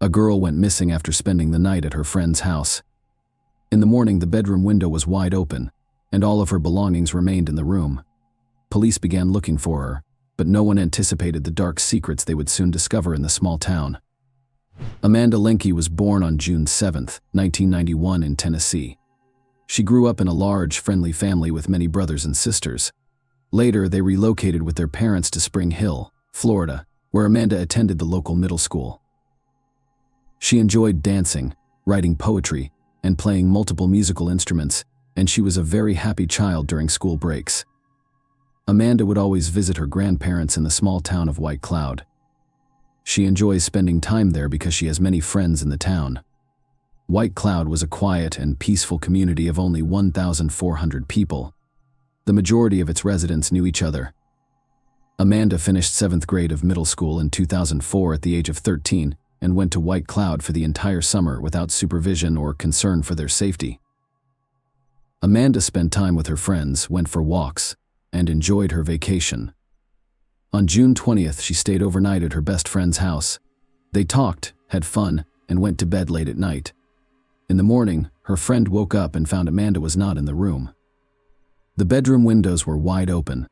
A girl went missing after spending the night at her friend's house. In the morning, the bedroom window was wide open, and all of her belongings remained in the room. Police began looking for her, but no one anticipated the dark secrets they would soon discover in the small town. Amanda Lenke was born on June 7, 1991 in Tennessee. She grew up in a large, friendly family with many brothers and sisters. Later, they relocated with their parents to Spring Hill, Florida, where Amanda attended the local middle school. She enjoyed dancing, writing poetry, and playing multiple musical instruments, and she was a very happy child during school breaks. Amanda would always visit her grandparents in the small town of White Cloud. She enjoys spending time there because she has many friends in the town. White Cloud was a quiet and peaceful community of only 1,400 people. The majority of its residents knew each other. Amanda finished 7th grade of middle school in 2004 at the age of 13 and went to White Cloud for the entire summer without supervision or concern for their safety. Amanda spent time with her friends, went for walks, and enjoyed her vacation. On June 20th, she stayed overnight at her best friend's house. They talked, had fun, and went to bed late at night. In the morning, her friend woke up and found Amanda was not in the room. The bedroom windows were wide open.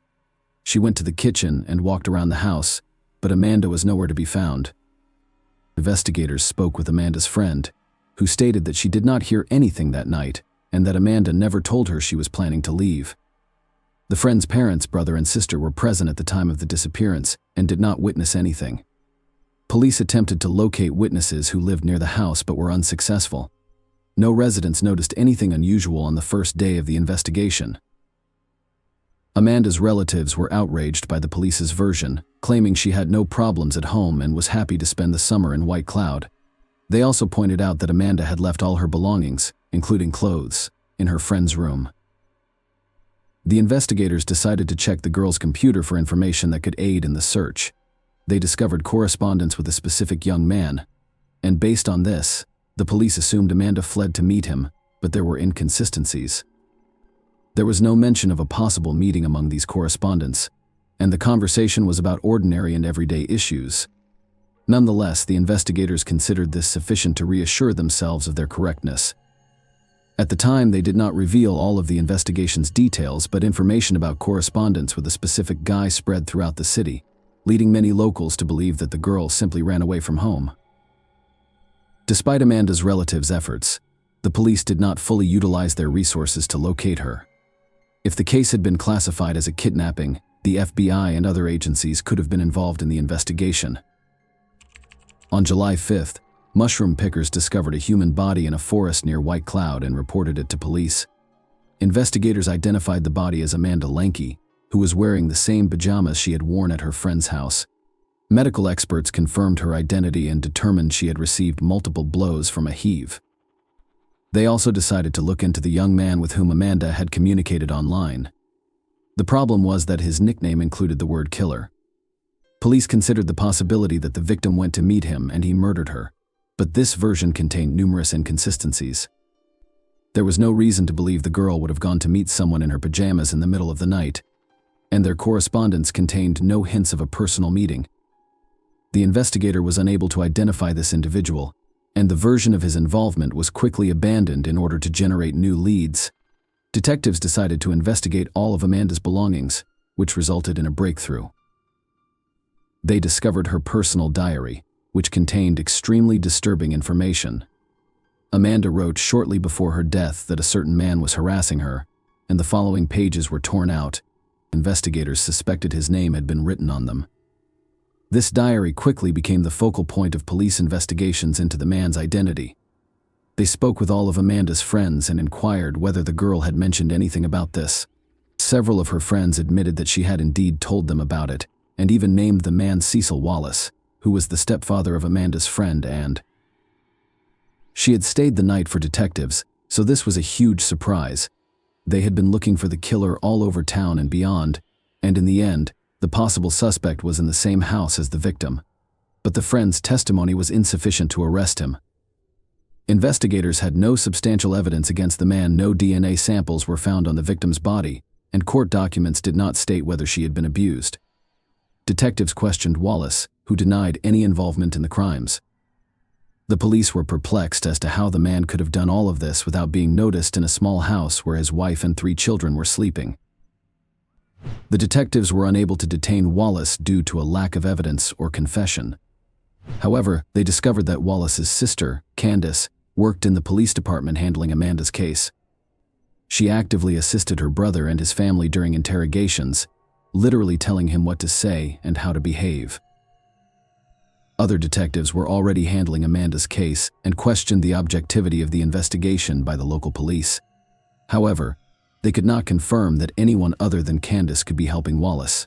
She went to the kitchen and walked around the house, but Amanda was nowhere to be found. Investigators spoke with Amanda's friend, who stated that she did not hear anything that night and that Amanda never told her she was planning to leave. The friend's parents, brother and sister, were present at the time of the disappearance and did not witness anything. Police attempted to locate witnesses who lived near the house but were unsuccessful. No residents noticed anything unusual on the first day of the investigation. Amanda's relatives were outraged by the police's version, claiming she had no problems at home and was happy to spend the summer in White Cloud. They also pointed out that Amanda had left all her belongings, including clothes, in her friend's room. The investigators decided to check the girl's computer for information that could aid in the search. They discovered correspondence with a specific young man, and based on this, the police assumed Amanda fled to meet him, but there were inconsistencies. There was no mention of a possible meeting among these correspondents, and the conversation was about ordinary and everyday issues. Nonetheless, the investigators considered this sufficient to reassure themselves of their correctness. At the time, they did not reveal all of the investigation's details, but information about correspondence with a specific guy spread throughout the city, leading many locals to believe that the girl simply ran away from home. Despite Amanda's relatives' efforts, the police did not fully utilize their resources to locate her. If the case had been classified as a kidnapping, the FBI and other agencies could have been involved in the investigation. On July 5th, mushroom pickers discovered a human body in a forest near White Cloud and reported it to police. Investigators identified the body as Amanda Lenke, who was wearing the same pajamas she had worn at her friend's house. Medical experts confirmed her identity and determined she had received multiple blows from a heave. They also decided to look into the young man with whom Amanda had communicated online. The problem was that his nickname included the word killer. Police considered the possibility that the victim went to meet him and he murdered her, but this version contained numerous inconsistencies. There was no reason to believe the girl would have gone to meet someone in her pajamas in the middle of the night, and their correspondence contained no hints of a personal meeting. The investigator was unable to identify this individual, and the version of his involvement was quickly abandoned in order to generate new leads. Detectives decided to investigate all of Amanda's belongings, which resulted in a breakthrough. They discovered her personal diary, which contained extremely disturbing information. Amanda wrote shortly before her death that a certain man was harassing her, and the following pages were torn out. Investigators suspected his name had been written on them. This diary quickly became the focal point of police investigations into the man's identity. They spoke with all of Amanda's friends and inquired whether the girl had mentioned anything about this. Several of her friends admitted that she had indeed told them about it, and even named the man Cecil Wallace, who was the stepfather of Amanda's friend, and she had stayed the night for detectives, so this was a huge surprise. They had been looking for the killer all over town and beyond, and in the end, the possible suspect was in the same house as the victim. But the friend's testimony was insufficient to arrest him. Investigators had no substantial evidence against the man. No DNA samples were found on the victim's body, and court documents did not state whether she had been abused. Detectives questioned Wallace, who denied any involvement in the crimes. The police were perplexed as to how the man could have done all of this without being noticed in a small house where his wife and 3 children were sleeping. The detectives were unable to detain Wallace due to a lack of evidence or confession. However, they discovered that Wallace's sister, Candace, worked in the police department handling Amanda's case. She actively assisted her brother and his family during interrogations, literally telling him what to say and how to behave. Other detectives were already handling Amanda's case and questioned the objectivity of the investigation by the local police. However, they could not confirm that anyone other than Candace could be helping Wallace.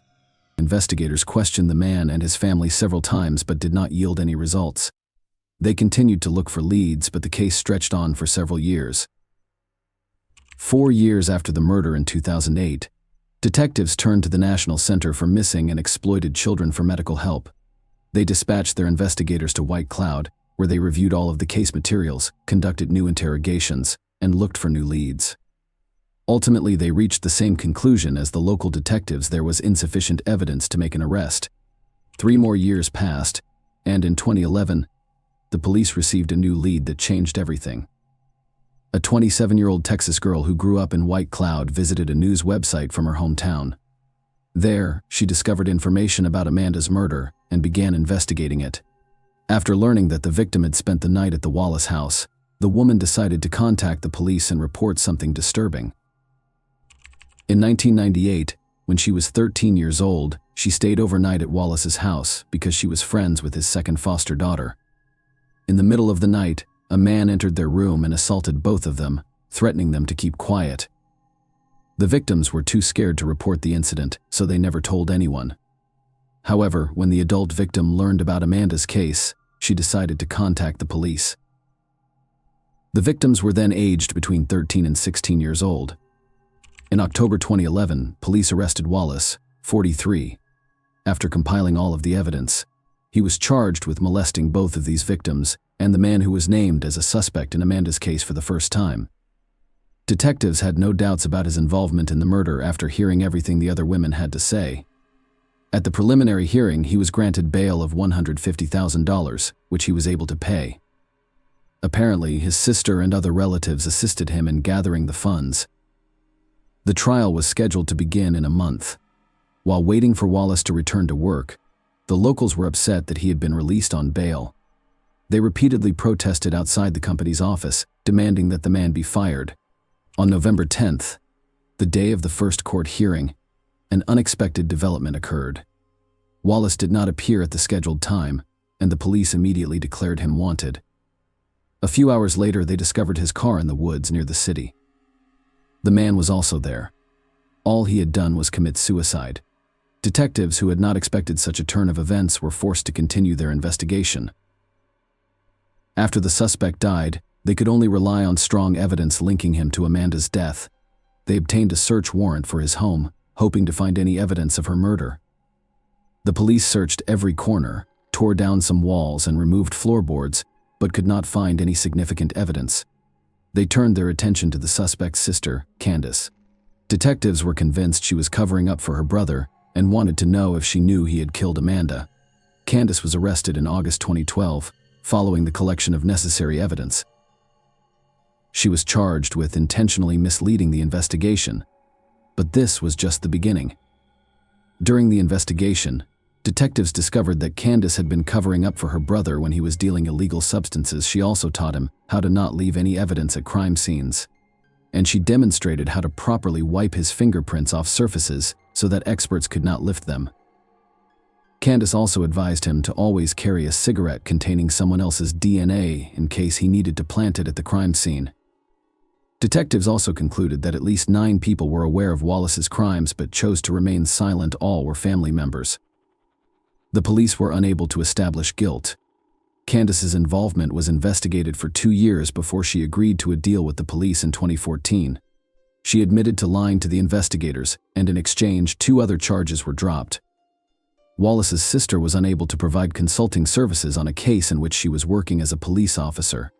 Investigators questioned the man and his family several times but did not yield any results. They continued to look for leads, but the case stretched on for several years. 4 years after the murder in 2008, detectives turned to the National Center for Missing and Exploited Children for medical help. They dispatched their investigators to White Cloud, where they reviewed all of the case materials, conducted new interrogations, and looked for new leads. Ultimately, they reached the same conclusion as the local detectives: there was insufficient evidence to make an arrest. 3 more years passed, and in 2011, the police received a new lead that changed everything. A 27-year-old Texas girl who grew up in White Cloud visited a news website from her hometown. There, she discovered information about Amanda's murder and began investigating it. After learning that the victim had spent the night at the Wallace house, the woman decided to contact the police and report something disturbing. In 1998, when she was 13 years old, she stayed overnight at Wallace's house because she was friends with his second foster daughter. In the middle of the night, a man entered their room and assaulted both of them, threatening them to keep quiet. The victims were too scared to report the incident, so they never told anyone. However, when the adult victim learned about Amanda's case, she decided to contact the police. The victims were then aged between 13 and 16 years old. In October 2011, police arrested Wallace, 43. After compiling all of the evidence, he was charged with molesting both of these victims and the man who was named as a suspect in Amanda's case for the first time. Detectives had no doubts about his involvement in the murder after hearing everything the other women had to say. At the preliminary hearing, he was granted bail of $150,000, which he was able to pay. Apparently, his sister and other relatives assisted him in gathering the funds. The trial was scheduled to begin in a month. While waiting for Wallace to return to work, the locals were upset that he had been released on bail. They repeatedly protested outside the company's office, demanding that the man be fired. On November 10th, the day of the first court hearing, an unexpected development occurred. Wallace did not appear at the scheduled time, and the police immediately declared him wanted. A few hours later, they discovered his car in the woods near the city. The man was also there. All he had done was commit suicide. Detectives who had not expected such a turn of events were forced to continue their investigation. After the suspect died, they could only rely on strong evidence linking him to Amanda's death. They obtained a search warrant for his home, hoping to find any evidence of her murder. The police searched every corner, tore down some walls and removed floorboards, but could not find any significant evidence. They turned their attention to the suspect's sister, Candace. Detectives were convinced she was covering up for her brother and wanted to know if she knew he had killed Amanda. Candace was arrested in August 2012, following the collection of necessary evidence. She was charged with intentionally misleading the investigation, but this was just the beginning. During the investigation, detectives discovered that Candace had been covering up for her brother when he was dealing illegal substances. She also taught him how to not leave any evidence at crime scenes, and she demonstrated how to properly wipe his fingerprints off surfaces so that experts could not lift them. Candace also advised him to always carry a cigarette containing someone else's DNA in case he needed to plant it at the crime scene. Detectives also concluded that at least 9 people were aware of Wallace's crimes but chose to remain silent. All were family members. The police were unable to establish guilt. Candace's involvement was investigated for 2 years before she agreed to a deal with the police in 2014. She admitted to lying to the investigators, and in exchange, 2 other charges were dropped. Wallace's sister was unable to provide consulting services on a case in which she was working as a police officer.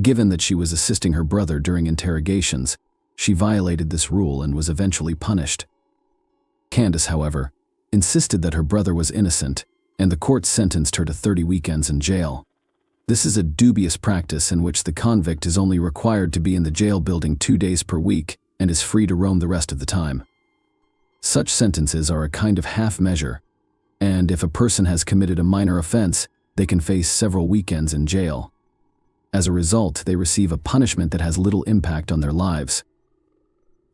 Given that she was assisting her brother during interrogations, she violated this rule and was eventually punished. Candace, however, insisted that her brother was innocent, and the court sentenced her to 30 weekends in jail. This is a dubious practice in which the convict is only required to be in the jail building 2 days per week and is free to roam the rest of the time. Such sentences are a kind of half measure, and if a person has committed a minor offense, they can face several weekends in jail. As a result, they receive a punishment that has little impact on their lives.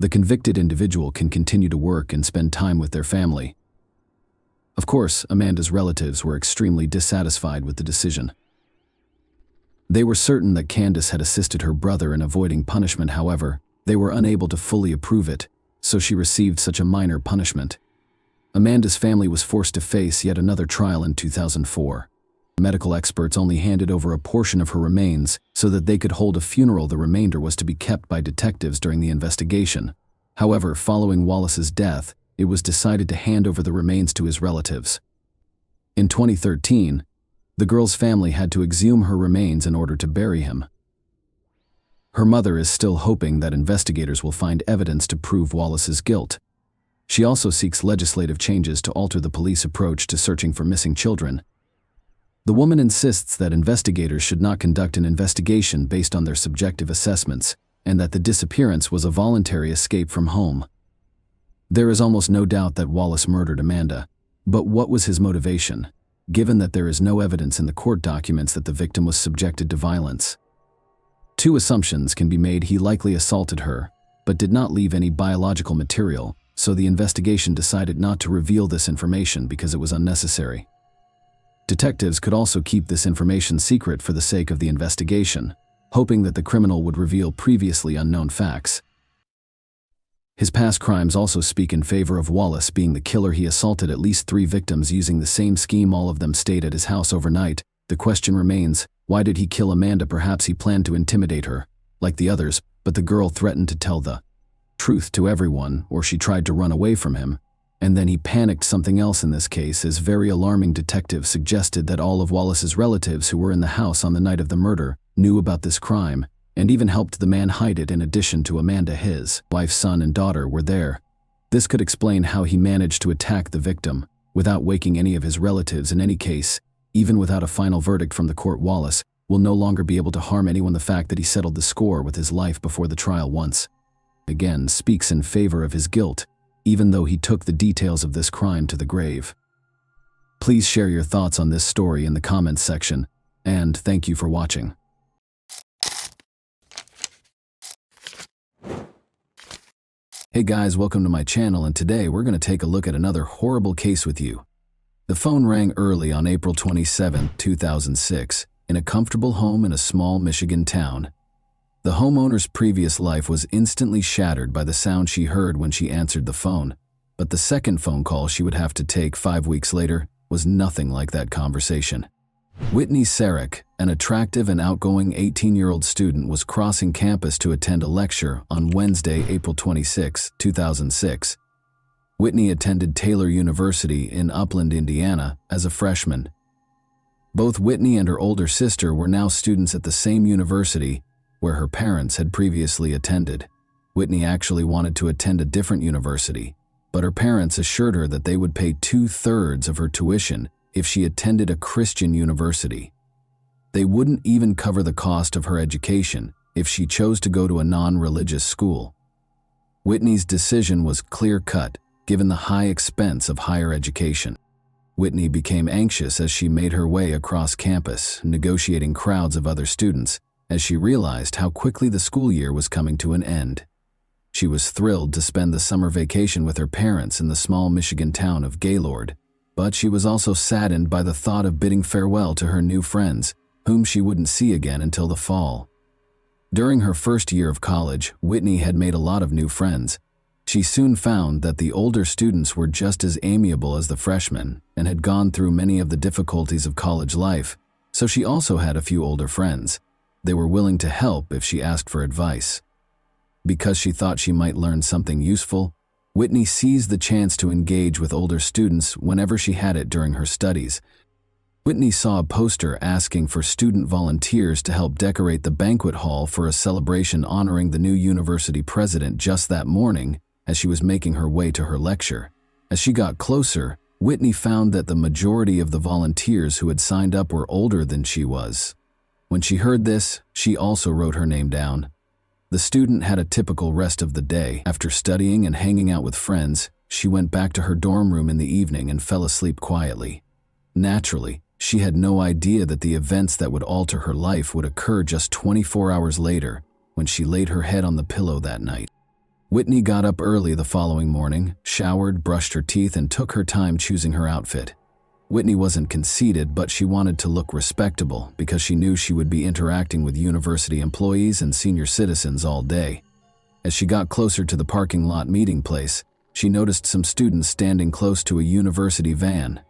The convicted individual can continue to work and spend time with their family. Of course, Amanda's relatives were extremely dissatisfied with the decision. They were certain that Candace had assisted her brother in avoiding punishment. However, they were unable to fully approve it, so she received such a minor punishment. Amanda's family was forced to face yet another trial in 2004. Medical experts only handed over a portion of her remains so that they could hold a funeral. The remainder was to be kept by detectives during the investigation. However, following Wallace's death, it was decided to hand over the remains to his relatives. In 2013, the girl's family had to exhume her remains in order to bury him. Her mother is still hoping that investigators will find evidence to prove Wallace's guilt. She also seeks legislative changes to alter the police approach to searching for missing children. The woman insists that investigators should not conduct an investigation based on their subjective assessments, and that the disappearance was a voluntary escape from home. There is almost no doubt that Wallace murdered Amanda, but what was his motivation, given that there is no evidence in the court documents that the victim was subjected to violence? Two assumptions can be made: he likely assaulted her, but did not leave any biological material, so the investigation decided not to reveal this information because it was unnecessary. Detectives could also keep this information secret for the sake of the investigation, hoping that the criminal would reveal previously unknown facts. His past crimes also speak in favor of Wallace being the killer. He assaulted at least 3 victims using the same scheme. All of them stayed at his house overnight. The question remains, why did he kill Amanda? Perhaps he planned to intimidate her, like the others, but the girl threatened to tell the truth to everyone, or she tried to run away from him, and then he panicked. Something else in this case is very alarming. Detectives suggested that all of Wallace's relatives who were in the house on the night of the murder knew about this crime, and even helped the man hide it. In addition to Amanda, his wife, son, and daughter were there. This could explain how he managed to attack the victim without waking any of his relatives. In any case, even without a final verdict from the court, Wallace will no longer be able to harm anyone. The fact that he settled the score with his life before the trial once again speaks in favor of his guilt, even though he took the details of this crime to the grave. Please share your thoughts on this story in the comments section, and thank you for watching. Hey guys, welcome to my channel, and today we're going to take a look at another horrible case with you. The phone rang early on April 27, 2006, in a comfortable home in a small Michigan town. The homeowner's previous life was instantly shattered by the sound she heard when she answered the phone, but the second phone call she would have to take 5 weeks later was nothing like that conversation. Whitney Serak, an attractive and outgoing 18-year-old student, was crossing campus to attend a lecture on Wednesday, April 26, 2006. Whitney attended Taylor University in Upland, Indiana, as a freshman. Both Whitney and her older sister were now students at the same university where her parents had previously attended. Whitney actually wanted to attend a different university, but her parents assured her that they would pay 2/3 of her tuition if she attended a Christian university. They wouldn't even cover the cost of her education if she chose to go to a non-religious school. Whitney's decision was clear-cut, given the high expense of higher education. Whitney became anxious as she made her way across campus, negotiating crowds of other students, as she realized how quickly the school year was coming to an end. She was thrilled to spend the summer vacation with her parents in the small Michigan town of Gaylord, but she was also saddened by the thought of bidding farewell to her new friends, whom she wouldn't see again until the fall. During her first year of college, Whitney had made a lot of new friends. She soon found that the older students were just as amiable as the freshmen and had gone through many of the difficulties of college life, so she also had a few older friends. They were willing to help if she asked for advice. Because she thought she might learn something useful, Whitney seized the chance to engage with older students whenever she had it during her studies. Whitney saw a poster asking for student volunteers to help decorate the banquet hall for a celebration honoring the new university president just that morning as she was making her way to her lecture. As she got closer, Whitney found that the majority of the volunteers who had signed up were older than she was. When she heard this, she also wrote her name down. The student had a typical rest of the day. After studying and hanging out with friends, she went back to her dorm room in the evening and fell asleep quietly. Naturally, she had no idea that the events that would alter her life would occur just 24 hours later, when she laid her head on the pillow that night. Whitney got up early the following morning, showered, brushed her teeth, and took her time choosing her outfit. Whitney wasn't conceited, but she wanted to look respectable because she knew she would be interacting with university employees and senior citizens all day. As she got closer to the parking lot meeting place, she noticed some students standing close to a university van.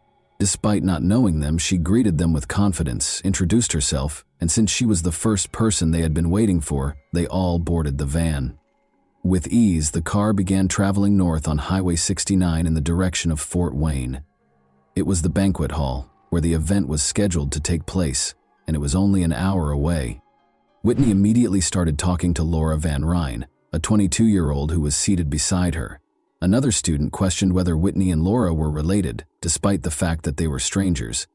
Despite not knowing them, she greeted them with confidence, introduced herself, and since she was the first person they had been waiting for, they all boarded the van. With ease, the car began traveling north on Highway 69 in the direction of Fort Wayne. It was the banquet hall, where the event was scheduled to take place, and it was only an hour away. Whitney immediately started talking to Laura Van Ryn, a 22-year-old who was seated beside her. Another student questioned whether Whitney and Laura were related, despite the fact that they were strangers.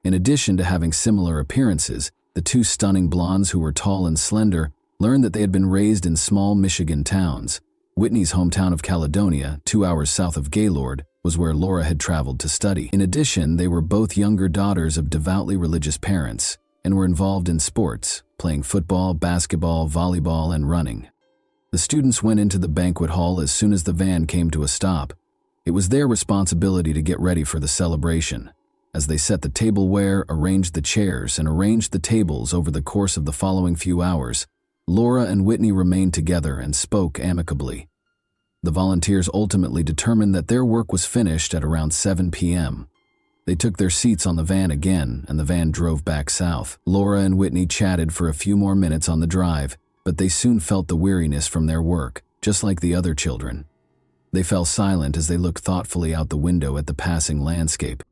In addition to having similar appearances, the two stunning blondes who were tall and slender learned that they had been raised in small Michigan towns. Whitney's hometown of Caledonia, 2 hours south of Gaylord, was where Laura had traveled to study. In addition, they were both younger daughters of devoutly religious parents and were involved in sports, playing football, basketball, volleyball, and running. The students went into the banquet hall as soon as the van came to a stop. It was their responsibility to get ready for the celebration. As they set the tableware, arranged the chairs, and arranged the tables over the course of the following few hours, Laura and Whitney remained together and spoke amicably. The volunteers ultimately determined that their work was finished at around 7 p.m. They took their seats on the van again, and the van drove back south. Laura and Whitney chatted for a few more minutes on the drive, but they soon felt the weariness from their work, just like the other children. They fell silent as they looked thoughtfully out the window at the passing landscape.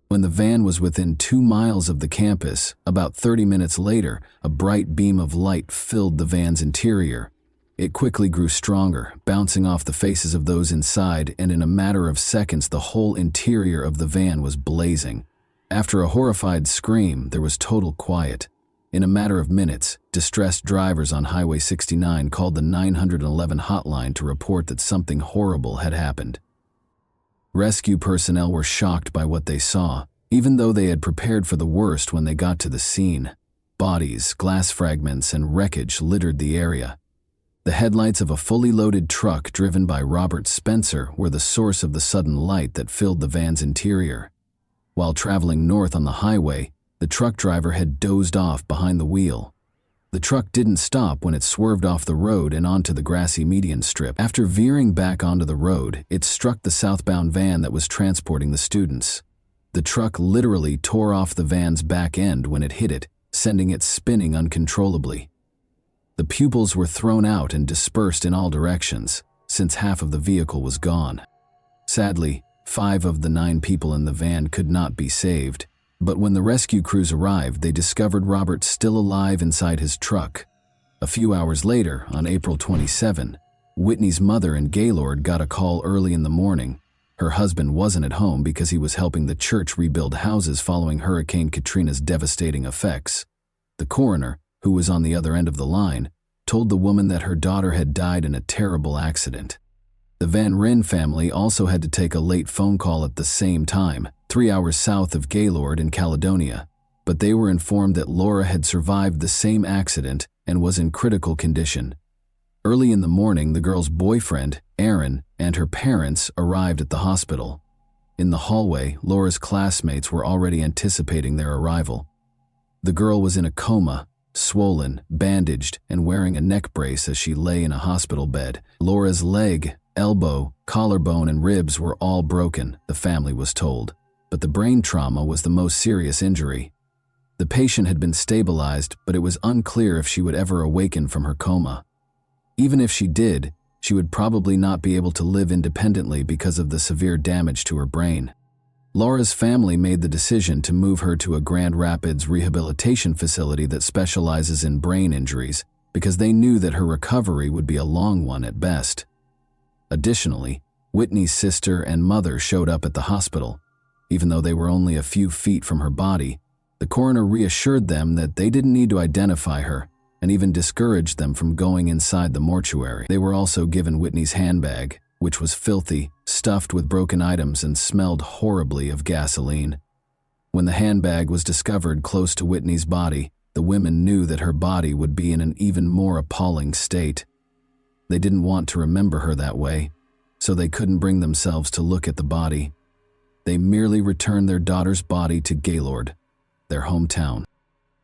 When the van was within 2 miles of the campus, about 30 minutes later, a bright beam of light filled the van's interior. It quickly grew stronger, bouncing off the faces of those inside, and in a matter of seconds the whole interior of the van was blazing. After a horrified scream, there was total quiet. In a matter of minutes, distressed drivers on Highway 69 called the 911 hotline to report that something horrible had happened. Rescue personnel were shocked by what they saw, even though they had prepared for the worst when they got to the scene. Bodies, glass fragments, and wreckage littered the area. The headlights of a fully loaded truck driven by Robert Spencer were the source of the sudden light that filled the van's interior. While traveling north on the highway, the truck driver had dozed off behind the wheel. The truck didn't stop when it swerved off the road and onto the grassy median strip. After veering back onto the road, it struck the southbound van that was transporting the students. The truck literally tore off the van's back end when it hit it, sending it spinning uncontrollably. The pupils were thrown out and dispersed in all directions, since half of the vehicle was gone. Sadly, 5 of the 9 people in the van could not be saved. But when the rescue crews arrived, they discovered Robert still alive inside his truck. A few hours later, on April 27, Whitney's mother in Gaylord got a call early in the morning. Her husband wasn't at home because he was helping the church rebuild houses following Hurricane Katrina's devastating effects. The coroner, who was on the other end of the line, told the woman that her daughter had died in a terrible accident. The Van Ryn family also had to take a late phone call at the same time, 3 hours south of Gaylord in Caledonia, but they were informed that Laura had survived the same accident and was in critical condition. Early in the morning, the girl's boyfriend, Aaron, and her parents arrived at the hospital. In the hallway, Laura's classmates were already anticipating their arrival. The girl was in a coma, swollen, bandaged, and wearing a neck brace as she lay in a hospital bed. Laura's leg, elbow, collarbone, and ribs were all broken, the family was told, but the brain trauma was the most serious injury. The patient had been stabilized, but it was unclear if she would ever awaken from her coma. Even if she did, she would probably not be able to live independently because of the severe damage to her brain. Laura's family made the decision to move her to a Grand Rapids rehabilitation facility that specializes in brain injuries because they knew that her recovery would be a long one at best. Additionally, Whitney's sister and mother showed up at the hospital. Even though they were only a few feet from her body, The coroner reassured them that they didn't need to identify her and even discouraged them from going inside the mortuary. They were also given Whitney's handbag, which was filthy, stuffed with broken items, and smelled horribly of gasoline. When the handbag was discovered close to Whitney's body, the women knew that her body would be in an even more appalling state. They didn't want to remember her that way, so they couldn't bring themselves to look at the body. They merely returned their daughter's body to Gaylord, their hometown.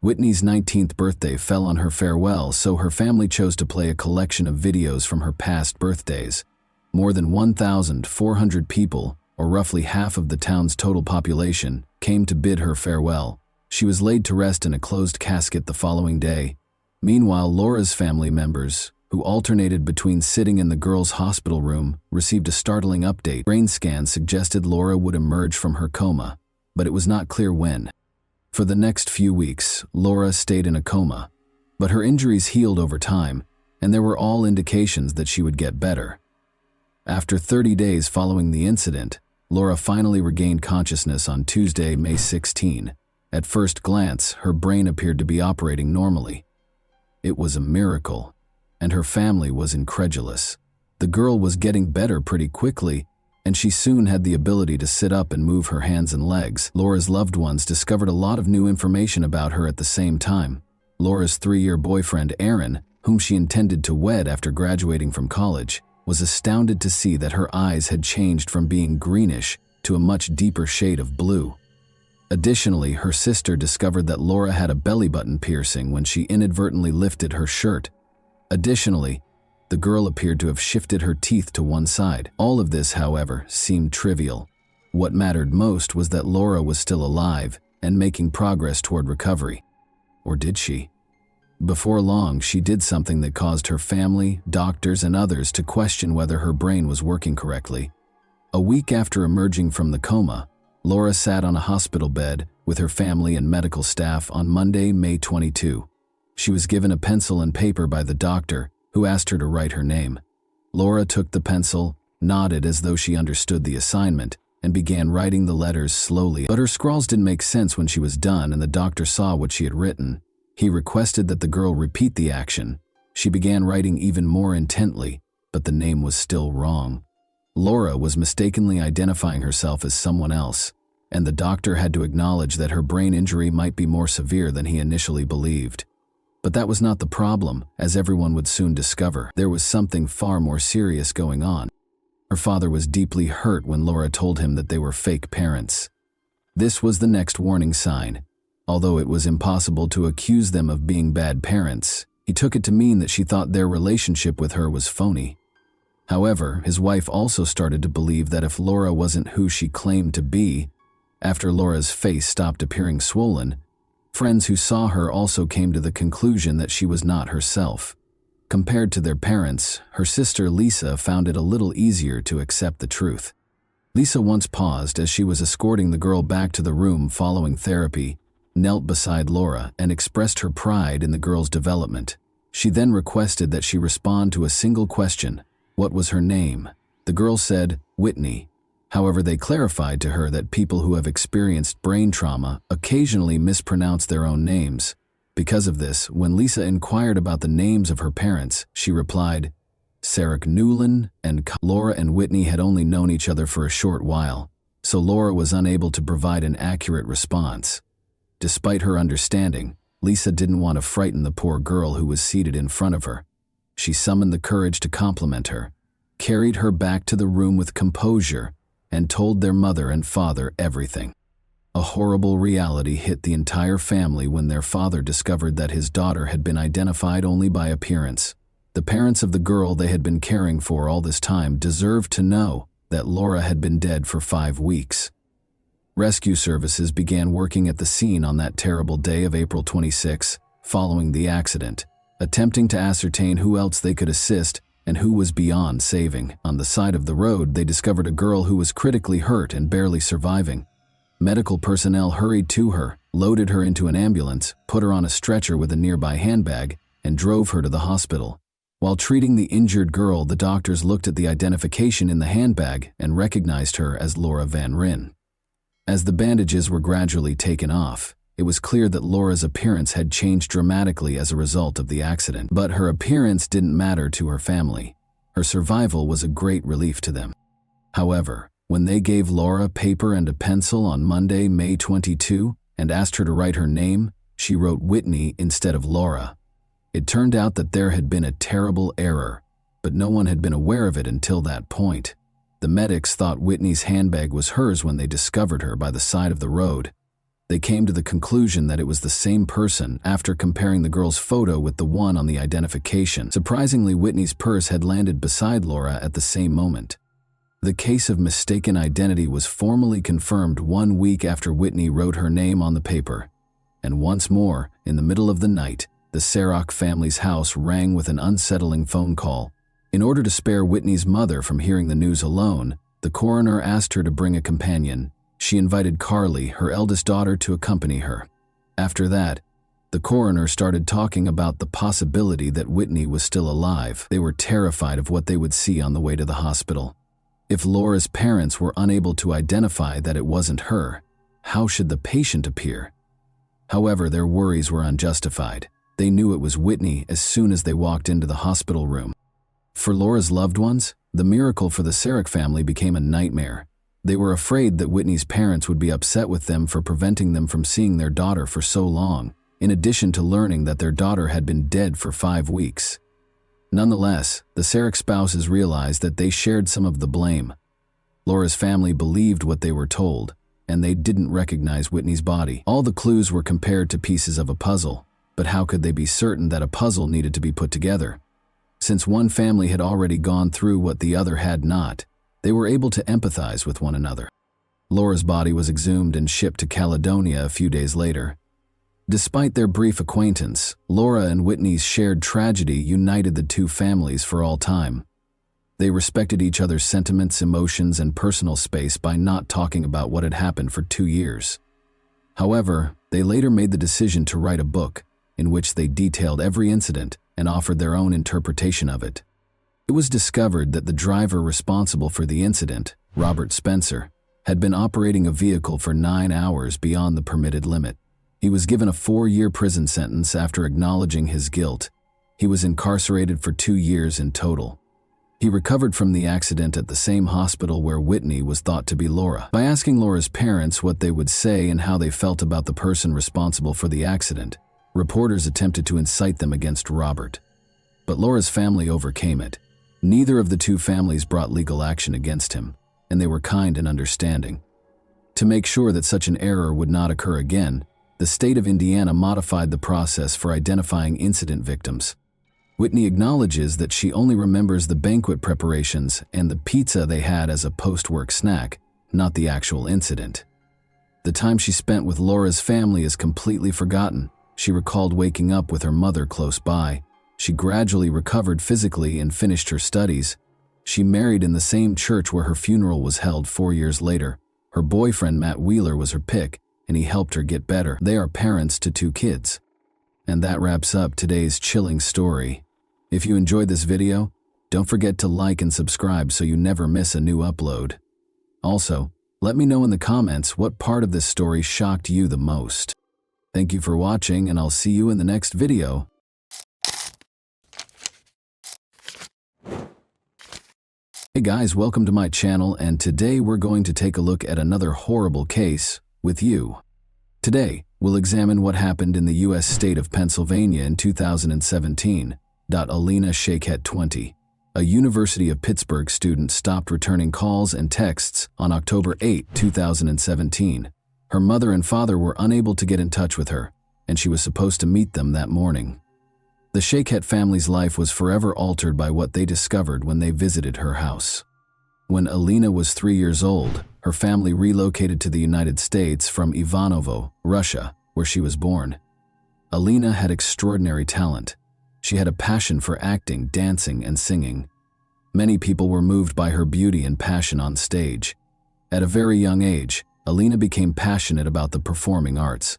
Whitney's 19th birthday fell on her farewell, so her family chose to play a collection of videos from her past birthdays. More than 1,400 people, or roughly half of the town's total population, came to bid her farewell. She was laid to rest in a closed casket the following day. Meanwhile, Laura's family members, who alternated between sitting in the girl's hospital room, received a startling update. Brain scans suggested Laura would emerge from her coma, but it was not clear when. For the next few weeks, Laura stayed in a coma, but her injuries healed over time, and there were all indications that she would get better. After 30 days following the incident, Laura finally regained consciousness on Tuesday, May 16. At first glance, her brain appeared to be operating normally. It was a miracle, and her family was incredulous. The girl was getting better pretty quickly, and she soon had the ability to sit up and move her hands and legs. Laura's loved ones discovered a lot of new information about her at the same time. Laura's 3-year boyfriend, Aaron, whom she intended to wed after graduating from college, was astounded to see that her eyes had changed from being greenish to a much deeper shade of blue. Additionally, her sister discovered that Laura had a belly button piercing when she inadvertently lifted her shirt. Additionally, the girl appeared to have shifted her teeth to one side. All of this, however, seemed trivial. What mattered most was that Laura was still alive and making progress toward recovery. Or did she? Before long, she did something that caused her family, doctors, and others to question whether her brain was working correctly. A week after emerging from the coma, Laura sat on a hospital bed with her family and medical staff on Monday, May 22. She was given a pencil and paper by the doctor, who asked her to write her name. Laura took the pencil, nodded as though she understood the assignment, and began writing the letters slowly. But her scrawls didn't make sense when she was done, and the doctor saw what she had written. He requested that the girl repeat the action. She began writing even more intently, but the name was still wrong. Laura was mistakenly identifying herself as someone else, and the doctor had to acknowledge that her brain injury might be more severe than he initially believed. But that was not the problem, as everyone would soon discover. There was something far more serious going on. Her father was deeply hurt when Laura told him that they were fake parents. This was the next warning sign. Although it was impossible to accuse them of being bad parents, he took it to mean that she thought their relationship with her was phony. However, his wife also started to believe that if Laura wasn't who she claimed to be, after Laura's face stopped appearing swollen, friends who saw her also came to the conclusion that she was not herself. Compared to their parents, her sister Lisa found it a little easier to accept the truth. Lisa once paused as she was escorting the girl back to the room following therapy, knelt beside Laura, and expressed her pride in the girl's development. She then requested that she respond to a single question: what was her name? The girl said, Whitney. However, they clarified to her that people who have experienced brain trauma occasionally mispronounce their own names. Because of this, when Lisa inquired about the names of her parents, she replied, Serak Newland and Laura and Whitney had only known each other for a short while, so Laura was unable to provide an accurate response. Despite her understanding, Lisa didn't want to frighten the poor girl who was seated in front of her. She summoned the courage to compliment her, carried her back to the room with composure, and told their mother and father everything. A horrible reality hit the entire family when their father discovered that his daughter had been identified only by appearance. The parents of the girl they had been caring for all this time deserved to know that Laura had been dead for 5 weeks. Rescue services began working at the scene on that terrible day of April 26, following the accident, attempting to ascertain who else they could assist and who was beyond saving. On the side of the road, they discovered a girl who was critically hurt and barely surviving. Medical personnel hurried to her, loaded her into an ambulance, put her on a stretcher with a nearby handbag, and drove her to the hospital. While treating the injured girl, the doctors looked at the identification in the handbag and recognized her as Laura Van Ryn. As the bandages were gradually taken off, It was clear that Laura's appearance had changed dramatically as a result of the accident. But her appearance didn't matter to her family. Her survival was a great relief to them. However, when they gave Laura paper and a pencil on Monday, May 22, and asked her to write her name, she wrote Whitney instead of Laura. It turned out that there had been a terrible error, but no one had been aware of it until that point. The medics thought Whitney's handbag was hers when they discovered her by the side of the road. They came to the conclusion that it was the same person after comparing the girl's photo with the one on the identification. Surprisingly, Whitney's purse had landed beside Laura at the same moment. The case of mistaken identity was formally confirmed 1 week after Whitney wrote her name on the paper. And once more, in the middle of the night, the Serak family's house rang with an unsettling phone call. In order to spare Whitney's mother from hearing the news alone, the coroner asked her to bring a companion. She invited Carly, her eldest daughter, to accompany her. After that, the coroner started talking about the possibility that Whitney was still alive. They were terrified of what they would see on the way to the hospital. If Laura's parents were unable to identify that it wasn't her, how should the patient appear? However, their worries were unjustified. They knew it was Whitney as soon as they walked into the hospital room. For Laura's loved ones, the miracle for the Serak family became a nightmare. They were afraid that Whitney's parents would be upset with them for preventing them from seeing their daughter for so long, in addition to learning that their daughter had been dead for 5 weeks. Nonetheless, the Serak spouses realized that they shared some of the blame. Laura's family believed what they were told, and they didn't recognize Whitney's body. All the clues were compared to pieces of a puzzle, but how could they be certain that a puzzle needed to be put together? Since one family had already gone through what the other had not, they were able to empathize with one another. Laura's body was exhumed and shipped to Caledonia a few days later. Despite their brief acquaintance, Laura and Whitney's shared tragedy united the two families for all time. They respected each other's sentiments, emotions, and personal space by not talking about what had happened for 2 years. However, they later made the decision to write a book in which they detailed every incident and offered their own interpretation of it. It was discovered that the driver responsible for the incident, Robert Spencer, had been operating a vehicle for 9 hours beyond the permitted limit. He was given a 4-year prison sentence after acknowledging his guilt. He was incarcerated for 2 years in total. He recovered from the accident at the same hospital where Whitney was thought to be Laura. By asking Laura's parents what they would say and how they felt about the person responsible for the accident, reporters attempted to incite them against Robert. But Laura's family overcame it. Neither of the two families brought legal action against him, and they were kind and understanding. To make sure that such an error would not occur again, the state of Indiana modified the process for identifying incident victims. Whitney acknowledges that she only remembers the banquet preparations and the pizza they had as a post-work snack, not the actual incident. The time she spent with Laura's family is completely forgotten. She recalled waking up with her mother close by. She gradually recovered physically and finished her studies. She married in the same church where her funeral was held 4 years later. Her boyfriend, Matt Wheeler, was her pick, and he helped her get better. They are parents to 2 kids. And that wraps up today's chilling story. If you enjoyed this video, don't forget to like and subscribe so you never miss a new upload. Also, let me know in the comments what part of this story shocked you the most. Thank you for watching, and I'll see you in the next video. Hey guys, welcome to my channel, and today we're going to take a look at another horrible case with you. Today, we'll examine what happened in the U.S. state of Pennsylvania in 2017. Alena Shakehet 20, a University of Pittsburgh student, stopped returning calls and texts on October 8, 2017. Her mother and father were unable to get in touch with her, and she was supposed to meet them that morning. The Shakehet family's life was forever altered by what they discovered when they visited her house. When Alena was 3 years old, her family relocated to the United States from Ivanovo, Russia, where she was born. Alena had extraordinary talent. She had a passion for acting, dancing, and singing. Many people were moved by her beauty and passion on stage. At a very young age, Alena became passionate about the performing arts.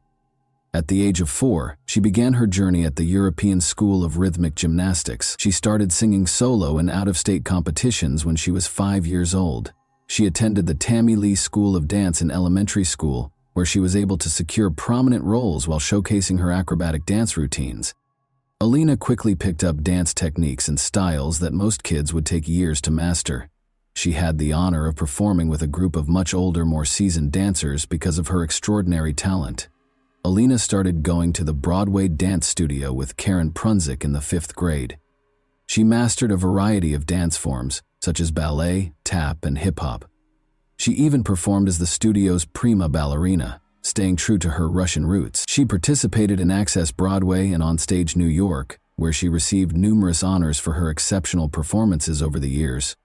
At the age of 4, she began her journey at the European School of Rhythmic Gymnastics. She started singing solo in out-of-state competitions when she was 5 years old. She attended the Tammy Lee School of Dance in elementary school where she was able to secure prominent roles while showcasing her acrobatic dance routines. Alena quickly picked up dance techniques and styles that most kids would take years to master. She had the honor of performing with a group of much older, more seasoned dancers because of her extraordinary talent. Alena started going to the Broadway dance studio with Karen Prunzik in the 5th grade. She mastered a variety of dance forms, such as ballet, tap, and hip-hop. She even performed as the studio's prima ballerina, staying true to her Russian roots. She participated in Access Broadway and Onstage New York, where she received numerous honors for her exceptional performances over the years.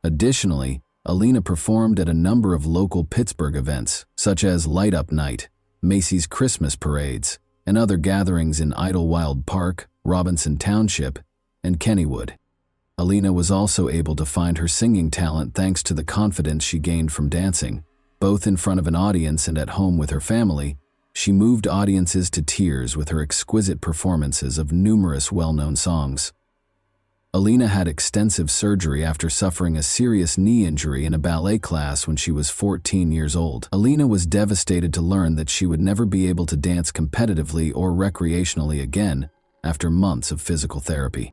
Additionally, Alena performed at a number of local Pittsburgh events, such as Light Up Night, Macy's Christmas parades, and other gatherings in Idlewild Park, Robinson Township, and Kennywood. Alena was also able to find her singing talent thanks to the confidence she gained from dancing. Both in front of an audience and at home with her family, she moved audiences to tears with her exquisite performances of numerous well-known songs. Alena had extensive surgery after suffering a serious knee injury in a ballet class when she was 14 years old. Alena was devastated to learn that she would never be able to dance competitively or recreationally again after months of physical therapy.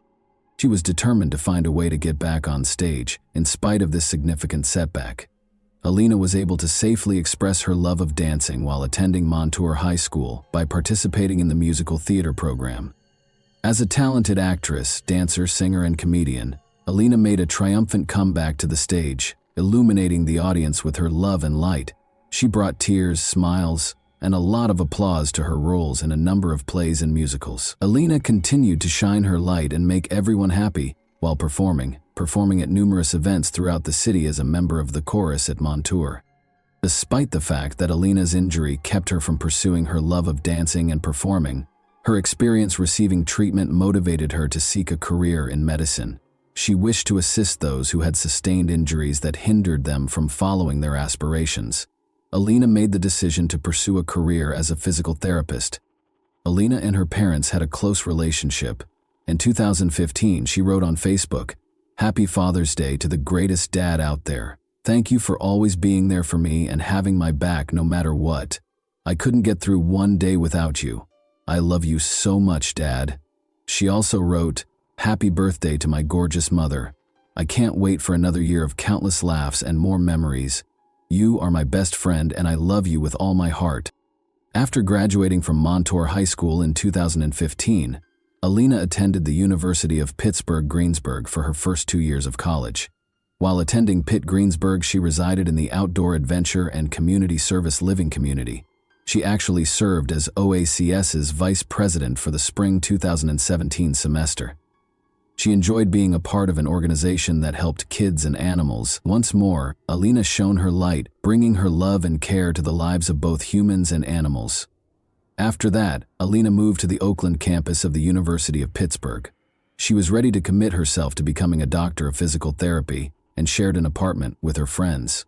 She was determined to find a way to get back on stage, in spite of this significant setback. Alena was able to safely express her love of dancing while attending Montour High School by participating in the musical theater program. As a talented actress, dancer, singer, and comedian, Alena made a triumphant comeback to the stage, illuminating the audience with her love and light. She brought tears, smiles, and a lot of applause to her roles in a number of plays and musicals. Alena continued to shine her light and make everyone happy while performing at numerous events throughout the city as a member of the chorus at Montour. Despite the fact that Alena's injury kept her from pursuing her love of dancing and performing, her experience receiving treatment motivated her to seek a career in medicine. She wished to assist those who had sustained injuries that hindered them from following their aspirations. Alena made the decision to pursue a career as a physical therapist. Alena and her parents had a close relationship. In 2015, she wrote on Facebook, "Happy Father's Day to the greatest dad out there. Thank you for always being there for me and having my back no matter what. I couldn't get through one day without you. I love you so much, Dad." She also wrote, "Happy birthday to my gorgeous mother. I can't wait for another year of countless laughs and more memories. You are my best friend and I love you with all my heart." After graduating from Montour High School in 2015, Alena attended the University of Pittsburgh-Greensburg for her first 2 years of college. While attending Pitt-Greensburg, she resided in the Outdoor Adventure and Community Service Living community. She actually served as OACS's vice president for the spring 2017 semester. She enjoyed being a part of an organization that helped kids and animals. Once more, Alena shone her light, bringing her love and care to the lives of both humans and animals. After that, Alena moved to the Oakland campus of the University of Pittsburgh. She was ready to commit herself to becoming a doctor of physical therapy and shared an apartment with her friends.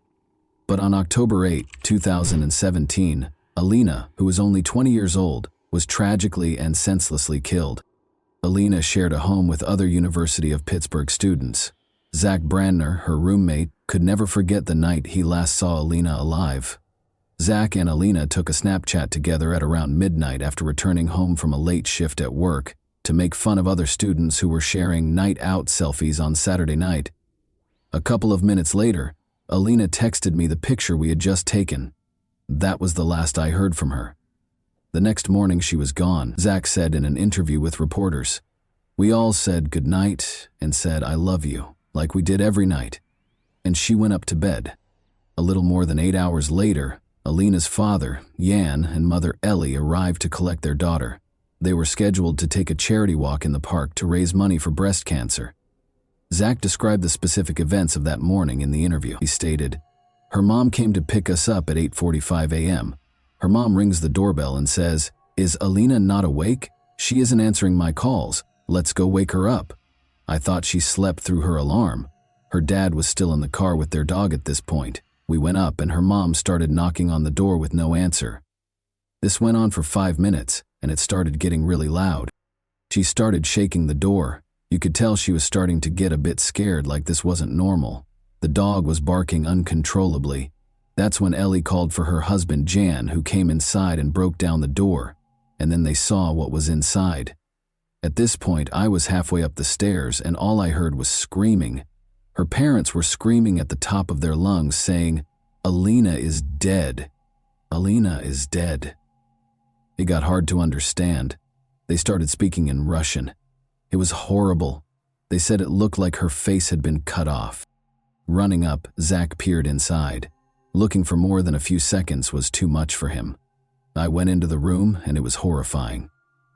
But on October 8, 2017, Alena, who was only 20 years old, was tragically and senselessly killed. Alena shared a home with other University of Pittsburgh students. Zach Brandner, her roommate, could never forget the night he last saw Alena alive. Zach and Alena took a Snapchat together at around midnight after returning home from a late shift at work to make fun of other students who were sharing night out selfies on Saturday night. A couple of minutes later, Alena texted me the picture we had just taken. That was the last I heard from her. The next morning she was gone, Zach said in an interview with reporters. "We all said goodnight and said I love you, like we did every night. And she went up to bed." A little more than 8 hours later, Alena's father, Jan, and mother Ellie arrived to collect their daughter. They were scheduled to take a charity walk in the park to raise money for breast cancer. Zach described the specific events of that morning in the interview. He stated, "Her mom came to pick us up at 8:45 a.m. Her mom rings the doorbell and says, 'Is Alena not awake? She isn't answering my calls. Let's go wake her up.' I thought she slept through her alarm. Her dad was still in the car with their dog at this point. We went up and her mom started knocking on the door with no answer. This went on for 5 minutes and it started getting really loud. She started shaking the door. You could tell she was starting to get a bit scared, like this wasn't normal. The dog was barking uncontrollably. That's when Ellie called for her husband Jan, who came inside and broke down the door, and then they saw what was inside. At this point, I was halfway up the stairs and all I heard was screaming. Her parents were screaming at the top of their lungs, saying, "Alena is dead. Alena is dead." It got hard to understand. They started speaking in Russian. It was horrible. They said it looked like her face had been cut off. Running up, Zach peered inside. Looking for more than a few seconds was too much for him. I went into the room and it was horrifying.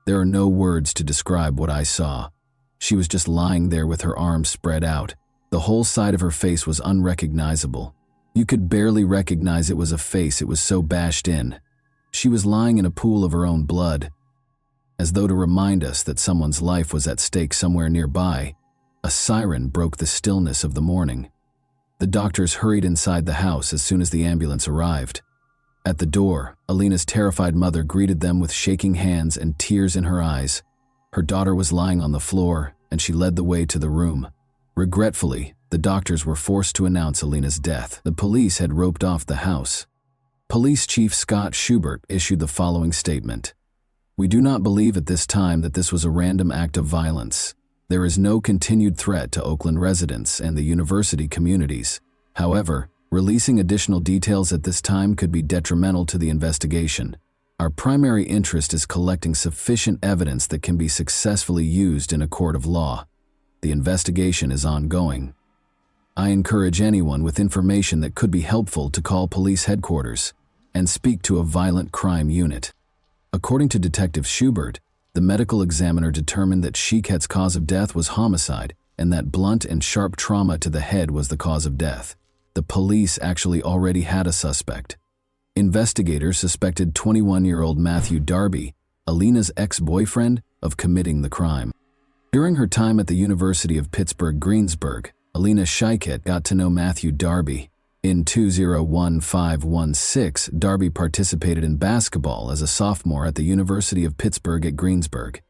There are no words to describe what I saw. She was just lying there with her arms spread out. The whole side of her face was unrecognizable. You could barely recognize it was a face, it was so bashed in. She was lying in a pool of her own blood. As though to remind us that someone's life was at stake somewhere nearby, a siren broke the stillness of the morning. The doctors hurried inside the house as soon as the ambulance arrived. At the door, Alena's terrified mother greeted them with shaking hands and tears in her eyes. Her daughter was lying on the floor, and she led the way to the room. Regretfully, the doctors were forced to announce Alena's death. The police had roped off the house. Police Chief Scott Schubert issued the following statement. "We do not believe at this time that this was a random act of violence. There is no continued threat to Oakland residents and the university communities. However, releasing additional details at this time could be detrimental to the investigation. Our primary interest is collecting sufficient evidence that can be successfully used in a court of law. The investigation is ongoing. I encourage anyone with information that could be helpful to call police headquarters and speak to a violent crime unit." According to Detective Schubert, the medical examiner determined that Shiket's cause of death was homicide and that blunt and sharp trauma to the head was the cause of death. The police actually already had a suspect. Investigators suspected 21-year-old Matthew Darby, Alena's ex-boyfriend, of committing the crime. During her time at the University of Pittsburgh-Greensburg, Alena Shiket got to know Matthew Darby. In 2015-16, Darby participated in basketball as a sophomore at the University of Pittsburgh at Greensburg.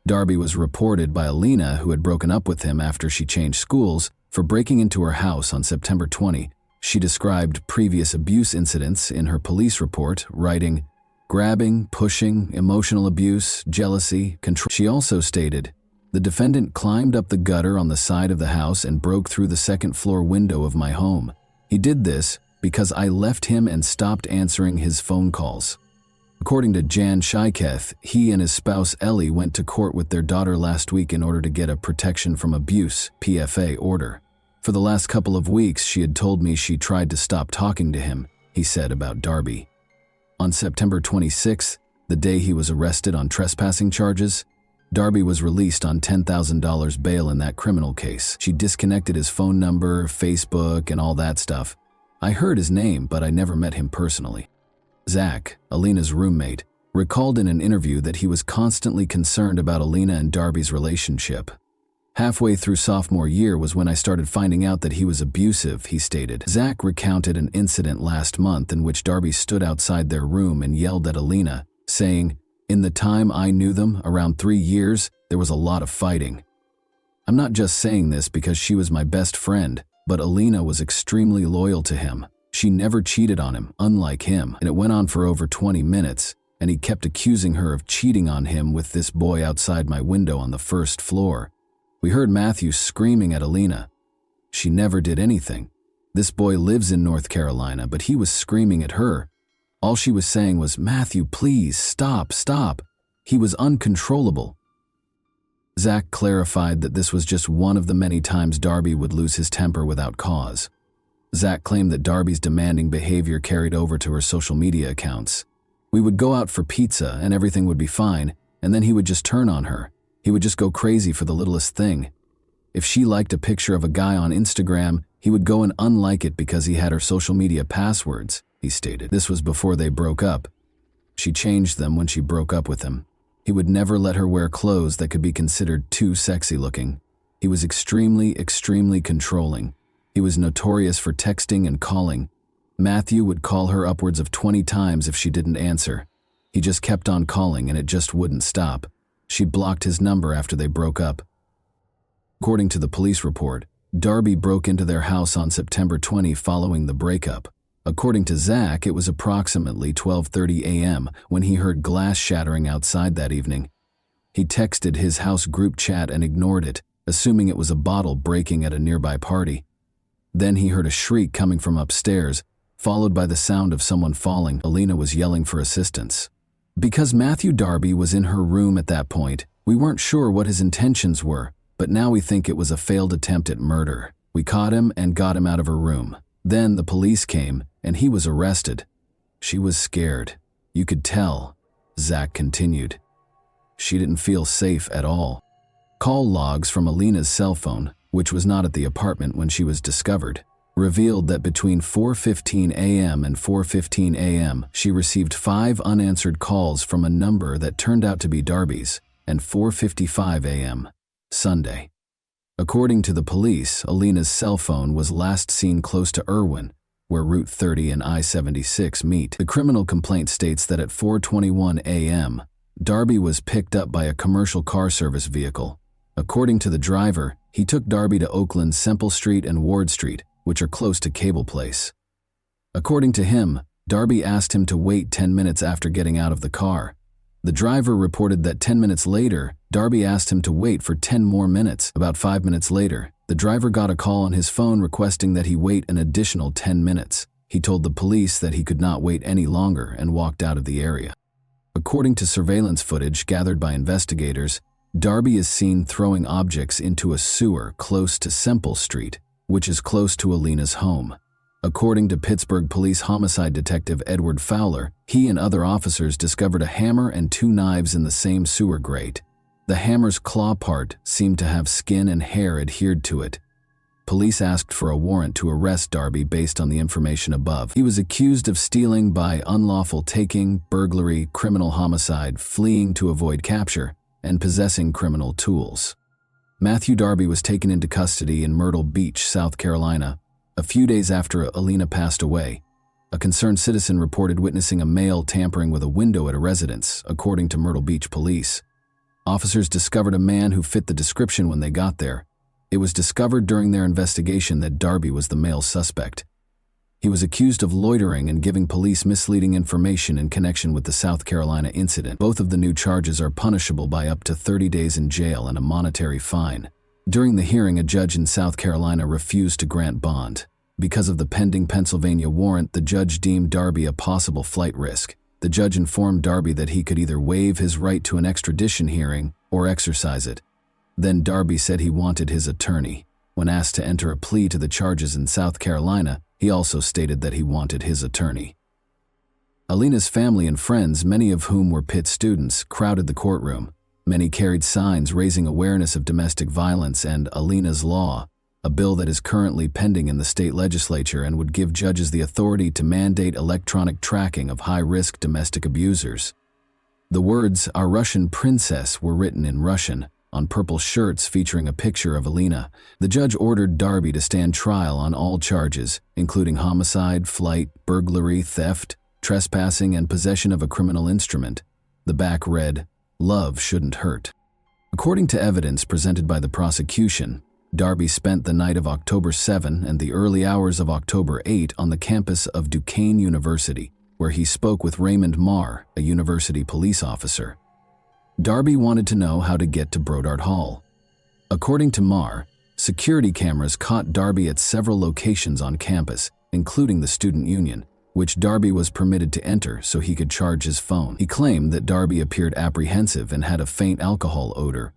Darby was reported by Alena, who had broken up with him after she changed schools, for breaking into her house on September 20. She described previous abuse incidents in her police report, writing, "Grabbing, pushing, emotional abuse, jealousy, control." She also stated, "The defendant climbed up the gutter on the side of the house and broke through the second-floor window of my home. He did this because I left him and stopped answering his phone calls." According to Jan Shiketh, he and his spouse Ellie went to court with their daughter last week in order to get a protection from abuse (PFA) order. "For the last couple of weeks, she had told me she tried to stop talking to him," he said about Darby. On September 26th, the day he was arrested on trespassing charges, Darby was released on $10,000 bail in that criminal case. She disconnected his phone number, Facebook, and all that stuff. I heard his name, but I never met him personally. Zach, Alena's roommate, recalled in an interview that he was constantly concerned about Alena and Darby's relationship. "Halfway through sophomore year was when I started finding out that he was abusive," he stated. Zach recounted an incident last month in which Darby stood outside their room and yelled at Alena, saying, "In the time I knew them, around 3 years, there was a lot of fighting. I'm not just saying this because she was my best friend, but Alena was extremely loyal to him. She never cheated on him, unlike him, and it went on for over 20 minutes, and he kept accusing her of cheating on him with this boy outside my window on the first floor. We heard Matthew screaming at Alena. She never did anything. This boy lives in North Carolina, but he was screaming at her. All she was saying was, 'Matthew, please, stop, stop.' He was uncontrollable." Zach clarified that this was just one of the many times Darby would lose his temper without cause. Zach claimed that Darby's demanding behavior carried over to her social media accounts. "We would go out for pizza and everything would be fine, and then he would just turn on her. He would just go crazy for the littlest thing. If she liked a picture of a guy on Instagram, he would go and unlike it because he had her social media passwords," he stated. This was before they broke up. She changed them when she broke up with him. He would never let her wear clothes that could be considered too sexy looking. He was extremely, extremely controlling. He was notorious for texting and calling. Matthew would call her upwards of 20 times if she didn't answer. He just kept on calling and it just wouldn't stop. She blocked his number after they broke up. According to the police report, Darby broke into their house on September 20 following the breakup. According to Zach, it was approximately 12:30 a.m. when he heard glass shattering outside that evening. He texted his house group chat and ignored it, assuming it was a bottle breaking at a nearby party. Then he heard a shriek coming from upstairs, followed by the sound of someone falling. Alena was yelling for assistance. Because Matthew Darby was in her room at that point, we weren't sure what his intentions were, but now we think it was a failed attempt at murder. We caught him and got him out of her room. Then the police came, and he was arrested. She was scared. You could tell, Zach continued. She didn't feel safe at all. Call logs from Alena's cell phone, which was not at the apartment when she was discovered, revealed that between 4:15 a.m. and 4:15 a.m., she received 5 unanswered calls from a number that turned out to be Darby's, and 4:55 a.m., Sunday. According to the police, Alena's cell phone was last seen close to Irwin, where Route 30 and I-76 meet. The criminal complaint states that at 4:21 a.m., Darby was picked up by a commercial car service vehicle. According to the driver, he took Darby to Oakland's Semple Street and Ward Street, which are close to Cable Place. According to him, Darby asked him to wait 10 minutes after getting out of the car. The driver reported that 10 minutes later, Darby asked him to wait for 10 more minutes. About 5 minutes later, the driver got a call on his phone requesting that he wait an additional 10 minutes. He told the police that he could not wait any longer and walked out of the area. According to surveillance footage gathered by investigators, Darby is seen throwing objects into a sewer close to Semple Street, which is close to Alena's home. According to Pittsburgh Police Homicide Detective Edward Fowler, he and other officers discovered a hammer and 2 knives in the same sewer grate. The hammer's claw part seemed to have skin and hair adhered to it. Police asked for a warrant to arrest Darby based on the information above. He was accused of stealing by unlawful taking, burglary, criminal homicide, fleeing to avoid capture, and possessing criminal tools. Matthew Darby was taken into custody in Myrtle Beach, South Carolina, a few days after Alena passed away. A concerned citizen reported witnessing a male tampering with a window at a residence, according to Myrtle Beach police. Officers discovered a man who fit the description when they got there. It was discovered during their investigation that Darby was the male suspect. He was accused of loitering and giving police misleading information in connection with the South Carolina incident. Both of the new charges are punishable by up to 30 days in jail and a monetary fine. During the hearing, a judge in South Carolina refused to grant bond. Because of the pending Pennsylvania warrant, the judge deemed Darby a possible flight risk. The judge informed Darby that he could either waive his right to an extradition hearing or exercise it. Then Darby said he wanted his attorney. When asked to enter a plea to the charges in South Carolina, he also stated that he wanted his attorney. Alena's family and friends, many of whom were Pitt students, crowded the courtroom. Many carried signs raising awareness of domestic violence and Alena's Law, a bill that is currently pending in the state legislature and would give judges the authority to mandate electronic tracking of high-risk domestic abusers. The words, "Our Russian Princess," were written in Russian, on purple shirts featuring a picture of Alena. The judge ordered Darby to stand trial on all charges, including homicide, flight, burglary, theft, trespassing, and possession of a criminal instrument. The back read, "Love shouldn't hurt." According to evidence presented by the prosecution, Darby spent the night of October 7 and the early hours of October 8 on the campus of Duquesne University, where he spoke with Raymond Marr, a university police officer. Darby wanted to know how to get to Brodart Hall. According to Marr, security cameras caught Darby at several locations on campus, including the student union, which Darby was permitted to enter so he could charge his phone. He claimed that Darby appeared apprehensive and had a faint alcohol odor.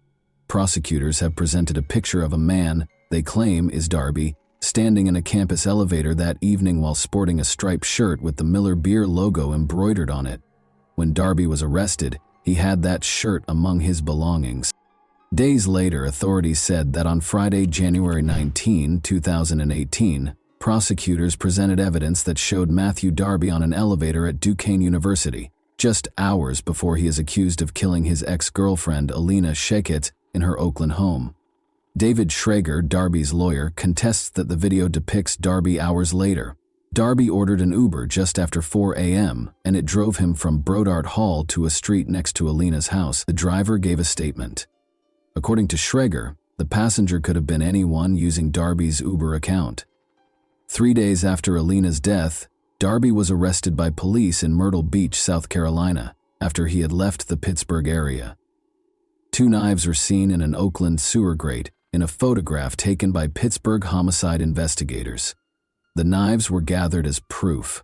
Prosecutors have presented a picture of a man they claim is Darby standing in a campus elevator that evening while sporting a striped shirt with the Miller Beer logo embroidered on it. When Darby was arrested, he had that shirt among his belongings. Days later, authorities said that on Friday, January 19, 2018, prosecutors presented evidence that showed Matthew Darby on an elevator at Duquesne University, just hours before he is accused of killing his ex-girlfriend Alena Shekit in her Oakland home. David Schrager, Darby's lawyer, contests that the video depicts Darby hours later. Darby ordered an Uber just after 4 a.m., and it drove him from Brodart Hall to a street next to Alena's house. The driver gave a statement. According to Schrager, the passenger could have been anyone using Darby's Uber account. 3 days after Alena's death, Darby was arrested by police in Myrtle Beach, South Carolina, after he had left the Pittsburgh area. 2 knives were seen in an Oakland sewer grate in a photograph taken by Pittsburgh homicide investigators. The knives were gathered as proof.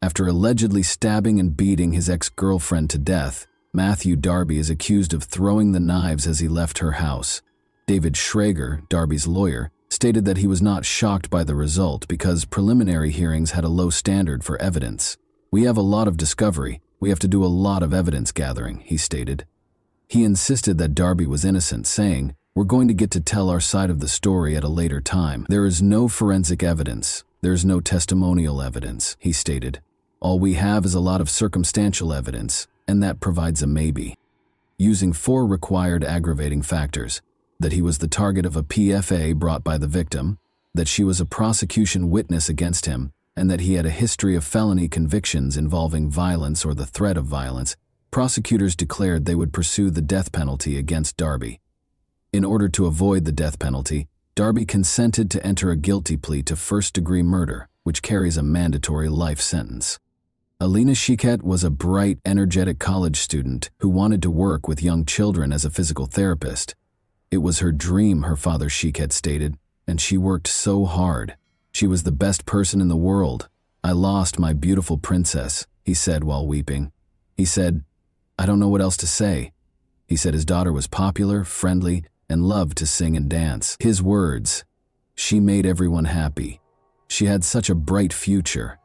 After allegedly stabbing and beating his ex-girlfriend to death, Matthew Darby is accused of throwing the knives as he left her house. David Schrager, Darby's lawyer, stated that he was not shocked by the result because preliminary hearings had a low standard for evidence. "We have a lot of discovery. We have to do a lot of evidence gathering," he stated. He insisted that Darby was innocent, saying, "We're going to get to tell our side of the story at a later time. There is no forensic evidence. There is no testimonial evidence," he stated. "All we have is a lot of circumstantial evidence, and that provides a maybe." Using 4 required aggravating factors: that he was the target of a PFA brought by the victim, that she was a prosecution witness against him, and that he had a history of felony convictions involving violence or the threat of violence, prosecutors declared they would pursue the death penalty against Darby. In order to avoid the death penalty, Darby consented to enter a guilty plea to first-degree murder, which carries a mandatory life sentence. Alena Serak was a bright, energetic college student who wanted to work with young children as a physical therapist. It was her dream, her father Serak stated, and she worked so hard. "She was the best person in the world. I lost my beautiful princess," he said while weeping. He said, "I don't know what else to say." He said his daughter was popular, friendly, and loved to sing and dance. His words, "She made everyone happy. She had such a bright future.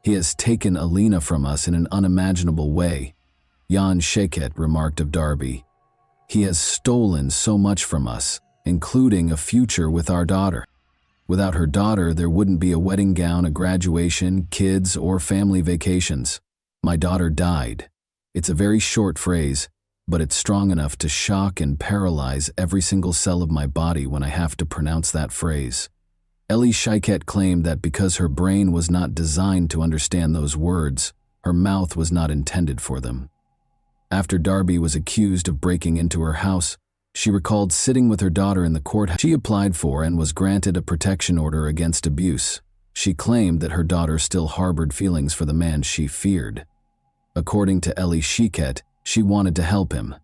He has taken Alena from us in an unimaginable way," Jan Serak remarked of Darby. "He has stolen so much from us, including a future with our daughter. Without her daughter, there wouldn't be a wedding gown, a graduation, kids, or family vacations. My daughter died." It's a very short phrase, but it's strong enough to shock and paralyze every single cell of my body when I have to pronounce that phrase. Ellie Serak claimed that because her brain was not designed to understand those words, her mouth was not intended for them. After Darby was accused of breaking into her house, she recalled sitting with her daughter in the courthouse. She applied for and was granted a protection order against abuse. She claimed that her daughter still harbored feelings for the man she feared. According to Ellie Serak, she wanted to help him.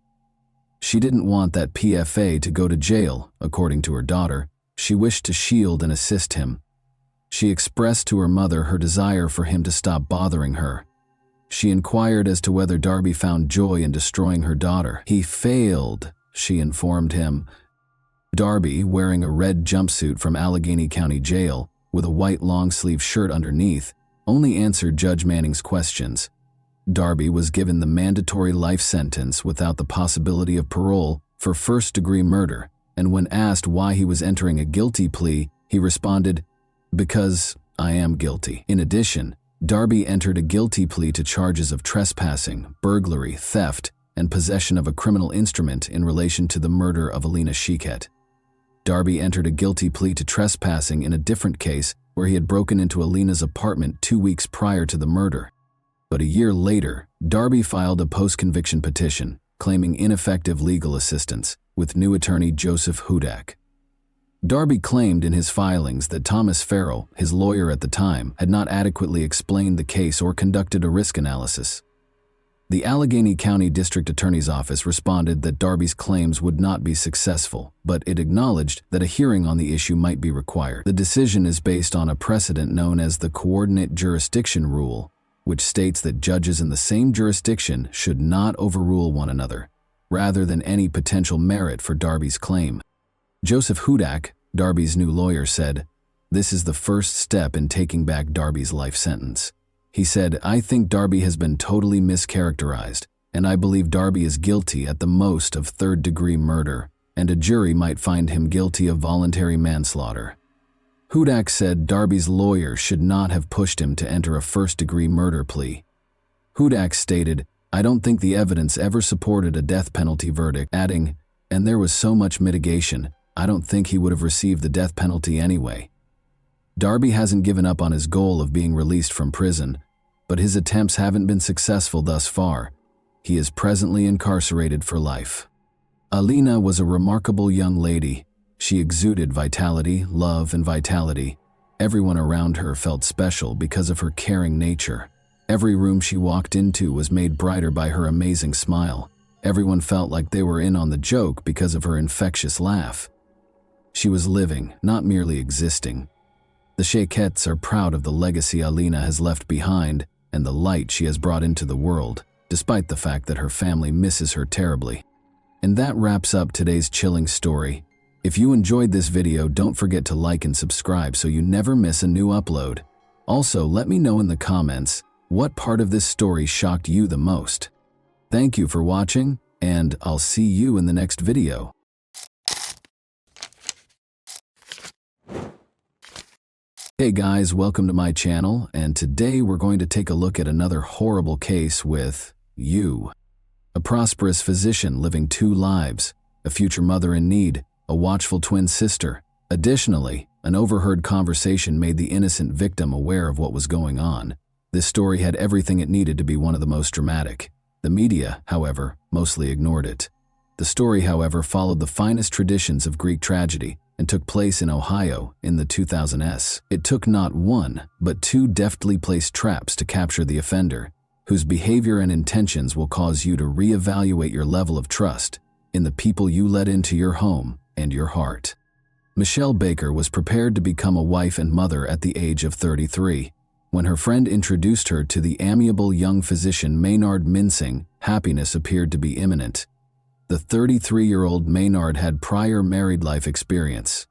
She didn't want that PFA to go to jail, according to her daughter. She wished to shield and assist him. She expressed to her mother her desire for him to stop bothering her. She inquired as to whether Darby found joy in destroying her daughter. "He failed," she informed him. Darby, wearing a red jumpsuit from Allegheny County Jail with a white long-sleeve shirt underneath, only answered Judge Manning's questions. Darby was given the mandatory life sentence without the possibility of parole for first-degree murder, and when asked why he was entering a guilty plea, he responded, "Because I am guilty." In addition, Darby entered a guilty plea to charges of trespassing, burglary, theft, and possession of a criminal instrument in relation to the murder of Alena Serak. Darby entered a guilty plea to trespassing in a different case where he had broken into Alena's apartment 2 weeks prior to the murder. But a year later, Darby filed a post-conviction petition claiming ineffective legal assistance with new attorney Joseph Hudak. Darby claimed in his filings that Thomas Farrell, his lawyer at the time, had not adequately explained the case or conducted a risk analysis. The Allegheny County District Attorney's Office responded that Darby's claims would not be successful, but it acknowledged that a hearing on the issue might be required. The decision is based on a precedent known as the Coordinate Jurisdiction Rule, which states that judges in the same jurisdiction should not overrule one another, rather than any potential merit for Darby's claim. Joseph Hudak, Darby's new lawyer, said, "This is the first step in taking back Darby's life sentence." He said, "I think Darby has been totally mischaracterized, and I believe Darby is guilty at the most of third-degree murder, and a jury might find him guilty of voluntary manslaughter." Hudak said Darby's lawyer should not have pushed him to enter a first-degree murder plea. Hudak stated, "I don't think the evidence ever supported a death penalty verdict," adding, "And there was so much mitigation, I don't think he would have received the death penalty anyway." Darby hasn't given up on his goal of being released from prison, but his attempts haven't been successful thus far. He is presently incarcerated for life. Alena was a remarkable young lady. She exuded vitality, love, and vitality. Everyone around her felt special because of her caring nature. Every room she walked into was made brighter by her amazing smile. Everyone felt like they were in on the joke because of her infectious laugh. She was living, not merely existing. The Shakettes are proud of the legacy Alena has left behind and the light she has brought into the world, despite the fact that her family misses her terribly. And that wraps up today's chilling story. If you enjoyed this video, don't forget to like and subscribe so you never miss a new upload. Also, let me know in the comments what part of this story shocked you the most. Thank you for watching, and I'll see you in the next video. Hey guys, welcome to my channel, and today we're going to take a look at another horrible case with you. A prosperous physician living two lives, a future mother in need, a watchful twin sister. Additionally, an overheard conversation made the innocent victim aware of what was going on. This story had everything it needed to be one of the most dramatic. The media, however, mostly ignored it. The story, however, followed the finest traditions of Greek tragedy and took place in Ohio in the 2000s. It took not one, but two deftly placed traps to capture the offender, whose behavior and intentions will cause you to reevaluate your level of trust in the people you let into your home and your heart. Michelle Baker was prepared to become a wife and mother at the age of 33. When her friend introduced her to the amiable young physician Maynard Mincing, happiness appeared to be imminent. The 33-year-old Maynard had prior married life experience.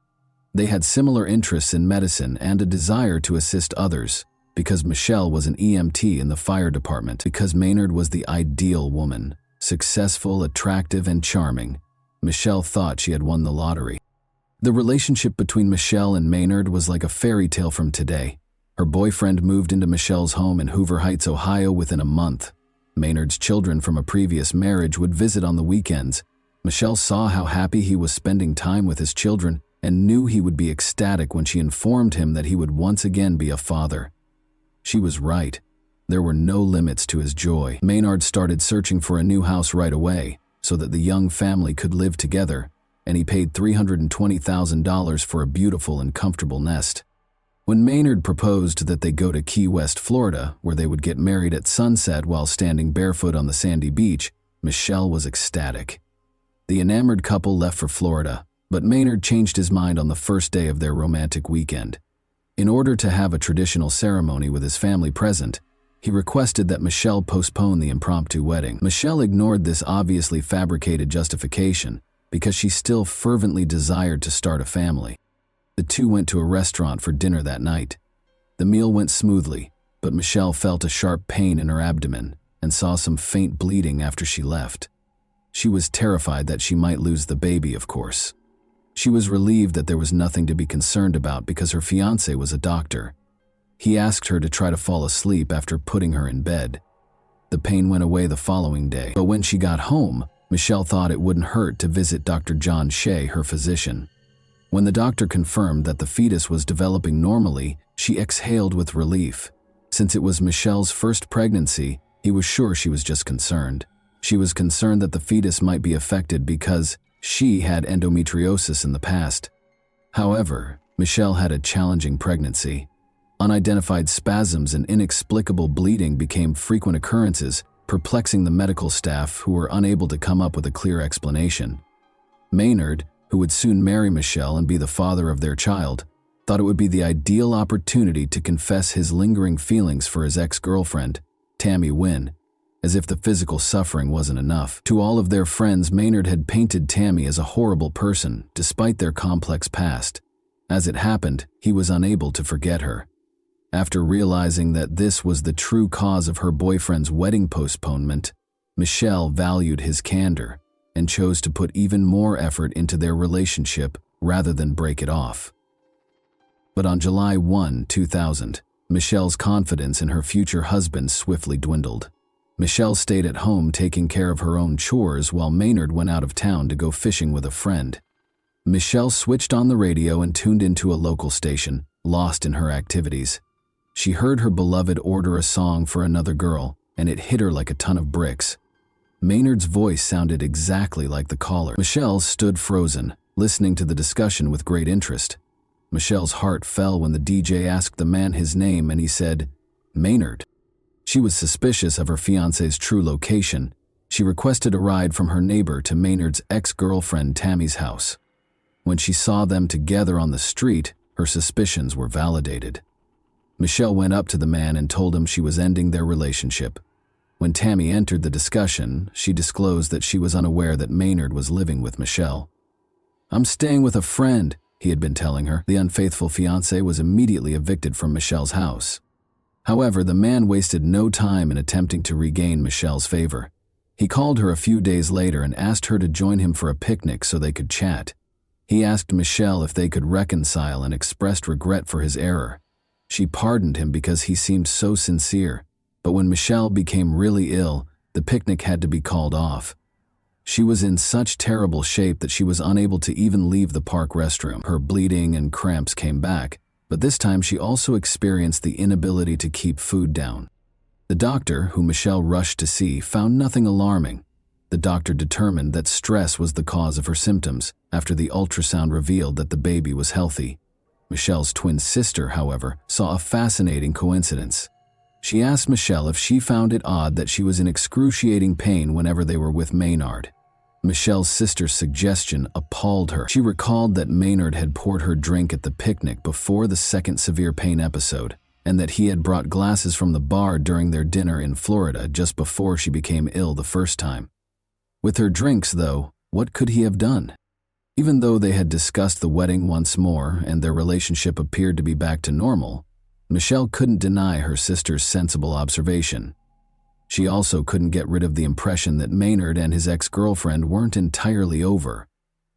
They had similar interests in medicine and a desire to assist others, because Michelle was an EMT in the fire department, because Maynard was the ideal woman, successful, attractive, and charming. Michelle thought she had won the lottery. The relationship between Michelle and Maynard was like a fairy tale from today. Her boyfriend moved into Michelle's home in Hoover Heights, Ohio within a month. Maynard's children from a previous marriage would visit on the weekends. Michelle saw how happy he was spending time with his children and knew he would be ecstatic when she informed him that he would once again be a father. She was right. There were no limits to his joy. Maynard started searching for a new house right away so that the young family could live together, and he paid $320,000 for a beautiful and comfortable nest. When Maynard proposed that they go to Key West, Florida, where they would get married at sunset while standing barefoot on the sandy beach, Michelle was ecstatic. The enamored couple left for Florida, but Maynard changed his mind on the first day of their romantic weekend. In order to have a traditional ceremony with his family present, he requested that Michelle postpone the impromptu wedding. Michelle ignored this obviously fabricated justification because she still fervently desired to start a family. The two went to a restaurant for dinner that night. The meal went smoothly, but Michelle felt a sharp pain in her abdomen and saw some faint bleeding after she left. She was terrified that she might lose the baby, of course. She was relieved that there was nothing to be concerned about because her fiancé was a doctor. He asked her to try to fall asleep after putting her in bed. The pain went away the following day, but when she got home, Michelle thought it wouldn't hurt to visit Dr. John Shea, her physician. When the doctor confirmed that the fetus was developing normally, she exhaled with relief. Since it was Michelle's first pregnancy, he was sure she was just concerned. She was concerned that the fetus might be affected because she had endometriosis in the past. However, Michelle had a challenging pregnancy. Unidentified spasms and inexplicable bleeding became frequent occurrences, perplexing the medical staff who were unable to come up with a clear explanation. Maynard, who would soon marry Michelle and be the father of their child, thought it would be the ideal opportunity to confess his lingering feelings for his ex-girlfriend, Tammy Wynn, as if the physical suffering wasn't enough. To all of their friends, Maynard had painted Tammy as a horrible person, despite their complex past. As it happened, he was unable to forget her. After realizing that this was the true cause of her boyfriend's wedding postponement, Michelle valued his candor and chose to put even more effort into their relationship rather than break it off. But on July 1, 2000, Michelle's confidence in her future husband swiftly dwindled. Michelle stayed at home taking care of her own chores while Maynard went out of town to go fishing with a friend. Michelle switched on the radio and tuned into a local station, lost in her activities. She heard her beloved order a song for another girl, and it hit her like a ton of bricks. Maynard's voice sounded exactly like the caller. Michelle stood frozen, listening to the discussion with great interest. Michelle's heart fell when the DJ asked the man his name and he said, Maynard. She was suspicious of her fiancé's true location. She requested a ride from her neighbor to Maynard's ex-girlfriend Tammy's house. When she saw them together on the street, her suspicions were validated. Michelle went up to the man and told him she was ending their relationship. When Tammy entered the discussion, she disclosed that she was unaware that Maynard was living with Michelle. I'm staying with a friend, he had been telling her. The unfaithful fiancé was immediately evicted from Michelle's house. However, the man wasted no time in attempting to regain Michelle's favor. He called her a few days later and asked her to join him for a picnic so they could chat. He asked Michelle if they could reconcile and expressed regret for his error. She pardoned him because he seemed so sincere, but when Michelle became really ill, the picnic had to be called off. She was in such terrible shape that she was unable to even leave the park restroom. Her bleeding and cramps came back, but this time she also experienced the inability to keep food down. The doctor, who Michelle rushed to see, found nothing alarming. The doctor determined that stress was the cause of her symptoms after the ultrasound revealed that the baby was healthy. Michelle's twin sister, however, saw a fascinating coincidence. She asked Michelle if she found it odd that she was in excruciating pain whenever they were with Maynard. Michelle's sister's suggestion appalled her. She recalled that Maynard had poured her drink at the picnic before the second severe pain episode, and that he had brought glasses from the bar during their dinner in Florida just before she became ill the first time. With her drinks, though, what could he have done? Even though they had discussed the wedding once more and their relationship appeared to be back to normal, Michelle couldn't deny her sister's sensible observation. She also couldn't get rid of the impression that Maynard and his ex-girlfriend weren't entirely over.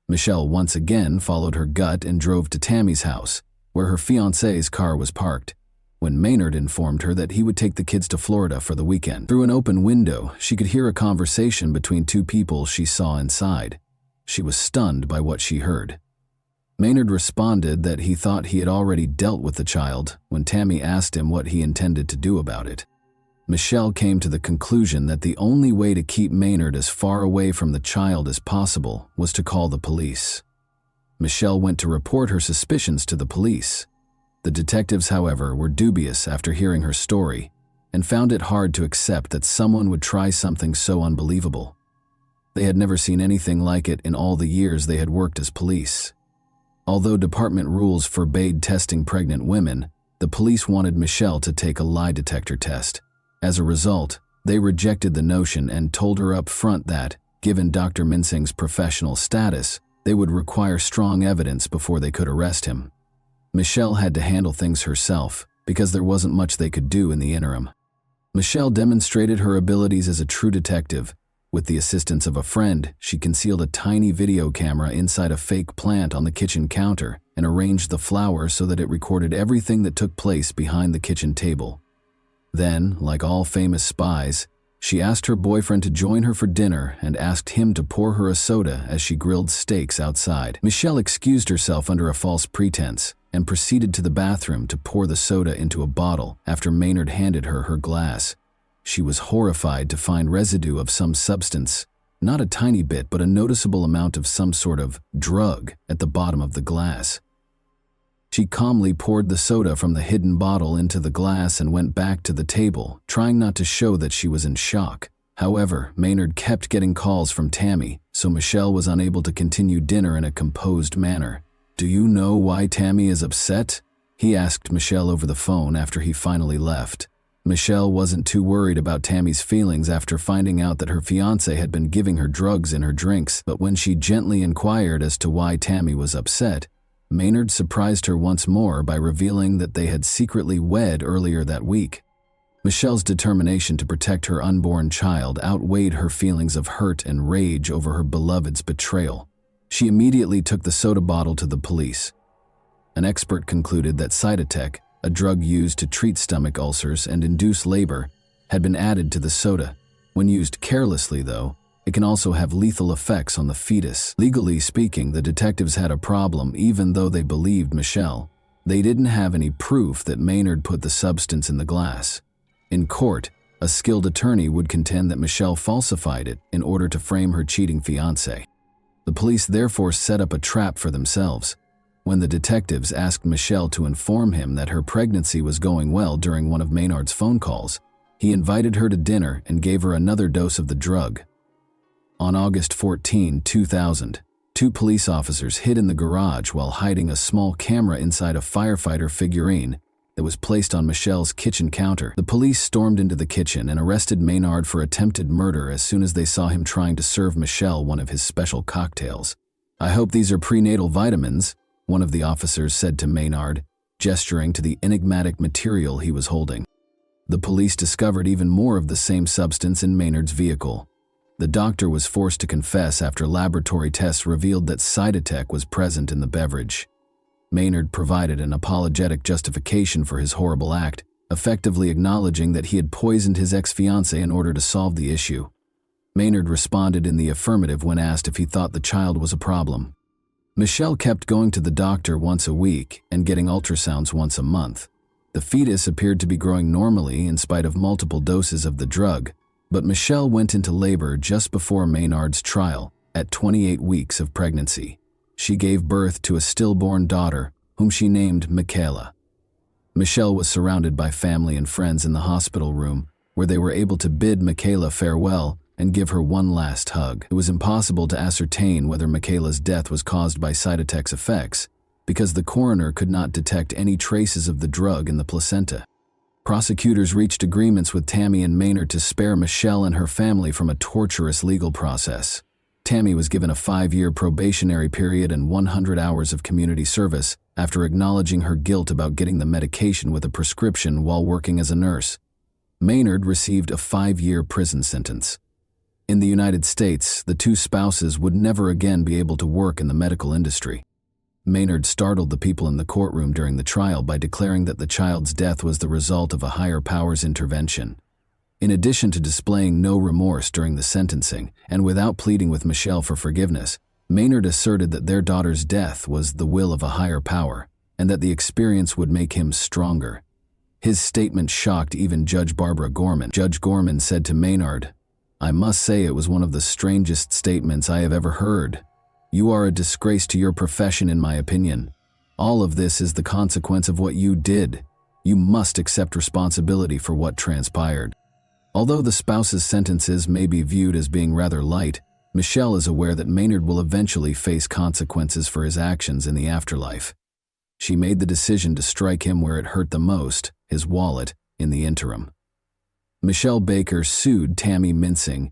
Michelle once again followed her gut and drove to Tammy's house, where her fiancé's car was parked, when Maynard informed her that he would take the kids to Florida for the weekend. Through an open window, she could hear a conversation between two people she saw inside. She was stunned by what she heard. Maynard responded that he thought he had already dealt with the child when Tammy asked him what he intended to do about it. Michelle came to the conclusion that the only way to keep Maynard as far away from the child as possible was to call the police. Michelle went to report her suspicions to the police. The detectives, however, were dubious after hearing her story and found it hard to accept that someone would try something so unbelievable. They had never seen anything like it in all the years they had worked as police. Although department rules forbade testing pregnant women, the police wanted Michelle to take a lie detector test. As a result, they rejected the notion and told her up front that, given Dr. Minsing's professional status, they would require strong evidence before they could arrest him. Michelle had to handle things herself because there wasn't much they could do in the interim. Michelle demonstrated her abilities as a true detective. With the assistance of a friend, she concealed a tiny video camera inside a fake plant on the kitchen counter and arranged the flowers so that it recorded everything that took place behind the kitchen table. Then, like all famous spies, she asked her boyfriend to join her for dinner and asked him to pour her a soda as she grilled steaks outside. Michelle excused herself under a false pretense and proceeded to the bathroom to pour the soda into a bottle after Maynard handed her her glass. She was horrified to find residue of some substance, not a tiny bit but a noticeable amount of some sort of drug at the bottom of the glass. She calmly poured the soda from the hidden bottle into the glass and went back to the table, trying not to show that she was in shock. However, Maynard kept getting calls from Tammy, so Michelle was unable to continue dinner in a composed manner. "Do you know why Tammy is upset?" he asked Michelle over the phone after he finally left. Michelle wasn't too worried about Tammy's feelings after finding out that her fiancé had been giving her drugs in her drinks, but when she gently inquired as to why Tammy was upset, Maynard surprised her once more by revealing that they had secretly wed earlier that week. Michelle's determination to protect her unborn child outweighed her feelings of hurt and rage over her beloved's betrayal. She immediately took the soda bottle to the police. An expert concluded that Cytotec, a drug used to treat stomach ulcers and induce labor, had been added to the soda. When used carelessly, though, it can also have lethal effects on the fetus. Legally speaking, the detectives had a problem even though they believed Michelle. They didn't have any proof that Maynard put the substance in the glass. In court, a skilled attorney would contend that Michelle falsified it in order to frame her cheating fiancé. The police therefore set up a trap for themselves. When the detectives asked Michelle to inform him that her pregnancy was going well during one of Maynard's phone calls, he invited her to dinner and gave her another dose of the drug. On August 14, 2000, two police officers hid in the garage while hiding a small camera inside a firefighter figurine that was placed on Michelle's kitchen counter. The police stormed into the kitchen and arrested Maynard for attempted murder as soon as they saw him trying to serve Michelle one of his special cocktails. "I hope these are prenatal vitamins," one of the officers said to Maynard, gesturing to the enigmatic material he was holding. The police discovered even more of the same substance in Maynard's vehicle. The doctor was forced to confess after laboratory tests revealed that Cytotec was present in the beverage. Maynard provided an apologetic justification for his horrible act, effectively acknowledging that he had poisoned his ex-fiancée in order to solve the issue. Maynard responded in the affirmative when asked if he thought the child was a problem. Michelle kept going to the doctor once a week and getting ultrasounds once a month. The fetus appeared to be growing normally in spite of multiple doses of the drug, but Michelle went into labor just before Maynard's trial, at 28 weeks of pregnancy. She gave birth to a stillborn daughter, whom she named Michaela. Michelle was surrounded by family and friends in the hospital room, where they were able to bid Michaela farewell and give her one last hug. It was impossible to ascertain whether Michaela's death was caused by Cytotec's effects, because the coroner could not detect any traces of the drug in the placenta. Prosecutors reached agreements with Tammy and Maynard to spare Michelle and her family from a torturous legal process. Tammy was given a 5-year probationary period and 100 hours of community service after acknowledging her guilt about getting the medication with a prescription while working as a nurse. Maynard received a 5-year prison sentence. In the United States, the two spouses would never again be able to work in the medical industry. Maynard startled the people in the courtroom during the trial by declaring that the child's death was the result of a higher power's intervention. In addition to displaying no remorse during the sentencing, and without pleading with Michelle for forgiveness, Maynard asserted that their daughter's death was the will of a higher power, and that the experience would make him stronger. His statement shocked even Judge Barbara Gorman. Judge Gorman said to Maynard, "I must say it was one of the strangest statements I have ever heard. You are a disgrace to your profession, in my opinion. All of this is the consequence of what you did. You must accept responsibility for what transpired." Although the spouses' sentences may be viewed as being rather light, Michelle is aware that Maynard will eventually face consequences for his actions in the afterlife. She made the decision to strike him where it hurt the most, his wallet, in the interim. Michelle Baker sued Tammy Mincing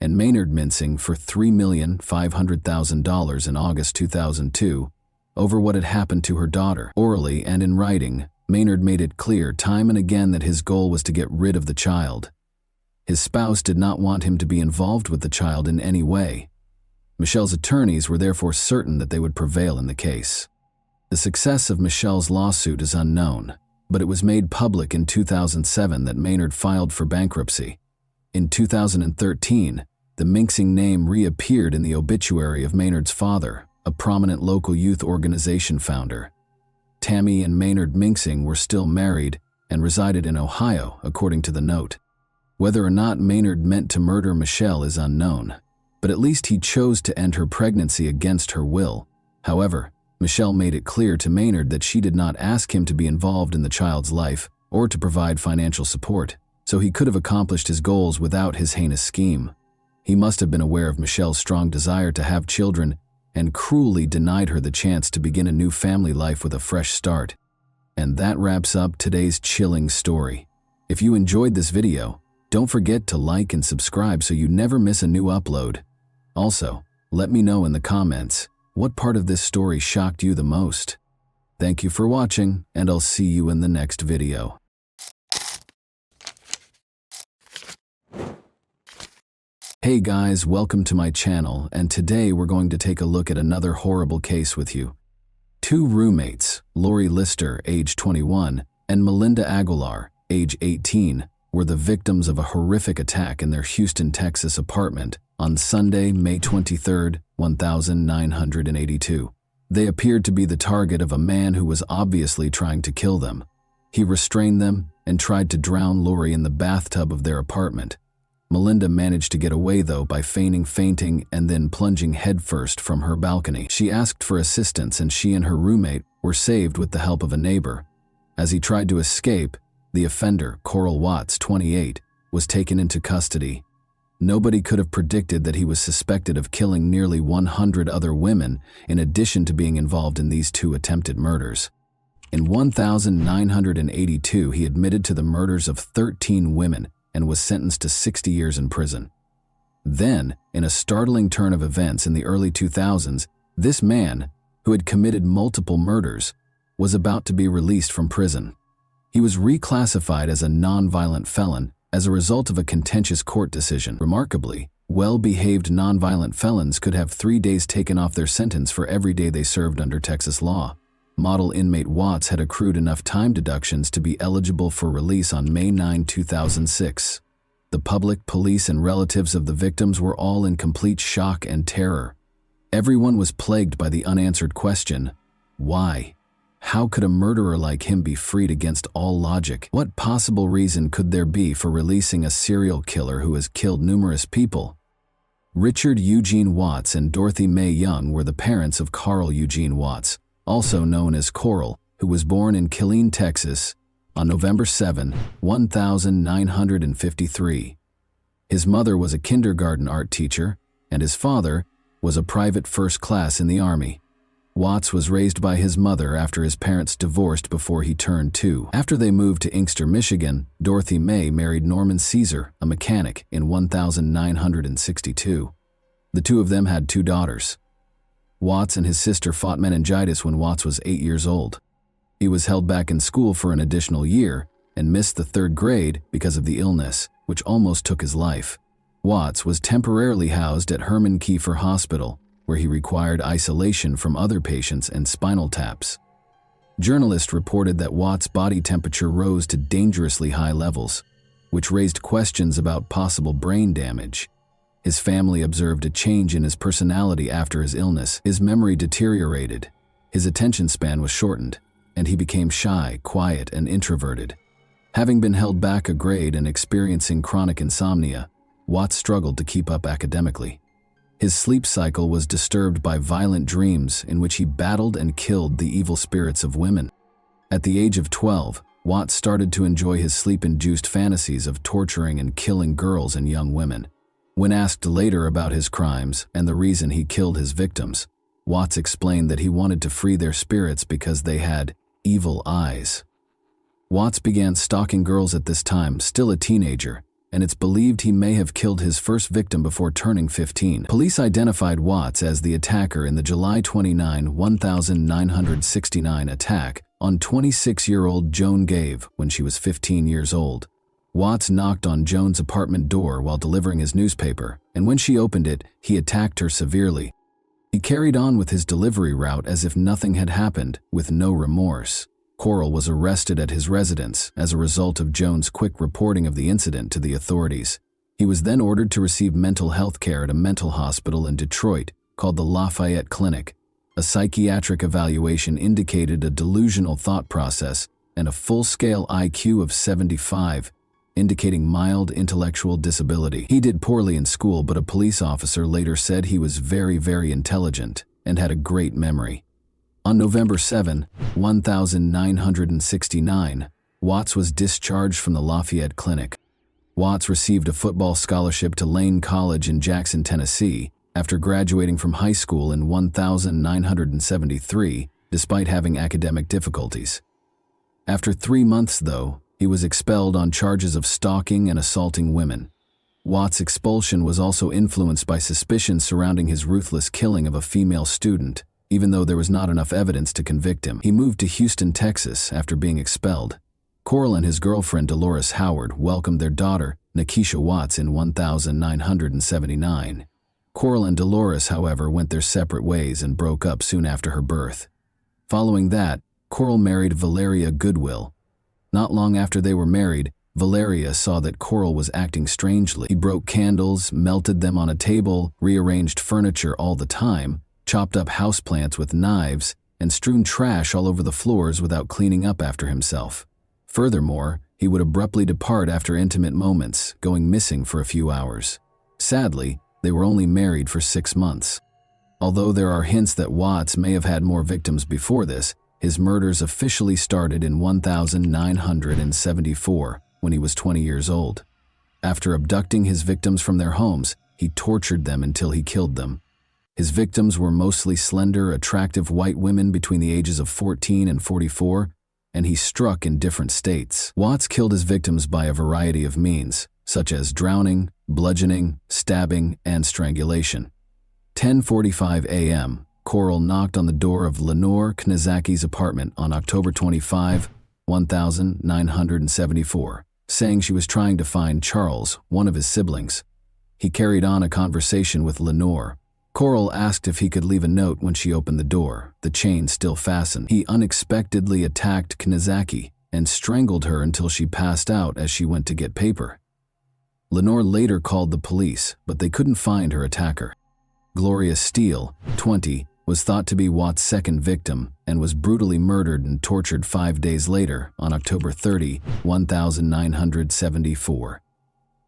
and Maynard Mincing for $3,500,000 in August 2002 over what had happened to her daughter. Orally and in writing, Maynard made it clear time and again that his goal was to get rid of the child. His spouse did not want him to be involved with the child in any way. Michelle's attorneys were therefore certain that they would prevail in the case. The success of Michelle's lawsuit is unknown, but it was made public in 2007 that Maynard filed for bankruptcy. In 2013, the Mincing name reappeared in the obituary of Maynard's father, a prominent local youth organization founder. Tammy and Maynard Mincing were still married and resided in Ohio, according to the note. Whether or not Maynard meant to murder Michelle is unknown, but at least he chose to end her pregnancy against her will. However, Michelle made it clear to Maynard that she did not ask him to be involved in the child's life or to provide financial support, so he could have accomplished his goals without his heinous scheme. He must have been aware of Michelle's strong desire to have children and cruelly denied her the chance to begin a new family life with a fresh start. And that wraps up today's chilling story. If you enjoyed this video, don't forget to like and subscribe so you never miss a new upload. Also, let me know in the comments, what part of this story shocked you the most? Thank you for watching, and I'll see you in the next video. Hey guys, welcome to my channel, and today we're going to take a look at another horrible case with you. Two roommates, Lori Lister, age 21, and Melinda Aguilar, age 18, were the victims of a horrific attack in their Houston, Texas apartment on Sunday, May 23, 1982. They appeared to be the target of a man who was obviously trying to kill them. He restrained them and tried to drown Lori in the bathtub of their apartment. Melinda managed to get away though by feigning fainting and then plunging headfirst from her balcony. She asked for assistance and she and her roommate were saved with the help of a neighbor. As he tried to escape, the offender, Cory Watts, 28, was taken into custody. Nobody could have predicted that he was suspected of killing nearly 100 other women in addition to being involved in these 2 attempted murders. In 1982, he admitted to the murders of 13 women and was sentenced to 60 years in prison. Then, in a startling turn of events in the early 2000s, this man, who had committed multiple murders, was about to be released from prison. He was reclassified as a nonviolent felon as a result of a contentious court decision. Remarkably, well-behaved nonviolent felons could have 3 days taken off their sentence for every day they served under Texas law. Model inmate Watts had accrued enough time deductions to be eligible for release on May 9, 2006. The public, police, and relatives of the victims were all in complete shock and terror. Everyone was plagued by the unanswered question, why? How could a murderer like him be freed against all logic? What possible reason could there be for releasing a serial killer who has killed numerous people? Richard Eugene Watts and Dorothy Mae Young were the parents of Carl Eugene Watts, also known as Cory, who was born in Killeen, Texas, on November 7, 1953. His mother was a kindergarten art teacher, and his father was a private first class in the Army. Watts was raised by his mother after his parents divorced before he turned 2. After they moved to Inkster, Michigan, Dorothy Mae married Norman Caesar, a mechanic, in 1962. The 2 of them had 2 daughters. Watts and his sister fought meningitis when Watts was 8 years old. He was held back in school for an additional year and missed the 3rd grade because of the illness, which almost took his life. Watts was temporarily housed at Herman Kiefer Hospital, where he required isolation from other patients and spinal taps. Journalists reported that Watts' body temperature rose to dangerously high levels, which raised questions about possible brain damage. His family observed a change in his personality after his illness. His memory deteriorated, his attention span was shortened, and he became shy, quiet, and introverted. Having been held back a grade and experiencing chronic insomnia, Watts struggled to keep up academically. His sleep cycle was disturbed by violent dreams in which he battled and killed the evil spirits of women. At the age of 12, Watts started to enjoy his sleep-induced fantasies of torturing and killing girls and young women. When asked later about his crimes and the reason he killed his victims, Watts explained that he wanted to free their spirits because they had evil eyes. Watts began stalking girls at this time, still a teenager, and it's believed he may have killed his first victim before turning 15. Police identified Watts as the attacker in the July 29, 1969 attack on 26-year-old Joan Gave when she was 15 years old. Watts knocked on Joan's apartment door while delivering his newspaper, and when she opened it, he attacked her severely. He carried on with his delivery route as if nothing had happened, with no remorse. Cory was arrested at his residence as a result of Joan's quick reporting of the incident to the authorities. He was then ordered to receive mental health care at a mental hospital in Detroit called the Lafayette Clinic. A psychiatric evaluation indicated a delusional thought process and a full-scale IQ of 75, indicating mild intellectual disability. He did poorly in school, but a police officer later said he was very, very intelligent and had a great memory. On November 7, 1969, Watts was discharged from the Lafayette Clinic. Watts received a football scholarship to Lane College in Jackson, Tennessee, after graduating from high school in 1973, despite having academic difficulties. After 3 months, though, he was expelled on charges of stalking and assaulting women. Watts' expulsion was also influenced by suspicions surrounding his ruthless killing of a female student. Even though there was not enough evidence to convict him, he moved to Houston, Texas after being expelled. Cory and his girlfriend Dolores Howard welcomed their daughter, Nikisha Watts, in 1979. Cory and Dolores, however, went their separate ways and broke up soon after her birth. Following that, Cory married Valeria Goodwill. Not long after they were married, Valeria saw that Cory was acting strangely. He broke candles, melted them on a table, rearranged furniture all the time, chopped up houseplants with knives, and strewn trash all over the floors without cleaning up after himself. Furthermore, He would abruptly depart after intimate moments, going missing for a few hours. Sadly, they were only married for 6 months. Although there are hints that Watts may have had more victims before this, his murders officially started in 1974 when he was 20 years old. After abducting his victims from their homes, he tortured them until he killed them. His victims were mostly slender, attractive white women between the ages of 14 and 44, and he struck in different states. Watts killed his victims by a variety of means, such as drowning, bludgeoning, stabbing, and strangulation. 10:45 a.m., Cory knocked on the door of Lenore Knizacki's apartment on October 25, 1974, saying she was trying to find Charles, one of his siblings. He carried on a conversation with Lenore. Cory asked if he could leave a note when she opened the door, the chain still fastened. He unexpectedly attacked Knizacki and strangled her until she passed out as she went to get paper. Lenore later called the police, but they couldn't find her attacker. Gloria Steele, 20, was thought to be Watts' second victim and was brutally murdered and tortured 5 days later on October 30, 1974.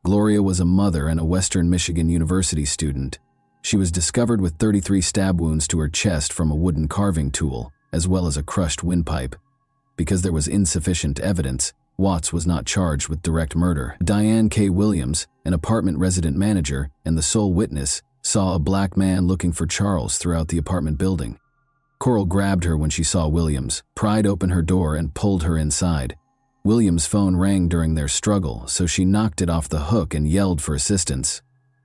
Gloria was a mother and a Western Michigan University student. She was discovered with 33 stab wounds to her chest from a wooden carving tool, as well as a crushed windpipe. Because there was insufficient evidence, Watts was not charged with direct murder. Diane K. Williams, an apartment resident manager and the sole witness, saw a black man looking for Charles throughout the apartment building. Cory grabbed her when she saw Williams, pried open her door, and pulled her inside. Williams' phone rang during their struggle, so she knocked it off the hook and yelled for assistance.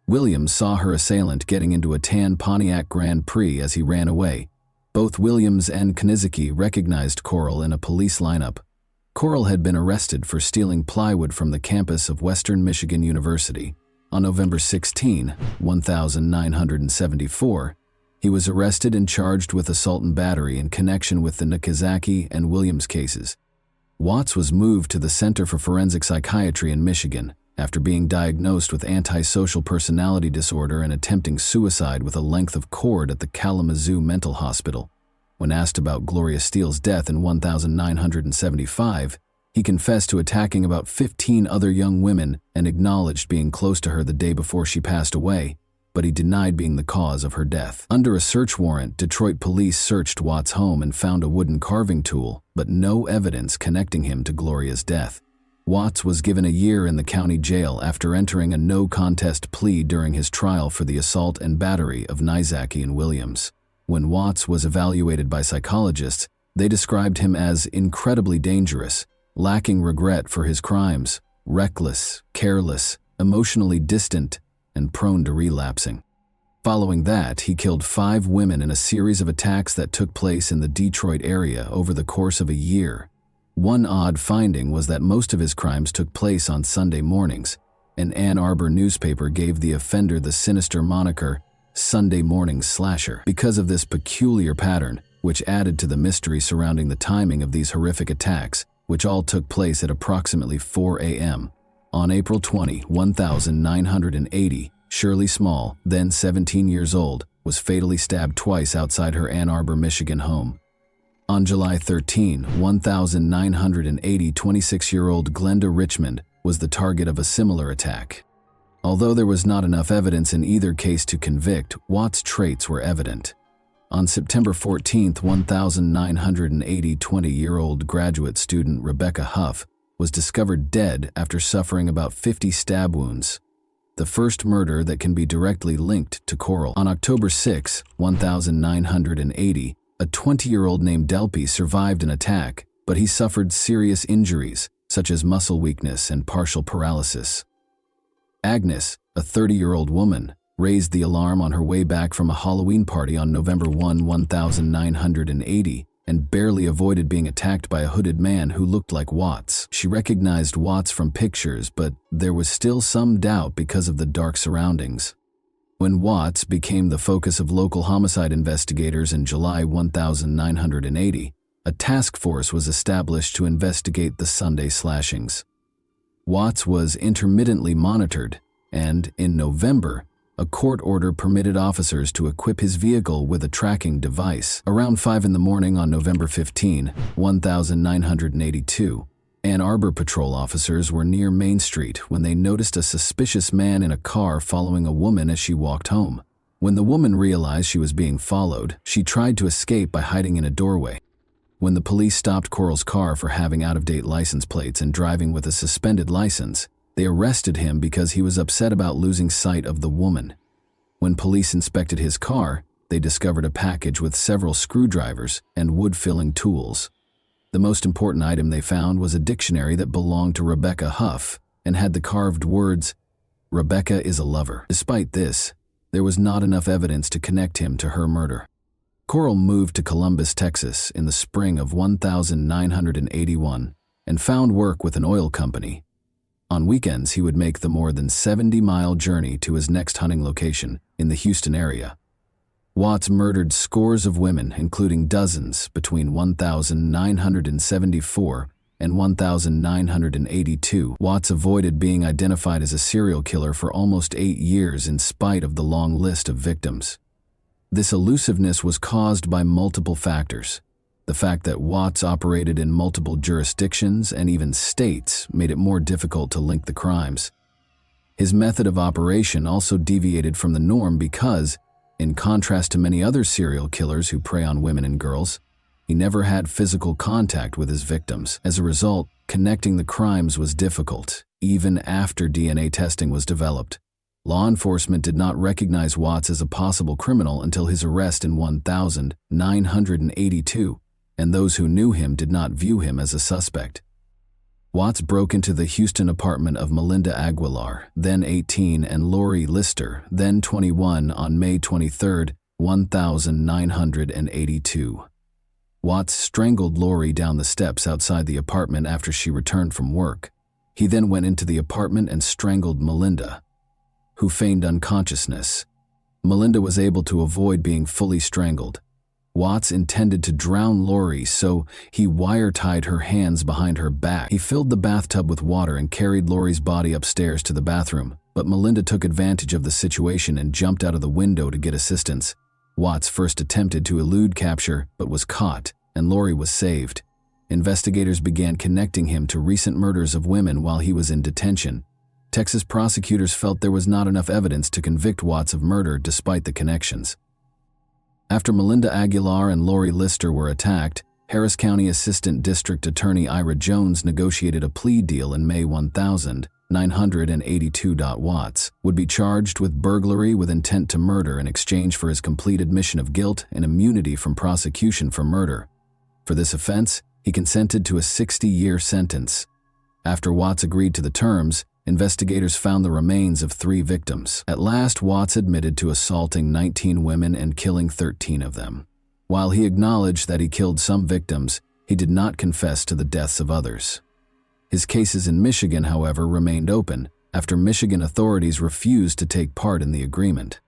Williams saw her assailant getting into a tan Pontiac Grand Prix as he ran away. Both Williams and Knizacki recognized Cory in a police lineup. Cory had been arrested for stealing plywood from the campus of Western Michigan University. On November 16, 1974, he was arrested and charged with assault and battery in connection with the Knizacki and Williams cases. Watts was moved to the Center for Forensic Psychiatry in Michigan after being diagnosed with antisocial personality disorder and attempting suicide with a length of cord at the Kalamazoo Mental Hospital. When asked about Gloria Steele's death in 1975, he confessed to attacking about 15 other young women and acknowledged being close to her the day before she passed away, but he denied being the cause of her death. Under a search warrant, Detroit police searched Watts' home and found a wooden carving tool, but no evidence connecting him to Gloria's death. Watts was given a year in the county jail after entering a no-contest plea during his trial for the assault and battery of Knizacki and Williams. When Watts was evaluated by psychologists, they described him as incredibly dangerous, lacking regret for his crimes, reckless, careless, emotionally distant, and prone to relapsing. Following that, he killed 5 women in a series of attacks that took place in the Detroit area over the course of a year. One odd finding was that most of his crimes took place on Sunday mornings. An Ann Arbor newspaper gave the offender the sinister moniker, Sunday Morning Slasher, because of this peculiar pattern, which added to the mystery surrounding the timing of these horrific attacks, which all took place at approximately 4 a.m. On April 20, 1980, Shirley Small, then 17 years old, was fatally stabbed twice outside her Ann Arbor, Michigan home. On July 13, 1980, 26-year-old Glenda Richmond was the target of a similar attack. Although there was not enough evidence in either case to convict, Watts' traits were evident. On September 14, 1980, 20-year-old graduate student Rebecca Huff was discovered dead after suffering about 50 stab wounds, the first murder that can be directly linked to Cory. On October 6, 1980, a 20-year-old named Darby survived an attack, but he suffered serious injuries, such as muscle weakness and partial paralysis. Agnes, a 30-year-old woman, raised the alarm on her way back from a Halloween party on November 1, 1980, and barely avoided being attacked by a hooded man who looked like Watts. She recognized Watts from pictures, but there was still some doubt because of the dark surroundings. When Watts became the focus of local homicide investigators in July 1980, a task force was established to investigate the Sunday slashings. Watts was intermittently monitored, and in November, a court order permitted officers to equip his vehicle with a tracking device. Around 5 in the morning on November 15, 1982, Ann Arbor patrol officers were near Main Street when they noticed a suspicious man in a car following a woman as she walked home. When the woman realized she was being followed, she tried to escape by hiding in a doorway. When the police stopped Coral's car for having out-of-date license plates and driving with a suspended license, they arrested him because he was upset about losing sight of the woman. When police inspected his car, they discovered a package with several screwdrivers and wood-filling tools. The most important item they found was a dictionary that belonged to Rebecca Huff and had the carved words, "Rebecca is a lover." Despite this, there was not enough evidence to connect him to her murder. Coral moved to Columbus, Texas in the spring of 1981 and found work with an oil company. On weekends, he would make the more than 70-mile journey to his next hunting location in the Houston area. Watts murdered scores of women, including dozens, between 1974 and 1982. Watts avoided being identified as a serial killer for almost 8 years in spite of the long list of victims. This elusiveness was caused by multiple factors. The fact that Watts operated in multiple jurisdictions and even states made it more difficult to link the crimes. His method of operation also deviated from the norm because, in contrast to many other serial killers who prey on women and girls, he never had physical contact with his victims. As a result, connecting the crimes was difficult, even after DNA testing was developed. Law enforcement did not recognize Watts as a possible criminal until his arrest in 1982, and those who knew him did not view him as a suspect. Watts broke into the Houston apartment of Melinda Aguilar, then 18, and Lori Lister, then 21, on May 23, 1982. Watts strangled Lori down the steps outside the apartment after she returned from work. He then went into the apartment and strangled Melinda, who feigned unconsciousness. Melinda was able to avoid being fully strangled. Watts intended to drown Lori, so he wire-tied her hands behind her back. He filled the bathtub with water and carried Lori's body upstairs to the bathroom, but Melinda took advantage of the situation and jumped out of the window to get assistance. Watts first attempted to elude capture, but was caught, and Lori was saved. Investigators began connecting him to recent murders of women while he was in detention. Texas prosecutors felt there was not enough evidence to convict Watts of murder despite the connections. After Melinda Aguilar and Lori Lister were attacked, Harris County Assistant District Attorney Ira Jones negotiated a plea deal in May 1982. Watts would be charged with burglary with intent to murder in exchange for his complete admission of guilt and immunity from prosecution for murder. For this offense, he consented to a 60-year sentence. After Watts agreed to the terms, investigators found the remains of 3 victims. At last, Watts admitted to assaulting 19 women and killing 13 of them. While he acknowledged that he killed some victims, he did not confess to the deaths of others. His cases in Michigan, however, remained open after Michigan authorities refused to take part in the agreement.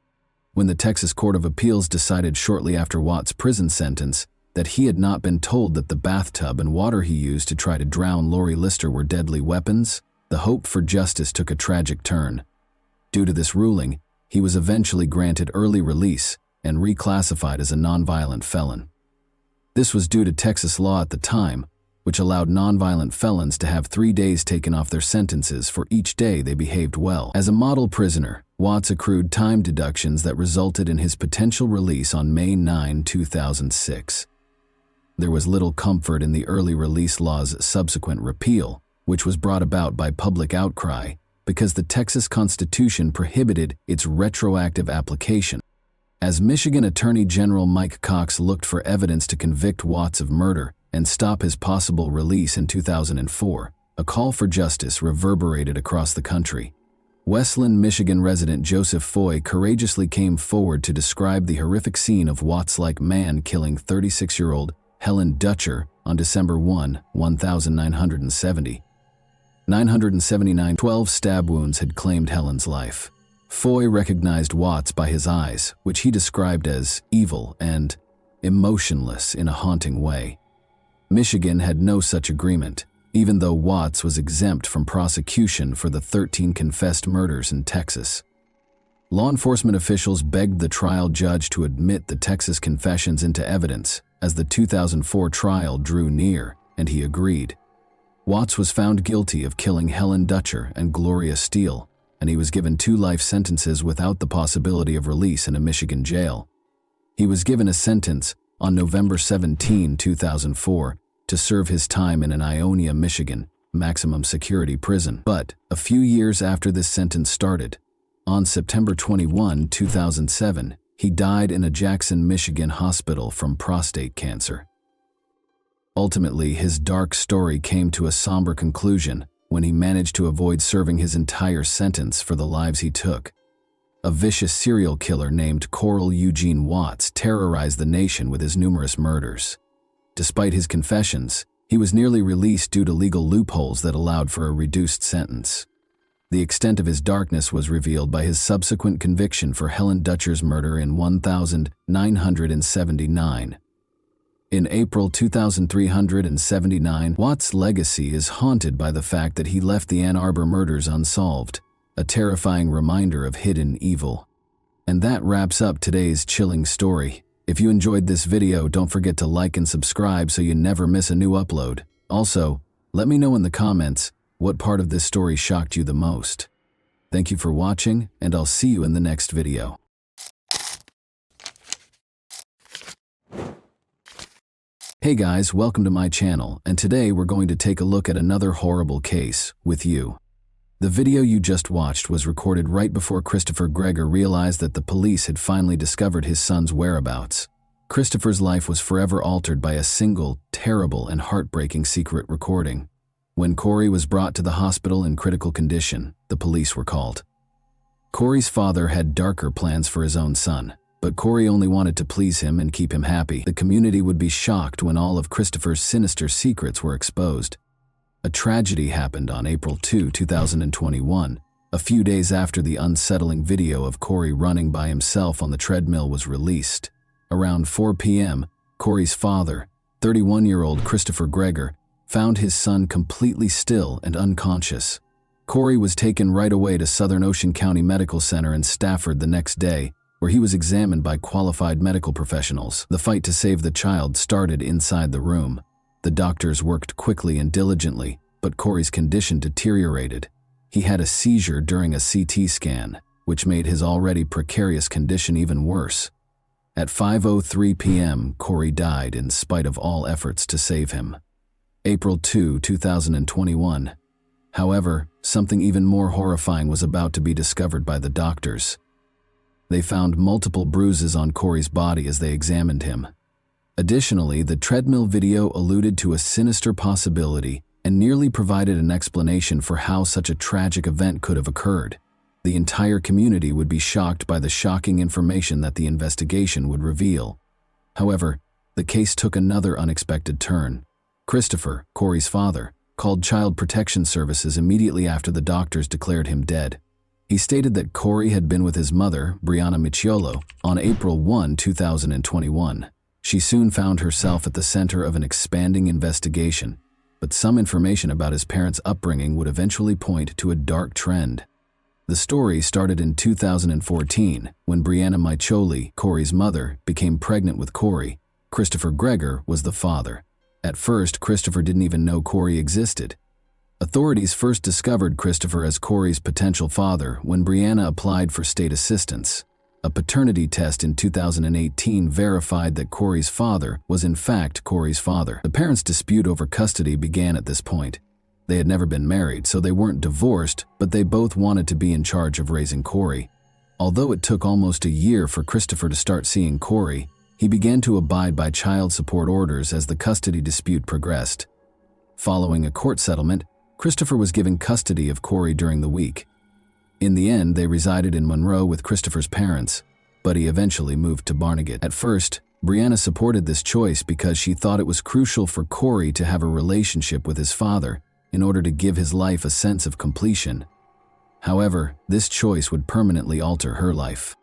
When the Texas Court of Appeals decided shortly after Watts' prison sentence that he had not been told that the bathtub and water he used to try to drown Lori Lister were deadly weapons, the hope for justice took a tragic turn. Due to this ruling, he was eventually granted early release and reclassified as a nonviolent felon. This was due to Texas law at the time, which allowed nonviolent felons to have 3 days taken off their sentences for each day they behaved well. As a model prisoner, Watts accrued time deductions that resulted in his potential release on May 9, 2006. There was little comfort in the early release law's subsequent repeal, which was brought about by public outcry because the Texas Constitution prohibited its retroactive application. As Michigan Attorney General Mike Cox looked for evidence to convict Watts of murder and stop his possible release in 2004, a call for justice reverberated across the country. Westland, Michigan resident Joseph Foy courageously came forward to describe the horrific scene of Watts-like man killing 36-year-old Helen Dutcher on December 1, 1970. 12 stab wounds had claimed Helen's life. Foy recognized Watts by his eyes, which he described as evil and emotionless in a haunting way. Michigan had no such agreement, even though Watts was exempt from prosecution for the 13 confessed murders in Texas. Law enforcement officials begged the trial judge to admit the Texas confessions into evidence as the 2004 trial drew near, and he agreed. Watts was found guilty of killing Helen Dutcher and Gloria Steele, and he was given 2 life sentences without the possibility of release in a Michigan jail. He was given a sentence on November 17, 2004, to serve his time in an Ionia, Michigan, maximum security prison. But a few years after this sentence started, on September 21, 2007, he died in a Jackson, Michigan hospital from prostate cancer. Ultimately, his dark story came to a somber conclusion when he managed to avoid serving his entire sentence for the lives he took. A vicious serial killer named Cory Eugene Watts terrorized the nation with his numerous murders. Despite his confessions, he was nearly released due to legal loopholes that allowed for a reduced sentence. The extent of his darkness was revealed by his subsequent conviction for Helen Dutcher's murder in 1979. In April 2379, Watts' legacy is haunted by the fact that he left the Ann Arbor murders unsolved, a terrifying reminder of hidden evil. And that wraps up today's chilling story. If you enjoyed this video, don't forget to like and subscribe so you never miss a new upload. Also, let me know in the comments what part of this story shocked you the most. Thank you for watching, and I'll see you in the next video. Hey guys, welcome to my channel, and today we're going to take a look at another horrible case with you. The video you just watched was recorded right before Christopher Gregor realized that the police had finally discovered his son's whereabouts. Christopher's life was forever altered by a single, terrible, and heartbreaking secret recording. When Cory was brought to the hospital in critical condition, the police were called. Cory's father had darker plans for his own son, but Cory only wanted to please him and keep him happy. The community would be shocked when all of Christopher's sinister secrets were exposed. A tragedy happened on April 2, 2021, a few days after the unsettling video of Cory running by himself on the treadmill was released. Around 4 p.m., Cory's father, 31-year-old Christopher Gregor, found his son completely still and unconscious. Cory was taken right away to Southern Ocean County Medical Center in Stafford the next day, where he was examined by qualified medical professionals. The fight to save the child started inside the room. The doctors worked quickly and diligently, but Cory's condition deteriorated. He had a seizure during a CT scan, which made his already precarious condition even worse. At 5:03 p.m., Cory died in spite of all efforts to save him. April 2, 2021. However, something even more horrifying was about to be discovered by the doctors. They found multiple bruises on Cory's body as they examined him. Additionally, the treadmill video alluded to a sinister possibility and nearly provided an explanation for how such a tragic event could have occurred. The entire community would be shocked by the shocking information that the investigation would reveal. However, the case took another unexpected turn. Christopher, Cory's father, called Child Protection Services immediately after the doctors declared him dead. He stated that Cory had been with his mother, Brianna, on April 1, 2021. She soon found herself at the center of an expanding investigation, but some information about his parents' upbringing would eventually point to a dark trend. The story started in 2014, when Brianna, Cory's mother, became pregnant with Cory. Christopher Gregor was the father. At first, Christopher didn't even know Cory existed. Authorities first discovered Christopher as Cory's potential father when Brianna applied for state assistance. A paternity test in 2018 verified that Cory's father was in fact Cory's father. The parents' dispute over custody began at this point. They had never been married, so they weren't divorced, but they both wanted to be in charge of raising Cory. Although it took almost a year for Christopher to start seeing Cory, he began to abide by child support orders as the custody dispute progressed. Following a court settlement, Christopher was given custody of Cory during the week. In the end, they resided in Monroe with Christopher's parents, but he eventually moved to Barnegat. At first, Brianna supported this choice because she thought it was crucial for Cory to have a relationship with his father in order to give his life a sense of completion. However, this choice would permanently alter her life.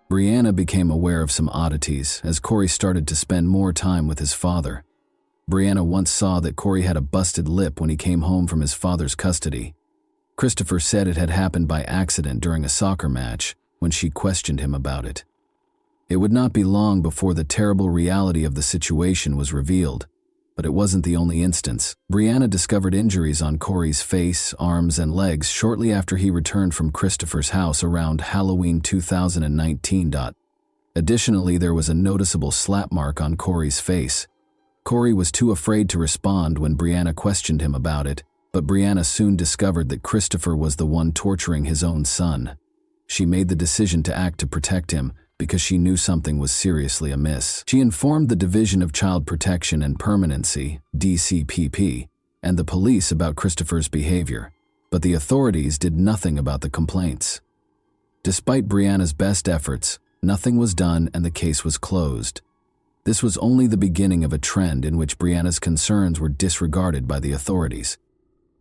Brianna became aware of some oddities as Cory started to spend more time with his father. Brianna once saw that Cory had a busted lip when he came home from his father's custody. Christopher said it had happened by accident during a soccer match when she questioned him about it. It would not be long before the terrible reality of the situation was revealed. But it wasn't the only instance. Brianna discovered injuries on Cory's face, arms, and legs shortly after he returned from Christopher's house around Halloween 2019. Additionally, there was a noticeable slap mark on Cory's face. Cory was too afraid to respond when Brianna questioned him about it, but Brianna soon discovered that Christopher was the one torturing his own son. She made the decision to act to protect him because she knew something was seriously amiss. She informed the Division of Child Protection and Permanency, DCPP, and the police about Christopher's behavior, but the authorities did nothing about the complaints. Despite Brianna's best efforts, nothing was done and the case was closed. This was only the beginning of a trend in which Brianna's concerns were disregarded by the authorities.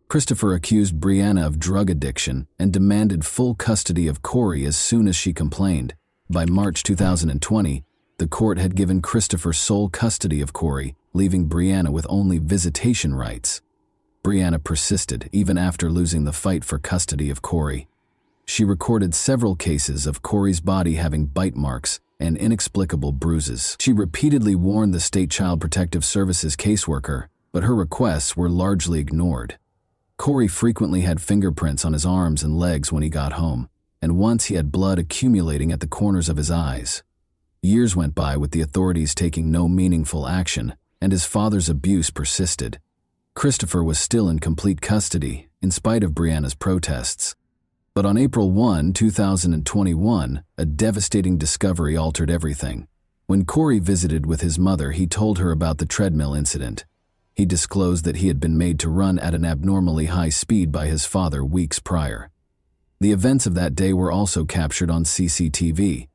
Christopher accused Brianna of drug addiction and demanded full custody of Cory as soon as she complained. By March 2020, the court had given Christopher sole custody of Cory, leaving Brianna with only visitation rights. Brianna persisted even after losing the fight for custody of Cory. She recorded several cases of Cory's body having bite marks and inexplicable bruises. She repeatedly warned the State Child Protective Services caseworker, but her requests were largely ignored. Cory frequently had fingerprints on his arms and legs when he got home, and once he had blood accumulating at the corners of his eyes. Years went by with the authorities taking no meaningful action, and his father's abuse persisted. Christopher was still in complete custody, in spite of Brianna's protests. But on April 1, 2021, a devastating discovery altered everything. When Cory visited with his mother, he told her about the treadmill incident. He disclosed that he had been made to run at an abnormally high speed by his father weeks prior. The events of that day were also captured on CCTV.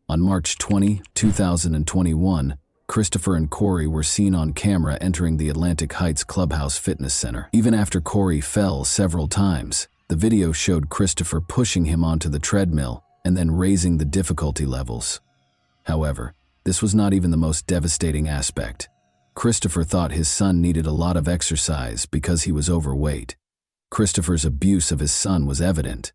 On March 20, 2021, Christopher and Cory were seen on camera entering the Atlantic Heights Clubhouse Fitness Center. Even after Cory fell several times, the video showed Christopher pushing him onto the treadmill and then raising the difficulty levels. However, this was not even the most devastating aspect. Christopher thought his son needed a lot of exercise because he was overweight. Christopher's abuse of his son was evident.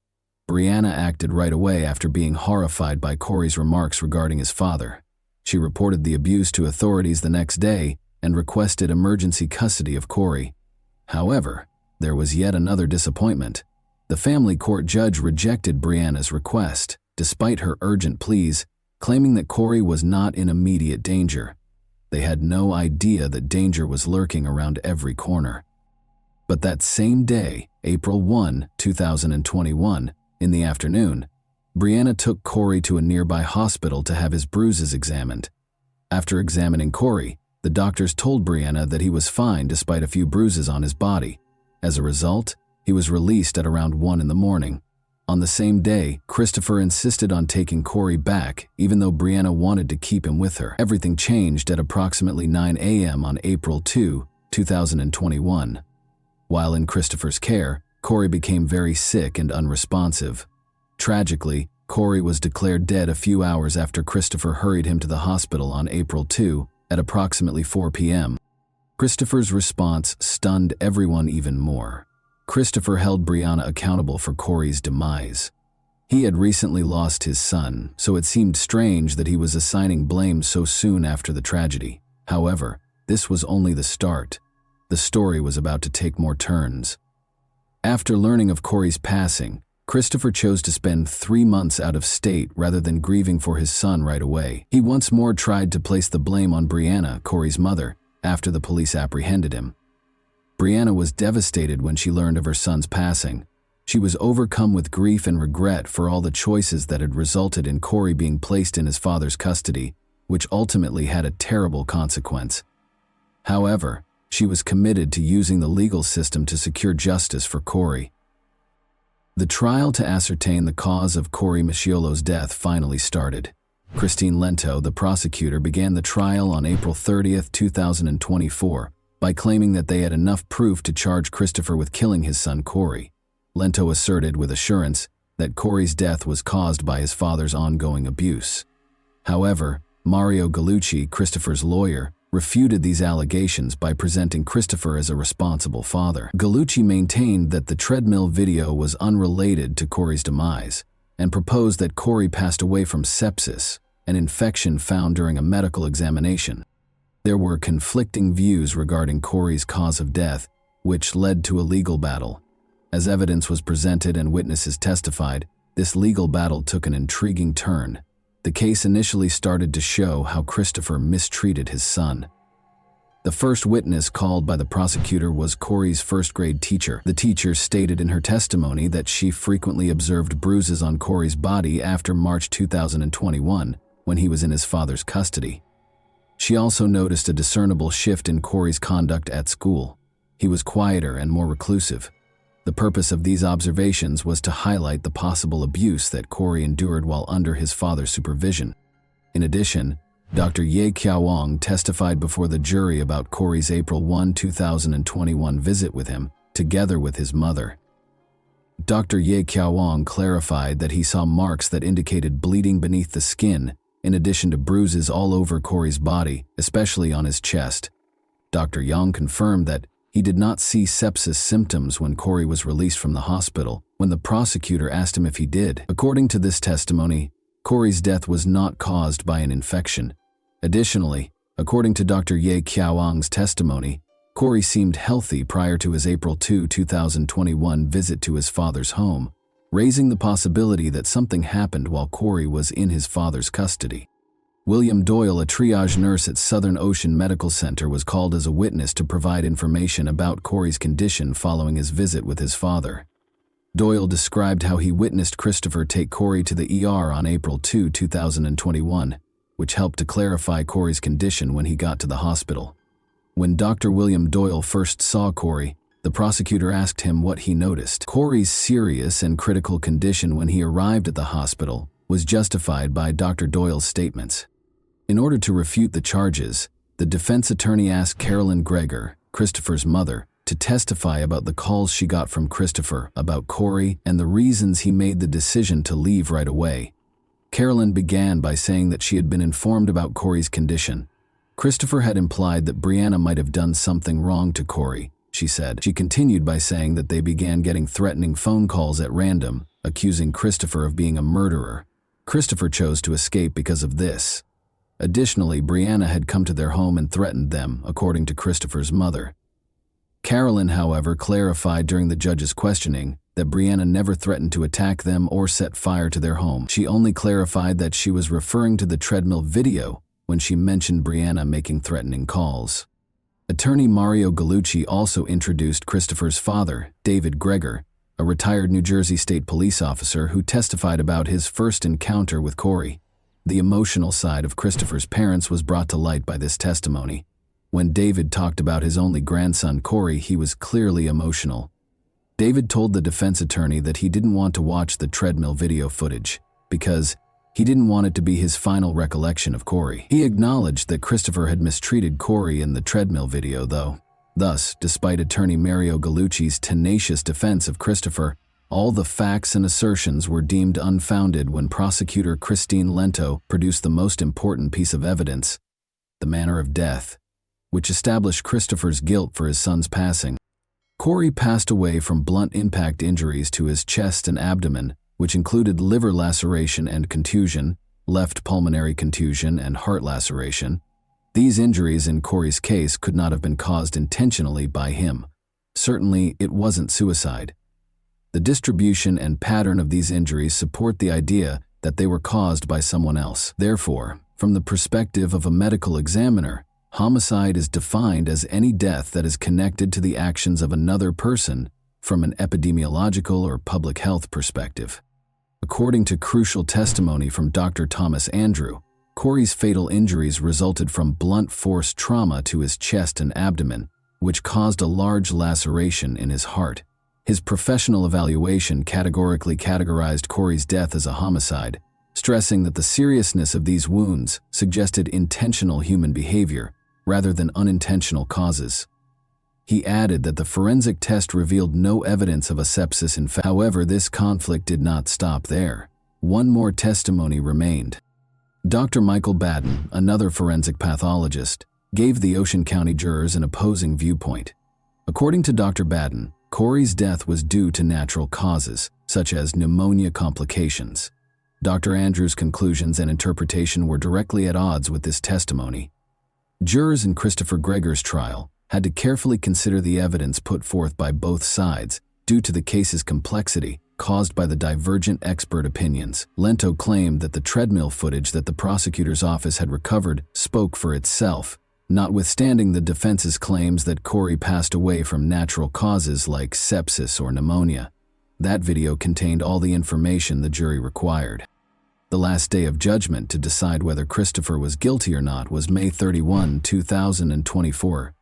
Brianna acted right away after being horrified by Cory's remarks regarding his father. She reported the abuse to authorities the next day and requested emergency custody of Cory. However, there was yet another disappointment. The family court judge rejected Brianna's request, despite her urgent pleas, claiming that Cory was not in immediate danger. They had no idea that danger was lurking around every corner. But that same day, April 1, 2021, in the afternoon, Brianna took Cory to a nearby hospital to have his bruises examined. After examining Cory, the doctors told Brianna that he was fine despite a few bruises on his body. As a result, he was released at around 1 in the morning. On the same day, Christopher insisted on taking Cory back, even though Brianna wanted to keep him with her. Everything changed at approximately 9 a.m. on April 2, 2021. While in Christopher's care, Cory became very sick and unresponsive. Tragically, Cory was declared dead a few hours after Christopher hurried him to the hospital on April 2 at approximately 4 p.m. Christopher's response stunned everyone even more. Christopher held Brianna accountable for Cory's demise. He had recently lost his son, so it seemed strange that he was assigning blame so soon after the tragedy. However, this was only the start. The story was about to take more turns. After learning of Cory's passing, Christopher chose to spend 3 months out of state rather than grieving for his son right away. He once more tried to place the blame on Brianna, Cory's mother, after the police apprehended him. Brianna was devastated when she learned of her son's passing. She was overcome with grief and regret for all the choices that had resulted in Cory being placed in his father's custody, which ultimately had a terrible consequence. However, she was committed to using the legal system to secure justice for Cory. The trial to ascertain the cause of Cory Masciolo's death finally started. Christine Lento, the prosecutor, began the trial on April 30, 2024, by claiming that they had enough proof to charge Christopher with killing his son Cory. Lento asserted with assurance that Cory's death was caused by his father's ongoing abuse. However, Mario Gallucci, Christopher's lawyer, refuted these allegations by presenting Christopher as a responsible father. Gallucci maintained that the treadmill video was unrelated to Cory's demise and proposed that Cory passed away from sepsis, an infection found during a medical examination. There were conflicting views regarding Cory's cause of death, which led to a legal battle. As evidence was presented and witnesses testified, this legal battle took an intriguing turn. The case initially started to show how Christopher mistreated his son. The first witness called by the prosecutor was Cory's first-grade teacher. The teacher stated in her testimony that she frequently observed bruises on Cory's body after March 2021, when he was in his father's custody. She also noticed a discernible shift in Cory's conduct at school. He was quieter and more reclusive. The purpose of these observations was to highlight the possible abuse that Cory endured while under his father's supervision. In addition, Dr. Ye Kiawong testified before the jury about Cory's April 1, 2021 visit with him, together with his mother. Dr. Ye Kiawong clarified that he saw marks that indicated bleeding beneath the skin, in addition to bruises all over Cory's body, especially on his chest. Dr. Yang confirmed that he did not see sepsis symptoms when Cory was released from the hospital, when the prosecutor asked him if he did. According to this testimony, Cory's death was not caused by an infection. Additionally, according to Dr. Ye Kiawang's testimony, Cory seemed healthy prior to his April 2, 2021 visit to his father's home, raising the possibility that something happened while Cory was in his father's custody. William Doyle, a triage nurse at Southern Ocean Medical Center, was called as a witness to provide information about Cory's condition following his visit with his father. Doyle described how he witnessed Christopher take Cory to the ER on April 2, 2021, which helped to clarify Cory's condition when he got to the hospital. When Dr. William Doyle first saw Cory, the prosecutor asked him what he noticed. Cory's serious and critical condition when he arrived at the hospital was justified by Dr. Doyle's statements. In order to refute the charges, the defense attorney asked Carolyn Greger, Christopher's mother, to testify about the calls she got from Christopher about Cory and the reasons he made the decision to leave right away. Carolyn began by saying that she had been informed about Cory's condition. Christopher had implied that Brianna might have done something wrong to Cory, she said. She continued by saying that they began getting threatening phone calls at random, accusing Christopher of being a murderer. Christopher chose to escape because of this. Additionally, Brianna had come to their home and threatened them, according to Christopher's mother. Carolyn, however, clarified during the judge's questioning that Brianna never threatened to attack them or set fire to their home. She only clarified that she was referring to the treadmill video when she mentioned Brianna making threatening calls. Attorney Mario Gallucci also introduced Christopher's father, David Greger, a retired New Jersey State Police officer who testified about his first encounter with Cory. The emotional side of Christopher's parents was brought to light by this testimony. When David talked about his only grandson, Cory, he was clearly emotional. David told the defense attorney that he didn't want to watch the treadmill video footage because he didn't want it to be his final recollection of Cory. He acknowledged that Christopher had mistreated Cory in the treadmill video, though. Thus, despite attorney Mario Gallucci's tenacious defense of Christopher, all the facts and assertions were deemed unfounded when prosecutor Christine Lento produced the most important piece of evidence, the manner of death, which established Christopher's guilt for his son's passing. Cory passed away from blunt impact injuries to his chest and abdomen, which included liver laceration and contusion, left pulmonary contusion, and heart laceration. These injuries in Cory's case could not have been caused intentionally by him. Certainly, it wasn't suicide. The distribution and pattern of these injuries support the idea that they were caused by someone else. Therefore, from the perspective of a medical examiner, homicide is defined as any death that is connected to the actions of another person from an epidemiological or public health perspective. According to crucial testimony from Dr. Thomas Andrew, Cory's fatal injuries resulted from blunt force trauma to his chest and abdomen, which caused a large laceration in his heart. His professional evaluation categorically categorized Cory's death as a homicide, stressing that the seriousness of these wounds suggested intentional human behavior rather than unintentional causes. He added that the forensic test revealed no evidence of a sepsis in fact. However, this conflict did not stop there. One more testimony remained. Dr. Michael Baden, another forensic pathologist, gave the Ocean County jurors an opposing viewpoint. According to Dr. Baden, Cory's death was due to natural causes, such as pneumonia complications. Dr. Andrews' conclusions and interpretation were directly at odds with this testimony. Jurors in Christopher Gregor's trial had to carefully consider the evidence put forth by both sides due to the case's complexity caused by the divergent expert opinions. Lento claimed that the treadmill footage that the prosecutor's office had recovered spoke for itself, notwithstanding the defense's claims that Cory passed away from natural causes like sepsis or pneumonia. That video contained all the information the jury required. The last day of judgment to decide whether Christopher was guilty or not was May 31, 2024.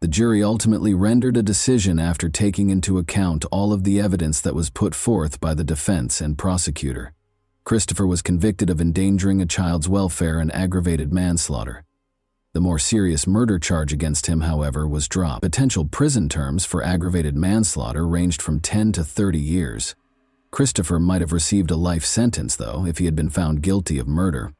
The jury ultimately rendered a decision after taking into account all of the evidence that was put forth by the defense and prosecutor. Christopher was convicted of endangering a child's welfare and aggravated manslaughter. The more serious murder charge against him, however, was dropped. Potential prison terms for aggravated manslaughter ranged from 10 to 30 years. Christopher might have received a life sentence, though, if he had been found guilty of murder.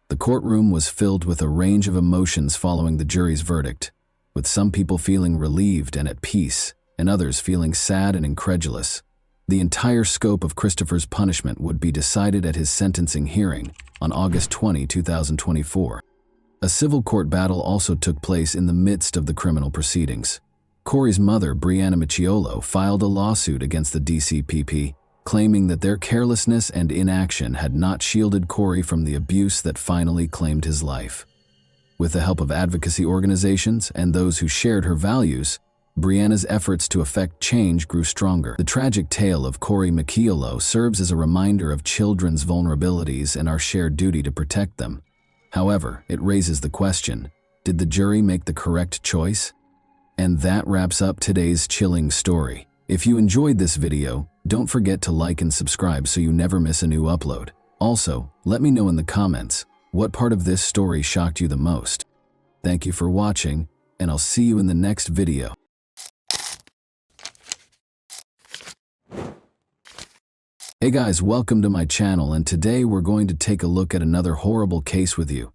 The courtroom was filled with a range of emotions following the jury's verdict, with some people feeling relieved and at peace, and others feeling sad and incredulous. The entire scope of Christopher's punishment would be decided at his sentencing hearing on August 20, 2024. A civil court battle also took place in the midst of the criminal proceedings. Cory's mother, Brianna, filed a lawsuit against the DCPP, claiming that their carelessness and inaction had not shielded Cory from the abuse that finally claimed his life. With the help of advocacy organizations and those who shared her values, Brianna's efforts to effect change grew stronger. The tragic tale of Cory serves as a reminder of children's vulnerabilities and our shared duty to protect them. However, it raises the question, did the jury make the correct choice? And that wraps up today's chilling story. If you enjoyed this video, don't forget to like and subscribe so you never miss a new upload. Also, let me know in the comments, what part of this story shocked you the most? Thank you for watching, and I'll see you in the next video. Hey guys, welcome to my channel, and today we're going to take a look at another horrible case with you.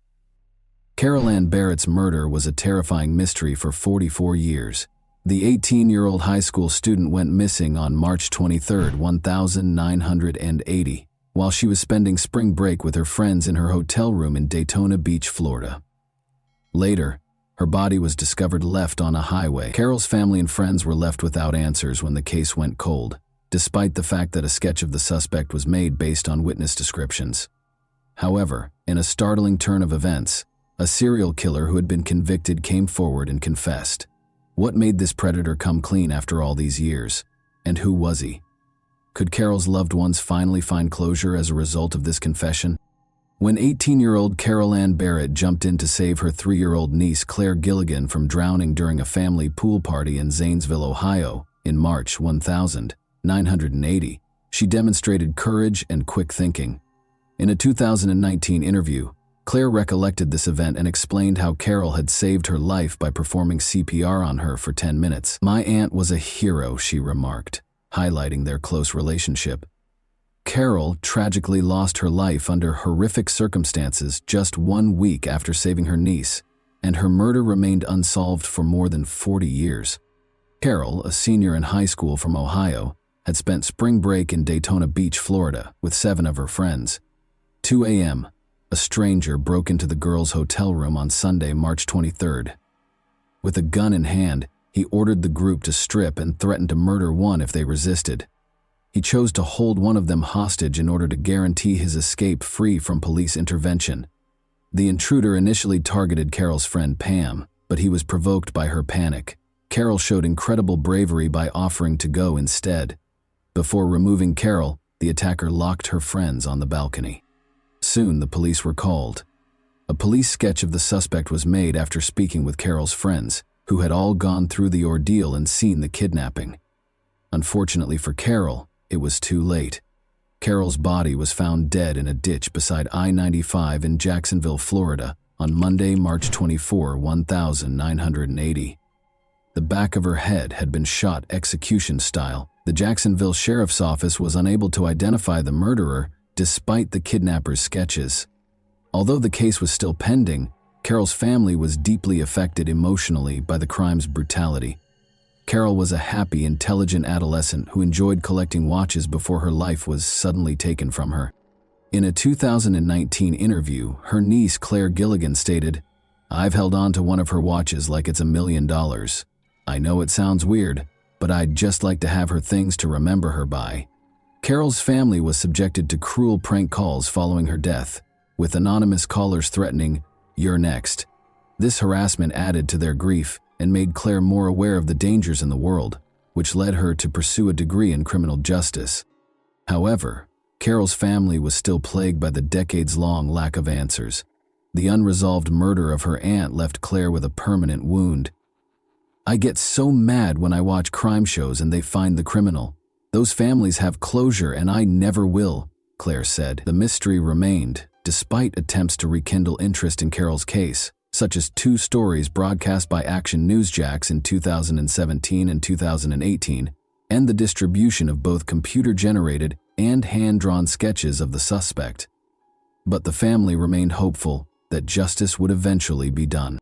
Carol Ann Barrett's murder was a terrifying mystery for 44 years. The 18-year-old high school student went missing on March 23, 1980. While she was spending spring break with her friends in her hotel room in Daytona Beach, Florida. Later, her body was discovered left on a highway. Carol's family and friends were left without answers when the case went cold, despite the fact that a sketch of the suspect was made based on witness descriptions. However, in a startling turn of events, a serial killer who had been convicted came forward and confessed. What made this predator come clean after all these years? And who was he? Could Carol's loved ones finally find closure as a result of this confession? When 18-year-old Carol Ann Barrett jumped in to save her 3-year-old niece Claire Gilligan from drowning during a family pool party in Zanesville, Ohio, in March 1980, she demonstrated courage and quick thinking. In a 2019 interview, Claire recollected this event and explained how Carol had saved her life by performing CPR on her for 10 minutes. "My aunt was a hero," she remarked, highlighting their close relationship. Carol tragically lost her life under horrific circumstances just 1 week after saving her niece, and her murder remained unsolved for more than 40 years. Carol, a senior in high school from Ohio, had spent spring break in Daytona Beach, Florida, with 7 of her friends. 2 a.m., a stranger broke into the girls' hotel room on Sunday, March 23rd. With a gun in hand, he ordered the group to strip and threatened to murder one if they resisted. He chose to hold one of them hostage in order to guarantee his escape free from police intervention. The intruder initially targeted Carol's friend Pam, but he was provoked by her panic. Carol showed incredible bravery by offering to go instead. Before removing Carol, the attacker locked her friends on the balcony. Soon the police were called. A police sketch of the suspect was made after speaking with Carol's friends, who had all gone through the ordeal and seen the kidnapping. Unfortunately for Carol, it was too late. Carol's body was found dead in a ditch beside I-95 in Jacksonville, Florida, on Monday, March 24, 1980. The back of her head had been shot execution style. The Jacksonville Sheriff's Office was unable to identify the murderer despite the kidnapper's sketches. Although the case was still pending, Carol's family was deeply affected emotionally by the crime's brutality. Carol was a happy, intelligent adolescent who enjoyed collecting watches before her life was suddenly taken from her. In a 2019 interview, her niece Claire Gilligan stated, I've held on to one of her watches like it's $1 million. I know it sounds weird, but I'd just like to have her things to remember her by." Carol's family was subjected to cruel prank calls following her death, with anonymous callers threatening, "You're next." This harassment added to their grief and made Claire more aware of the dangers in the world, which led her to pursue a degree in criminal justice. However, Carol's family was still plagued by the decades-long lack of answers. The unresolved murder of her aunt left Claire with a permanent wound. "I get so mad when I watch crime shows and they find the criminal. Those families have closure and I never will," Claire said. The mystery remained, despite attempts to rekindle interest in Carol's case, such as 2 stories broadcast by Action Newsjacks in 2017 and 2018, and the distribution of both computer-generated and hand-drawn sketches of the suspect. But the family remained hopeful that justice would eventually be done.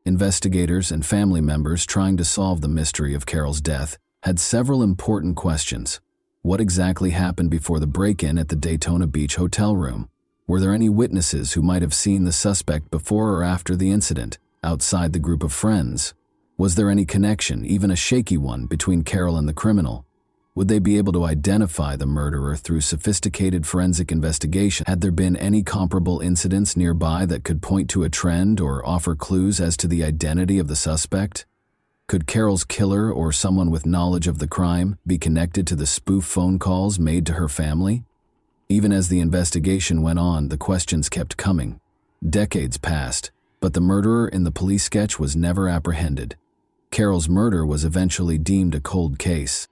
Investigators and family members trying to solve the mystery of Carol's death had several important questions. What exactly happened before the break-in at the Daytona Beach hotel room? Were there any witnesses who might have seen the suspect before or after the incident, outside the group of friends? Was there any connection, even a shaky one, between Carol and the criminal? Would they be able to identify the murderer through sophisticated forensic investigation? Had there been any comparable incidents nearby that could point to a trend or offer clues as to the identity of the suspect? Could Carol's killer or someone with knowledge of the crime be connected to the spoof phone calls made to her family? Even as the investigation went on, the questions kept coming. Decades passed, but the murderer in the police sketch was never apprehended. Carol's murder was eventually deemed a cold case.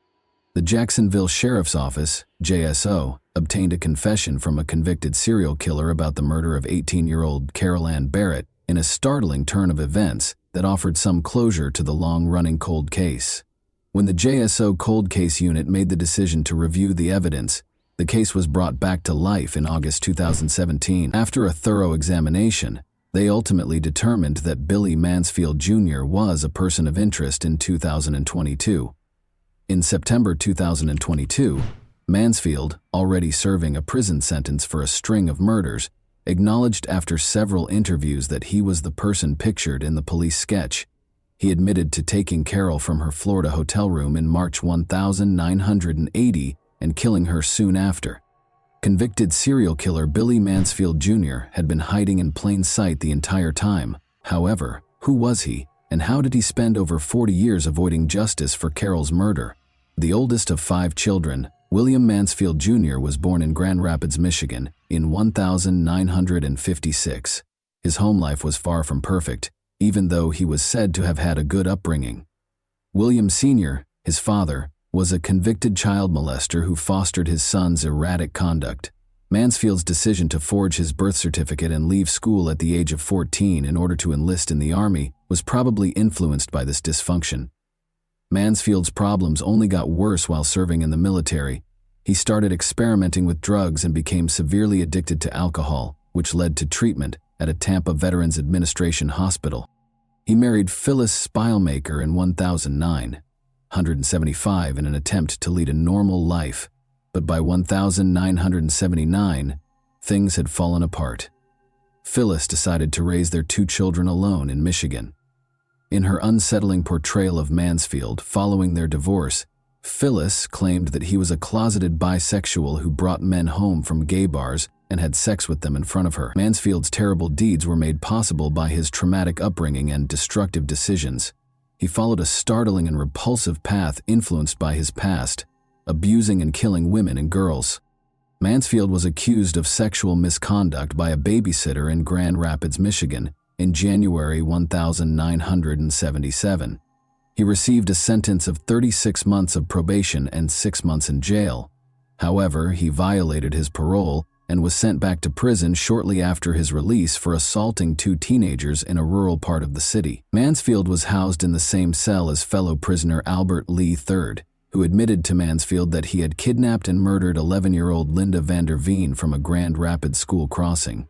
The Jacksonville Sheriff's Office, JSO, obtained a confession from a convicted serial killer about the murder of 18-year-old Carol Ann Barrett in a startling turn of events that offered some closure to the long-running cold case. When the JSO Cold Case Unit made the decision to review the evidence, the case was brought back to life in August 2017. After a thorough examination, they ultimately determined that Billy Mansfield Jr. was a person of interest in 2022. In September 2022, Mansfield, already serving a prison sentence for a string of murders, acknowledged after several interviews that he was the person pictured in the police sketch. He admitted to taking Carol from her Florida hotel room in March 1980 and killing her soon after. Convicted serial killer Billy Mansfield Jr. had been hiding in plain sight the entire time. However, who was he, and how did he spend over 40 years avoiding justice for Carol's murder? The oldest of 5 children, William Mansfield Jr. was born in Grand Rapids, Michigan, in 1956. His home life was far from perfect, even though he was said to have had a good upbringing. William Sr., his father, was a convicted child molester who fostered his son's erratic conduct. Mansfield's decision to forge his birth certificate and leave school at the age of 14 in order to enlist in the Army was probably influenced by this dysfunction. Mansfield's problems only got worse while serving in the military. He started experimenting with drugs and became severely addicted to alcohol, which led to treatment at a Tampa Veterans Administration hospital. He married Phyllis Spilemaker in 1975 in an attempt to lead a normal life, but by 1979, things had fallen apart. Phyllis decided to raise their 2 children alone in Michigan. In her unsettling portrayal of Mansfield following their divorce, Phyllis claimed that he was a closeted bisexual who brought men home from gay bars and had sex with them in front of her. Mansfield's terrible deeds were made possible by his traumatic upbringing and destructive decisions. He followed a startling and repulsive path influenced by his past, abusing and killing women and girls. Mansfield was accused of sexual misconduct by a babysitter in Grand Rapids, Michigan, in January 1977. He received a sentence of 36 months of probation and 6 months in jail. However, he violated his parole and was sent back to prison shortly after his release for assaulting 2 teenagers in a rural part of the city. Mansfield was housed in the same cell as fellow prisoner Albert Lee III, who admitted to Mansfield that he had kidnapped and murdered 11-year-old Linda Vanderveen from a Grand Rapids school crossing.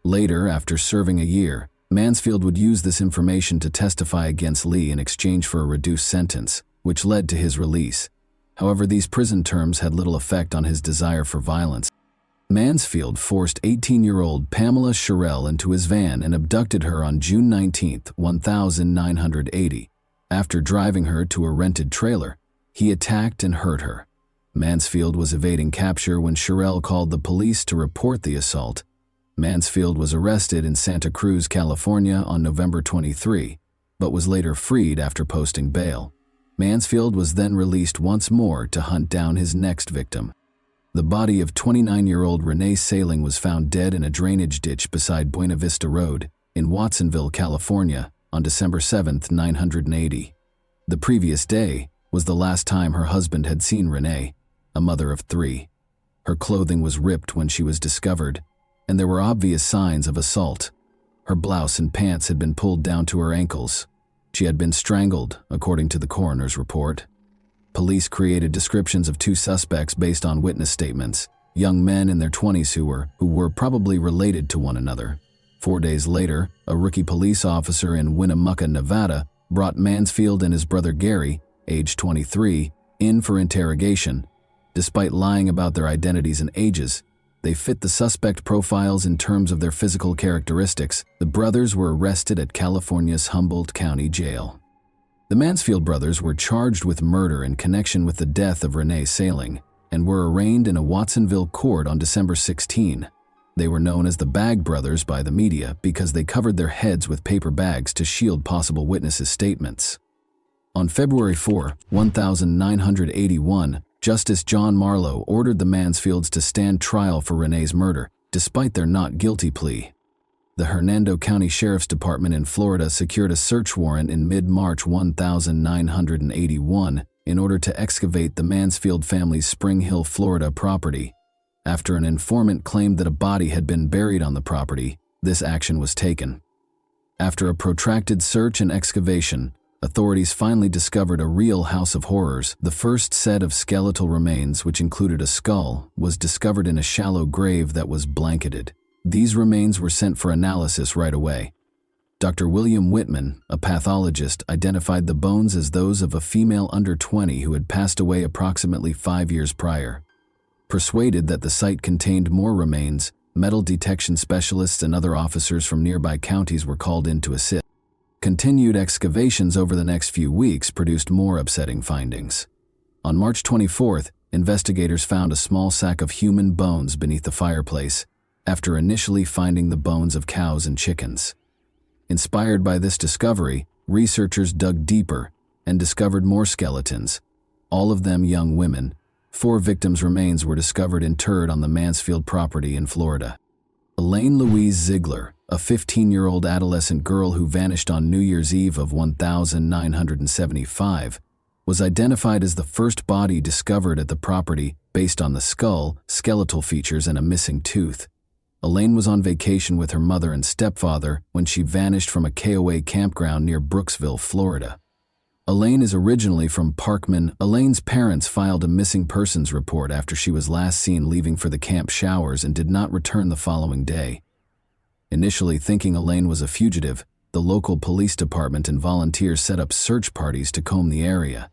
Later, after serving a year, Mansfield would use this information to testify against Lee in exchange for a reduced sentence, which led to his release. However, these prison terms had little effect on his desire for violence. Mansfield forced 18-year-old Pamela Sherrill into his van and abducted her on June 19, 1980. After driving her to a rented trailer, he attacked and hurt her. Mansfield was evading capture when Sherrill called the police to report the assault. Mansfield was arrested in Santa Cruz, California on November 23, but was later freed after posting bail. Mansfield was then released once more to hunt down his next victim. The body of 29-year-old Renee Saling was found dead in a drainage ditch beside Buena Vista Road in Watsonville, California on December 7, 1980. The previous day was the last time her husband had seen Renee, a mother of 3. Her clothing was ripped when she was discovered, and there were obvious signs of assault. Her blouse and pants had been pulled down to her ankles. She had been strangled, according to the coroner's report. Police created descriptions of 2 suspects based on witness statements, young men in their 20s who were probably related to one another. 4 days later, a rookie police officer in Winnemucca, Nevada, brought Mansfield and his brother Gary, age 23, in for interrogation. Despite lying about their identities and ages, they fit the suspect profiles in terms of their physical characteristics. The brothers were arrested at California's Humboldt County Jail. The Mansfield brothers were charged with murder in connection with the death of Renee Saling and were arraigned in a Watsonville court on December 16. They were known as the Bag Brothers by the media because they covered their heads with paper bags to shield possible witnesses' statements. On February 4, 1981, Justice John Marlowe ordered the Mansfields to stand trial for Renee's murder, despite their not guilty plea. The Hernando County Sheriff's Department in Florida secured a search warrant in mid-March 1981 in order to excavate the Mansfield family's Spring Hill, Florida property. After an informant claimed that a body had been buried on the property, this action was taken. After a protracted search and excavation, authorities finally discovered a real house of horrors. The first set of skeletal remains, which included a skull, was discovered in a shallow grave that was blanketed. These remains were sent for analysis right away. Dr. William Whitman, a pathologist, identified the bones as those of a female under 20 who had passed away approximately 5 years prior. Persuaded that the site contained more remains, metal detection specialists and other officers from nearby counties were called in to assist. Continued excavations over the next few weeks produced more upsetting findings. On March 24th, investigators found a small sack of human bones beneath the fireplace, after initially finding the bones of cows and chickens. Inspired by this discovery, researchers dug deeper and discovered more skeletons, all of them young women. 4 victims' remains were discovered interred on the Mansfield property in Florida. Elaine Louise Ziegler, a 15-year-old adolescent girl who vanished on New Year's Eve of 1975, was identified as the first body discovered at the property based on the skull, skeletal features, and a missing tooth. Elaine was on vacation with her mother and stepfather when she vanished from a KOA campground near Brooksville, Florida. Elaine is originally from Parkman. Elaine's parents filed a missing persons report after she was last seen leaving for the camp showers and did not return the following day. Initially thinking Elaine was a fugitive, the local police department and volunteers set up search parties to comb the area.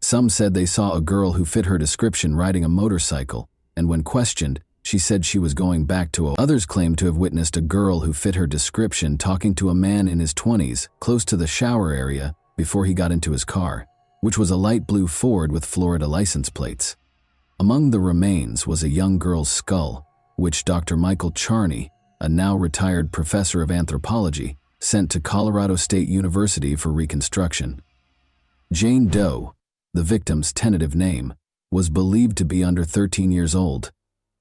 Some said they saw a girl who fit her description riding a motorcycle, and when questioned, she said she was going back to Others claimed to have witnessed a girl who fit her description talking to a man in his 20s close to the shower area before he got into his car, which was a light blue Ford with Florida license plates. Among the remains was a young girl's skull, which Dr. Michael Charney, a now retired professor of anthropology, sent to Colorado State University for reconstruction. Jane Doe, the victim's tentative name, was believed to be under 13 years old.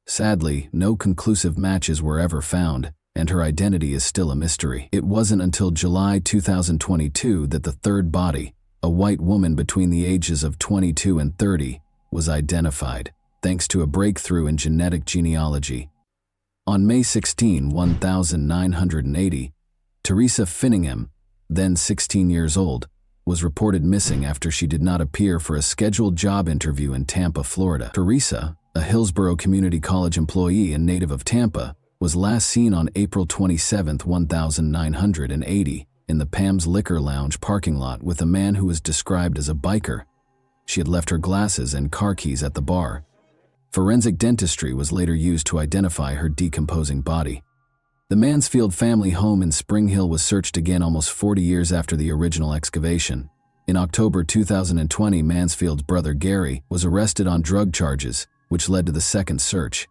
Sadly, no conclusive matches were ever found, and her identity is still a mystery. It wasn't until July 2022 that the third body, a white woman between the ages of 22 and 30, was identified, thanks to a breakthrough in genetic genealogy. On May 16, 1980, Teresa Finningham, then 16 years old, was reported missing after she did not appear for a scheduled job interview in Tampa, Florida. Teresa, a Hillsborough Community College employee and native of Tampa, was last seen on April 27, 1980, in the Pam's Liquor Lounge parking lot with a man who was described as a biker. She had left her glasses and car keys at the bar. Forensic dentistry was later used to identify her decomposing body. The Mansfield family home in Spring Hill was searched again almost 40 years after the original excavation. In October 2020, Mansfield's brother Gary was arrested on drug charges, which led to the second search.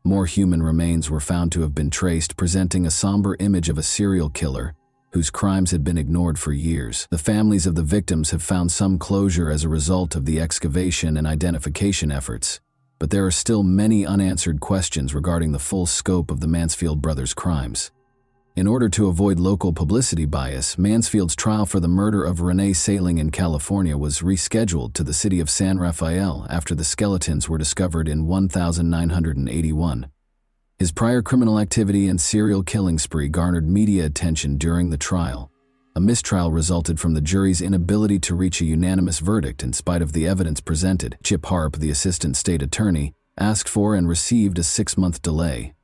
More human remains were found to have been traced, presenting a somber image of a serial killer whose crimes had been ignored for years. The families of the victims have found some closure as a result of the excavation and identification efforts, but there are still many unanswered questions regarding the full scope of the Mansfield brothers' crimes. In order to avoid local publicity bias, Mansfield's trial for the murder of Renee Saling in California was rescheduled to the city of San Rafael after the skeletons were discovered in 1981. His prior criminal activity and serial killing spree garnered media attention during the trial. A mistrial resulted from the jury's inability to reach a unanimous verdict in spite of the evidence presented. Chip Harp, the assistant state attorney, asked for and received a 6-month delay.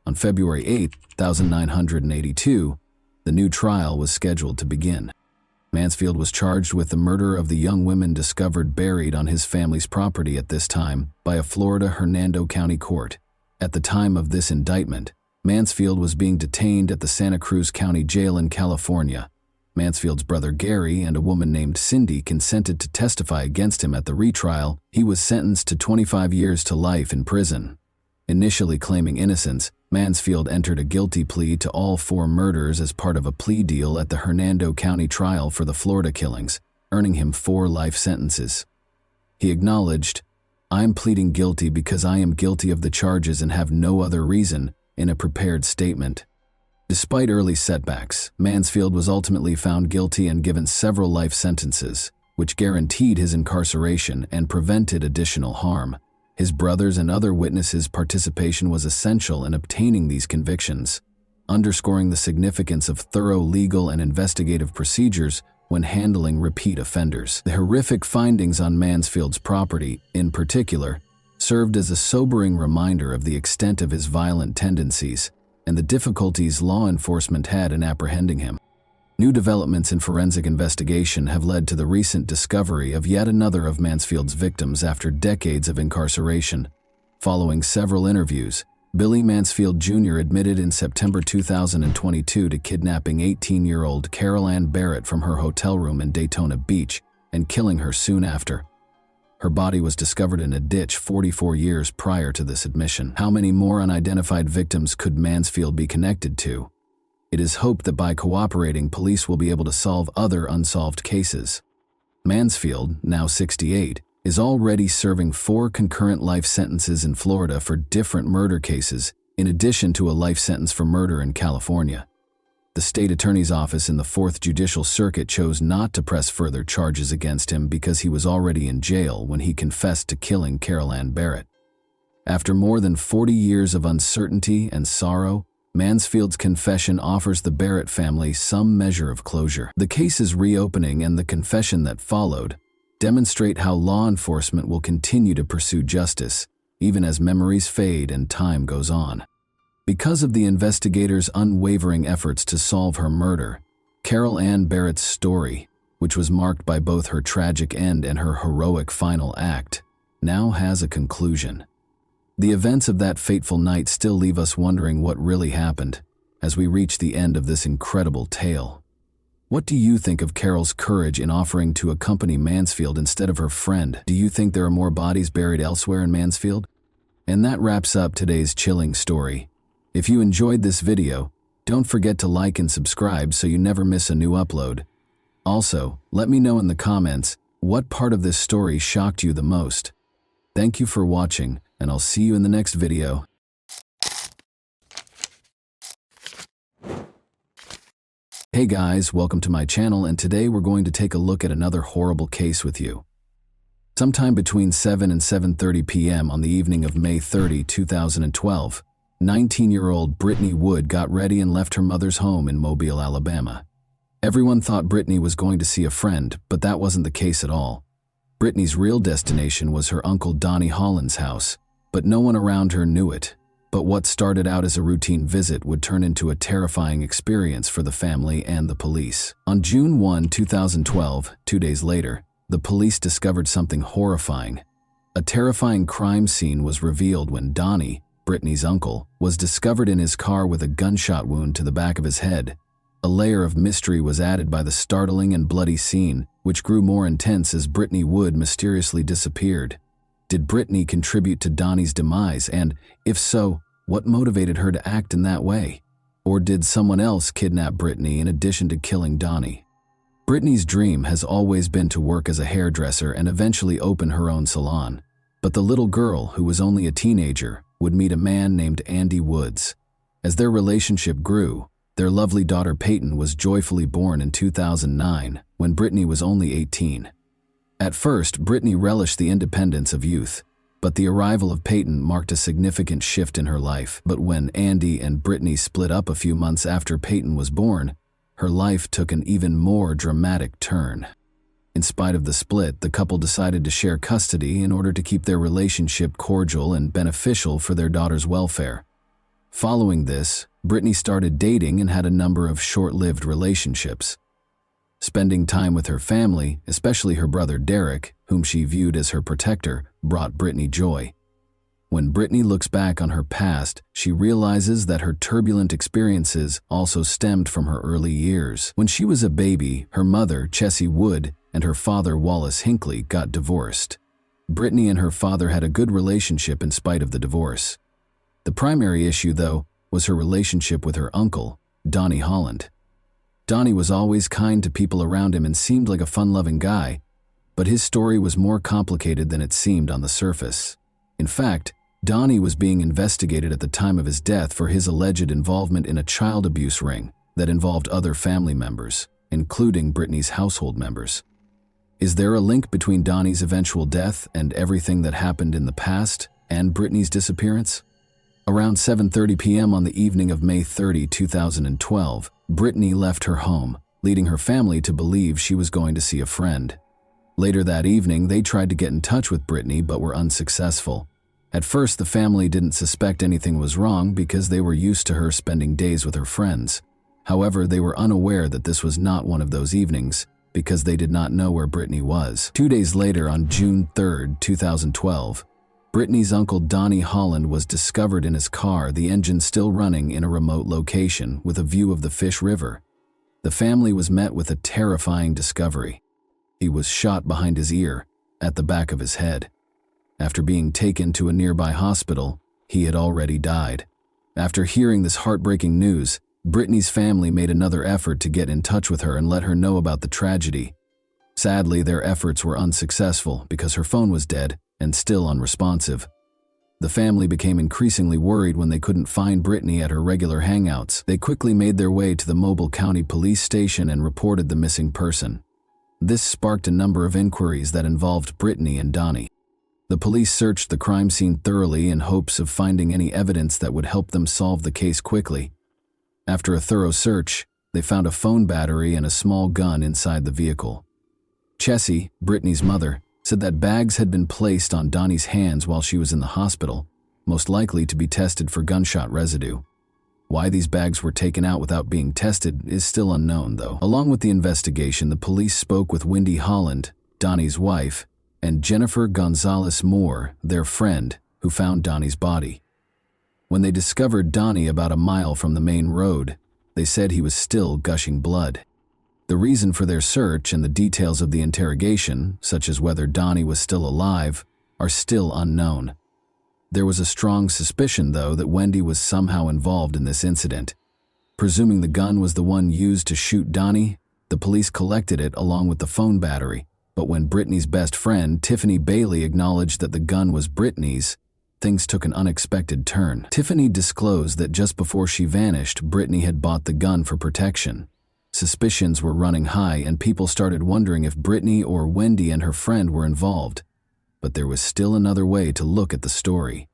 On February 8, 1982, the new trial was scheduled to begin. Mansfield was charged with the murder of the young women discovered buried on his family's property at this time by a Florida Hernando County court. At the time of this indictment, Mansfield was being detained at the Santa Cruz County Jail in California. Mansfield's brother Gary and a woman named Cindy consented to testify against him at the retrial. He was sentenced to 25 years to life in prison. Initially claiming innocence, Mansfield entered a guilty plea to all 4 murders as part of a plea deal at the Hernando County trial for the Florida killings, earning him 4 life sentences. He acknowledged, "I am pleading guilty because I am guilty of the charges and have no other reason," in a prepared statement. Despite early setbacks, Mansfield was ultimately found guilty and given several life sentences, which guaranteed his incarceration and prevented additional harm. His brothers and other witnesses' participation was essential in obtaining these convictions, underscoring the significance of thorough legal and investigative procedures when handling repeat offenders. The horrific findings on Mansfield's property, in particular, served as a sobering reminder of the extent of his violent tendencies and the difficulties law enforcement had in apprehending him. New developments in forensic investigation have led to the recent discovery of yet another of Mansfield's victims after decades of incarceration. Following several interviews, Billy Mansfield Jr. admitted in September 2022 to kidnapping 18-year-old Carol Ann Barrett from her hotel room in Daytona Beach and killing her soon after. Her body was discovered in a ditch 44 years prior to this admission. How many more unidentified victims could Mansfield be connected to? It is hoped that by cooperating, police will be able to solve other unsolved cases. Mansfield, now 68, is already serving 4 concurrent life sentences in Florida for different murder cases, in addition to a life sentence for murder in California. The state attorney's office in the 4th Judicial Circuit chose not to press further charges against him because he was already in jail when he confessed to killing Carol Ann Barrett. After more than 40 years of uncertainty and sorrow, Mansfield's confession offers the Barrett family some measure of closure. The case's reopening and the confession that followed demonstrate how law enforcement will continue to pursue justice, even as memories fade and time goes on. Because of the investigators' unwavering efforts to solve her murder, Carol Ann Barrett's story, which was marked by both her tragic end and her heroic final act, now has a conclusion. The events of that fateful night still leave us wondering what really happened as we reach the end of this incredible tale. What do you think of Carol's courage in offering to accompany Mansfield instead of her friend? Do you think there are more bodies buried elsewhere in Mansfield? And that wraps up today's chilling story. If you enjoyed this video, don't forget to like and subscribe so you never miss a new upload. Also, let me know in the comments what part of this story shocked you the most. Thank you for watching, and I'll see you in the next video. Hey guys, welcome to my channel, and today we're going to take a look at another horrible case with you. Sometime between 7 and 7:30 p.m. on the evening of May 30, 2012, 19-year-old Britney Wood got ready and left her mother's home in Mobile, Alabama. Everyone thought Britney was going to see a friend, but that wasn't the case at all. Britney's real destination was her uncle Donnie Holland's house, but no one around her knew it. But what started out as a routine visit would turn into a terrifying experience for the family and the police. On June 1, 2012, 2 days later, the police discovered something horrifying. A terrifying crime scene was revealed when Donnie, Britney's uncle, was discovered in his car with a gunshot wound to the back of his head. A layer of mystery was added by the startling and bloody scene, which grew more intense as Britney Wood mysteriously disappeared. Did Britney contribute to Donnie's demise, and, if so, what motivated her to act in that way? Or did someone else kidnap Britney in addition to killing Donnie? Britney's dream has always been to work as a hairdresser and eventually open her own salon. But the little girl, who was only a teenager, would meet a man named Andy Woods. As their relationship grew, their lovely daughter Peyton was joyfully born in 2009, when Britney was only 18. At first, Britney relished the independence of youth, but the arrival of Peyton marked a significant shift in her life. But when Andy and Britney split up a few months after Peyton was born, her life took an even more dramatic turn. In spite of the split, the couple decided to share custody in order to keep their relationship cordial and beneficial for their daughter's welfare. Following this, Britney started dating and had a number of short-lived relationships. Spending time with her family, especially her brother Derek, whom she viewed as her protector, brought Britney joy. When Britney looks back on her past, she realizes that her turbulent experiences also stemmed from her early years. When she was a baby, her mother, Chessie Wood, and her father, Wallace Hinckley, got divorced. Britney and her father had a good relationship in spite of the divorce. The primary issue, though, was her relationship with her uncle, Donnie Holland. Donnie was always kind to people around him and seemed like a fun-loving guy, but his story was more complicated than it seemed on the surface. In fact, Donnie was being investigated at the time of his death for his alleged involvement in a child abuse ring that involved other family members, including Britney's household members. Is there a link between Donnie's eventual death and everything that happened in the past and Britney's disappearance? Around 7:30 p.m. on the evening of May 30, 2012, Britney left her home, leading her family to believe she was going to see a friend. Later that evening, they tried to get in touch with Britney but were unsuccessful. At first, the family didn't suspect anything was wrong because they were used to her spending days with her friends. However, they were unaware that this was not one of those evenings because they did not know where Britney was. 2 days later, on June 3, 2012, Britney's uncle Donnie Holland was discovered in his car, the engine still running, in a remote location with a view of the Fish River. The family was met with a terrifying discovery. He was shot behind his ear, at the back of his head. After being taken to a nearby hospital, he had already died. After hearing this heartbreaking news, Britney's family made another effort to get in touch with her and let her know about the tragedy. Sadly, their efforts were unsuccessful because her phone was dead and still unresponsive. The family became increasingly worried when they couldn't find Britney at her regular hangouts. They quickly made their way to the Mobile County Police Station and reported the missing person. This sparked a number of inquiries that involved Britney and Donnie. The police searched the crime scene thoroughly in hopes of finding any evidence that would help them solve the case quickly. After a thorough search, they found a phone battery and a small gun inside the vehicle. Chessie, Britney's mother, said that bags had been placed on Donnie's hands while she was in the hospital, most likely to be tested for gunshot residue. Why these bags were taken out without being tested is still unknown, though. Along with the investigation, the police spoke with Wendy Holland, Donnie's wife, and Jennifer Gonzalez Moore, their friend, who found Donnie's body. When they discovered Donnie about a mile from the main road, they said he was still gushing blood. The reason for their search and the details of the interrogation, such as whether Donnie was still alive, are still unknown. There was a strong suspicion, though, that Wendy was somehow involved in this incident. Presuming the gun was the one used to shoot Donnie, the police collected it along with the phone battery, but when Britney's best friend, Tiffany Bailey, acknowledged that the gun was Britney's, things took an unexpected turn. Tiffany disclosed that just before she vanished, Britney had bought the gun for protection. Suspicions were running high and people started wondering if Britney or Wendy and her friend were involved. But there was still another way to look at the story.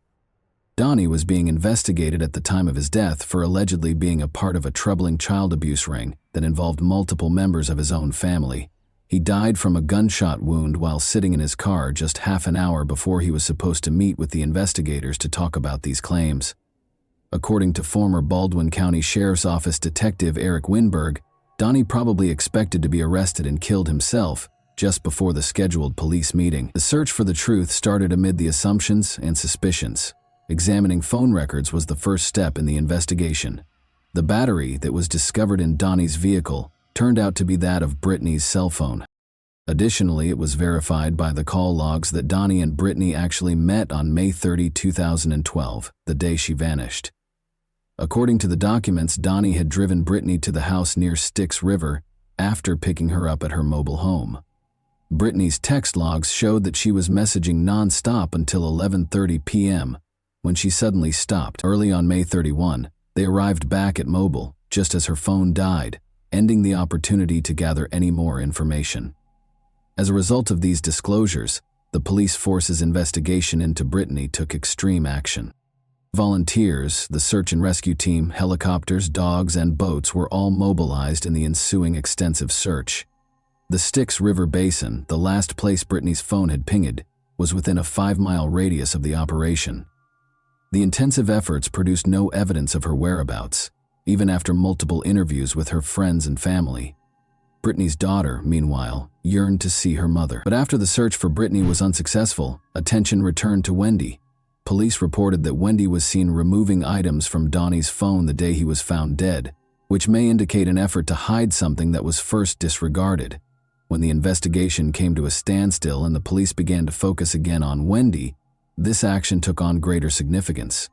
Donnie was being investigated at the time of his death for allegedly being a part of a troubling child abuse ring that involved multiple members of his own family. He died from a gunshot wound while sitting in his car just half an hour before he was supposed to meet with the investigators to talk about these claims. According to former Baldwin County Sheriff's Office Detective Eric Winberg, Donnie probably expected to be arrested and killed himself, just before the scheduled police meeting. The search for the truth started amid the assumptions and suspicions. Examining phone records was the first step in the investigation. The battery that was discovered in Donnie's vehicle turned out to be that of Britney's cell phone. Additionally, it was verified by the call logs that Donnie and Britney actually met on May 30, 2012, the day she vanished. According to the documents, Donnie had driven Britney to the house near Styx River after picking her up at her mobile home. Britney's text logs showed that she was messaging non-stop until 11:30 p.m., when she suddenly stopped. Early on May 31, they arrived back at mobile, just as her phone died, ending the opportunity to gather any more information. As a result of these disclosures, the police force's investigation into Britney took extreme action. Volunteers, the search and rescue team, helicopters, dogs, and boats were all mobilized in the ensuing extensive search. The Styx River Basin, the last place Britney's phone had pinged, was within a 5-mile radius of the operation. The intensive efforts produced no evidence of her whereabouts, even after multiple interviews with her friends and family. Britney's daughter, meanwhile, yearned to see her mother. But after the search for Britney was unsuccessful, attention returned to Wendy. Police reported that Wendy was seen removing items from Donnie's phone the day he was found dead, which may indicate an effort to hide something that was first disregarded. When the investigation came to a standstill and the police began to focus again on Wendy, this action took on greater significance.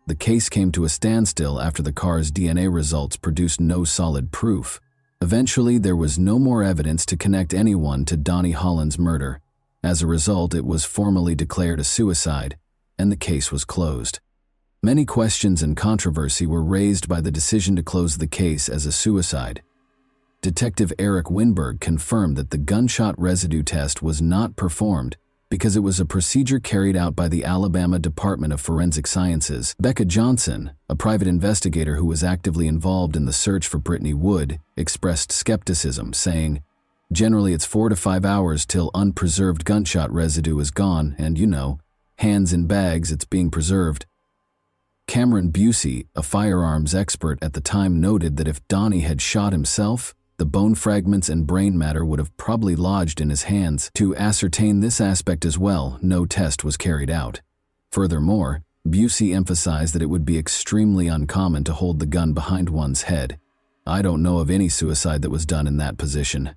The case came to a standstill after the car's DNA results produced no solid proof. Eventually, there was no more evidence to connect anyone to Donnie Holland's murder. As a result, it was formally declared a suicide, and the case was closed. Many questions and controversy were raised by the decision to close the case as a suicide. Detective Eric Winberg confirmed that the gunshot residue test was not performed because it was a procedure carried out by the Alabama Department of Forensic Sciences. Becca Johnson, a private investigator who was actively involved in the search for Britney Wood, expressed skepticism, saying, "Generally it's 4 to 5 hours till unpreserved gunshot residue is gone and, hands in bags, it's being preserved." Cameron Busey, a firearms expert at the time, noted that if Donnie had shot himself, the bone fragments and brain matter would have probably lodged in his hands. To ascertain this aspect as well, no test was carried out. Furthermore, Busey emphasized that it would be extremely uncommon to hold the gun behind one's head. "I don't know of any suicide that was done in that position."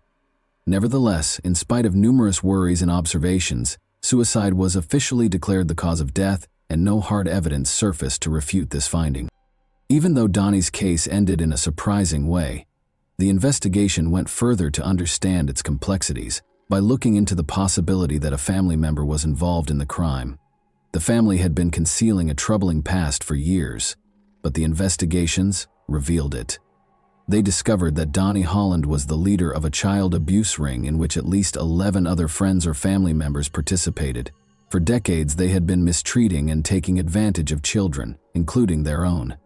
Nevertheless, in spite of numerous worries and observations, suicide was officially declared the cause of death, and no hard evidence surfaced to refute this finding. Even though Donnie's case ended in a surprising way, the investigation went further to understand its complexities by looking into the possibility that a family member was involved in the crime. The family had been concealing a troubling past for years, but the investigations revealed it. They discovered that Donnie Holland was the leader of a child abuse ring in which at least 11 other friends or family members participated. For decades, they had been mistreating and taking advantage of children, including their own.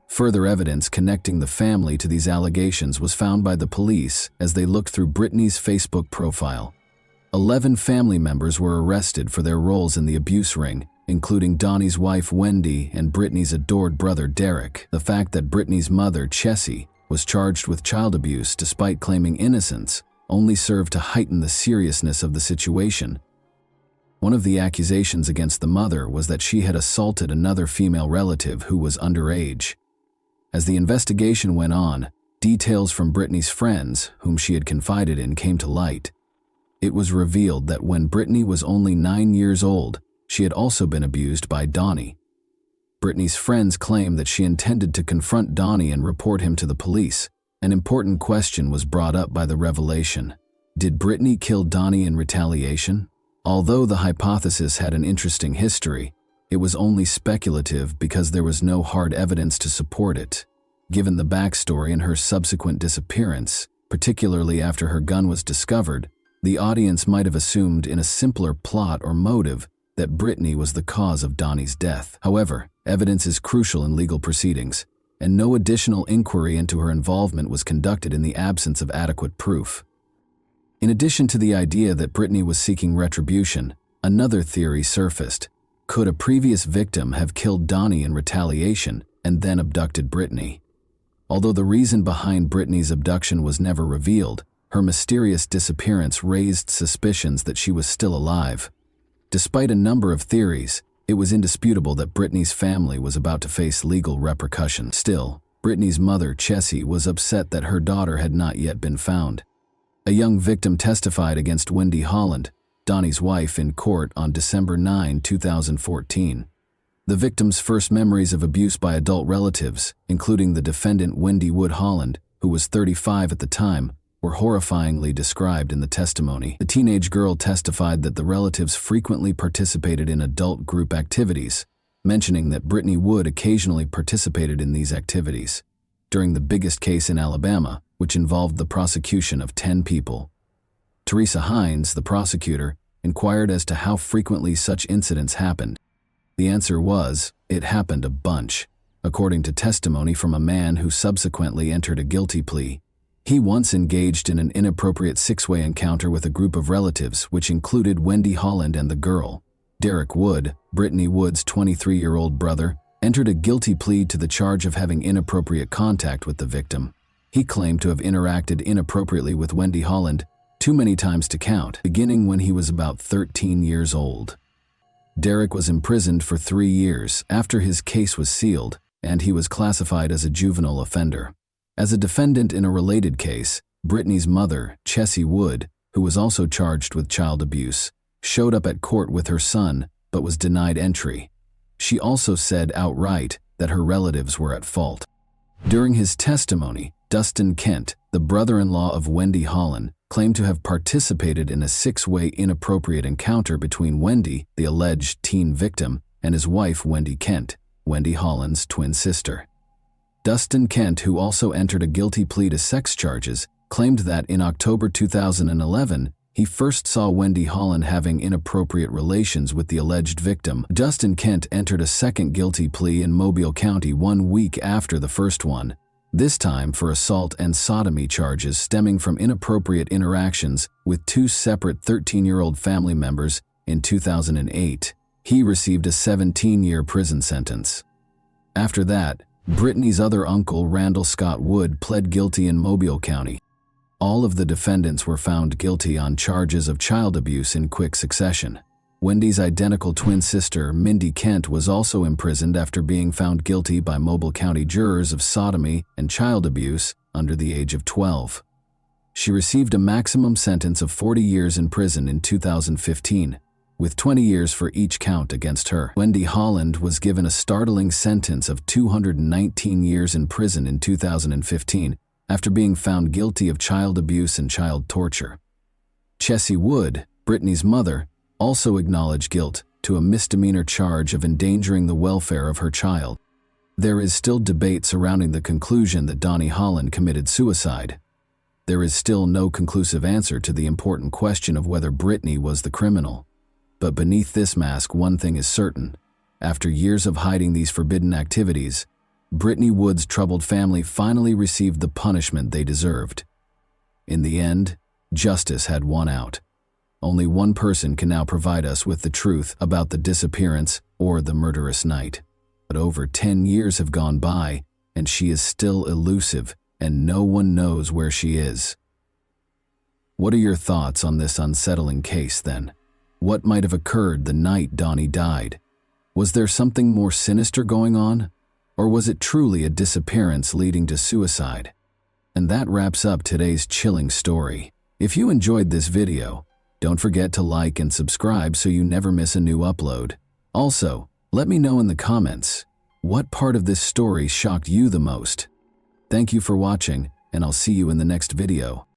Further evidence connecting the family to these allegations was found by the police as they looked through Britney's Facebook profile. 11 family members were arrested for their roles in the abuse ring, including Donnie's wife Wendy and Britney's adored brother Derek. The fact that Britney's mother, Chessie, was charged with child abuse despite claiming innocence only served to heighten the seriousness of the situation. One of the accusations against the mother was that she had assaulted another female relative who was underage. As the investigation went on, details from Britney's friends, whom she had confided in, came to light. It was revealed that when Britney was only 9 years old, she had also been abused by Donnie. Britney's friends claimed that she intended to confront Donnie and report him to the police. An important question was brought up by the revelation. Did Britney kill Donnie in retaliation? Although the hypothesis had an interesting history, it was only speculative because there was no hard evidence to support it. Given the backstory and her subsequent disappearance, particularly after her gun was discovered, the audience might have assumed in a simpler plot or motive that Britney was the cause of Donnie's death. However, evidence is crucial in legal proceedings, and no additional inquiry into her involvement was conducted in the absence of adequate proof. In addition to the idea that Britney was seeking retribution, another theory surfaced. Could a previous victim have killed Donnie in retaliation and then abducted Britney? Although the reason behind Britney's abduction was never revealed, Her mysterious disappearance raised suspicions that she was still alive. Despite a number of theories, it was indisputable that Britney's family was about to face legal repercussions. Still, Britney's mother, Chessie, was upset that her daughter had not yet been found. A young victim testified against Wendy Holland, Donnie's wife, in court on December 9, 2014. The victim's first memories of abuse by adult relatives, including the defendant Wendy Wood Holland, who was 35 at the time, were horrifyingly described in the testimony. The teenage girl testified that the relatives frequently participated in adult group activities, mentioning that Britney Wood occasionally participated in these activities. During the biggest case in Alabama, which involved the prosecution of 10 people. Teresa Hines, the prosecutor, inquired as to how frequently such incidents happened. The answer was, it happened a bunch, according to testimony from a man who subsequently entered a guilty plea. He once engaged in an inappropriate six-way encounter with a group of relatives, which included Wendy Holland and the girl. Derek Wood, Britney Wood's 23-year-old brother, entered a guilty plea to the charge of having inappropriate contact with the victim. He claimed to have interacted inappropriately with Wendy Holland too many times to count, beginning when he was about 13 years old. Derek was imprisoned for 3 years after his case was sealed, and he was classified as a juvenile offender. As a defendant in a related case, Britney's mother, Chessie Wood, who was also charged with child abuse, showed up at court with her son but was denied entry. She also said outright that her relatives were at fault. During his testimony, Dustin Kent, the brother-in-law of Wendy Holland, claimed to have participated in a six-way inappropriate encounter between Wendy, the alleged teen victim, and his wife Wendy Kent, Wendy Holland's twin sister. Dustin Kent, who also entered a guilty plea to sex charges, claimed that in October 2011, he first saw Wendy Holland having inappropriate relations with the alleged victim. Dustin Kent entered a second guilty plea in Mobile County 1 week after the first one, this time for assault and sodomy charges stemming from inappropriate interactions with 2 separate 13-year-old family members in 2008. He received a 17-year prison sentence. After that, Britney's other uncle, Randall Scott Wood, pled guilty in Mobile County. All of the defendants were found guilty on charges of child abuse in quick succession. Wendy's identical twin sister, Mindy Kent, was also imprisoned after being found guilty by Mobile County jurors of sodomy and child abuse under the age of 12. She received a maximum sentence of 40 years in prison in 2015, with 20 years for each count against her. Wendy Holland was given a startling sentence of 219 years in prison in 2015 after being found guilty of child abuse and child torture. Chessie Wood, Britney's mother, also acknowledged guilt to a misdemeanor charge of endangering the welfare of her child. There is still debate surrounding the conclusion that Donnie Holland committed suicide. There is still no conclusive answer to the important question of whether Britney was the criminal. But beneath this mask, one thing is certain. After years of hiding these forbidden activities, Britney Wood's troubled family finally received the punishment they deserved. In the end, justice had won out. Only one person can now provide us with the truth about the disappearance or the murderous night. But over 10 years have gone by, and she is still elusive, and no one knows where she is. What are your thoughts on this unsettling case, then? What might have occurred the night Donnie died? Was there something more sinister going on? Or was it truly a disappearance leading to suicide? And that wraps up today's chilling story. If you enjoyed this video, don't forget to like and subscribe so you never miss a new upload. Also, let me know in the comments, what part of this story shocked you the most? Thank you for watching, and I'll see you in the next video.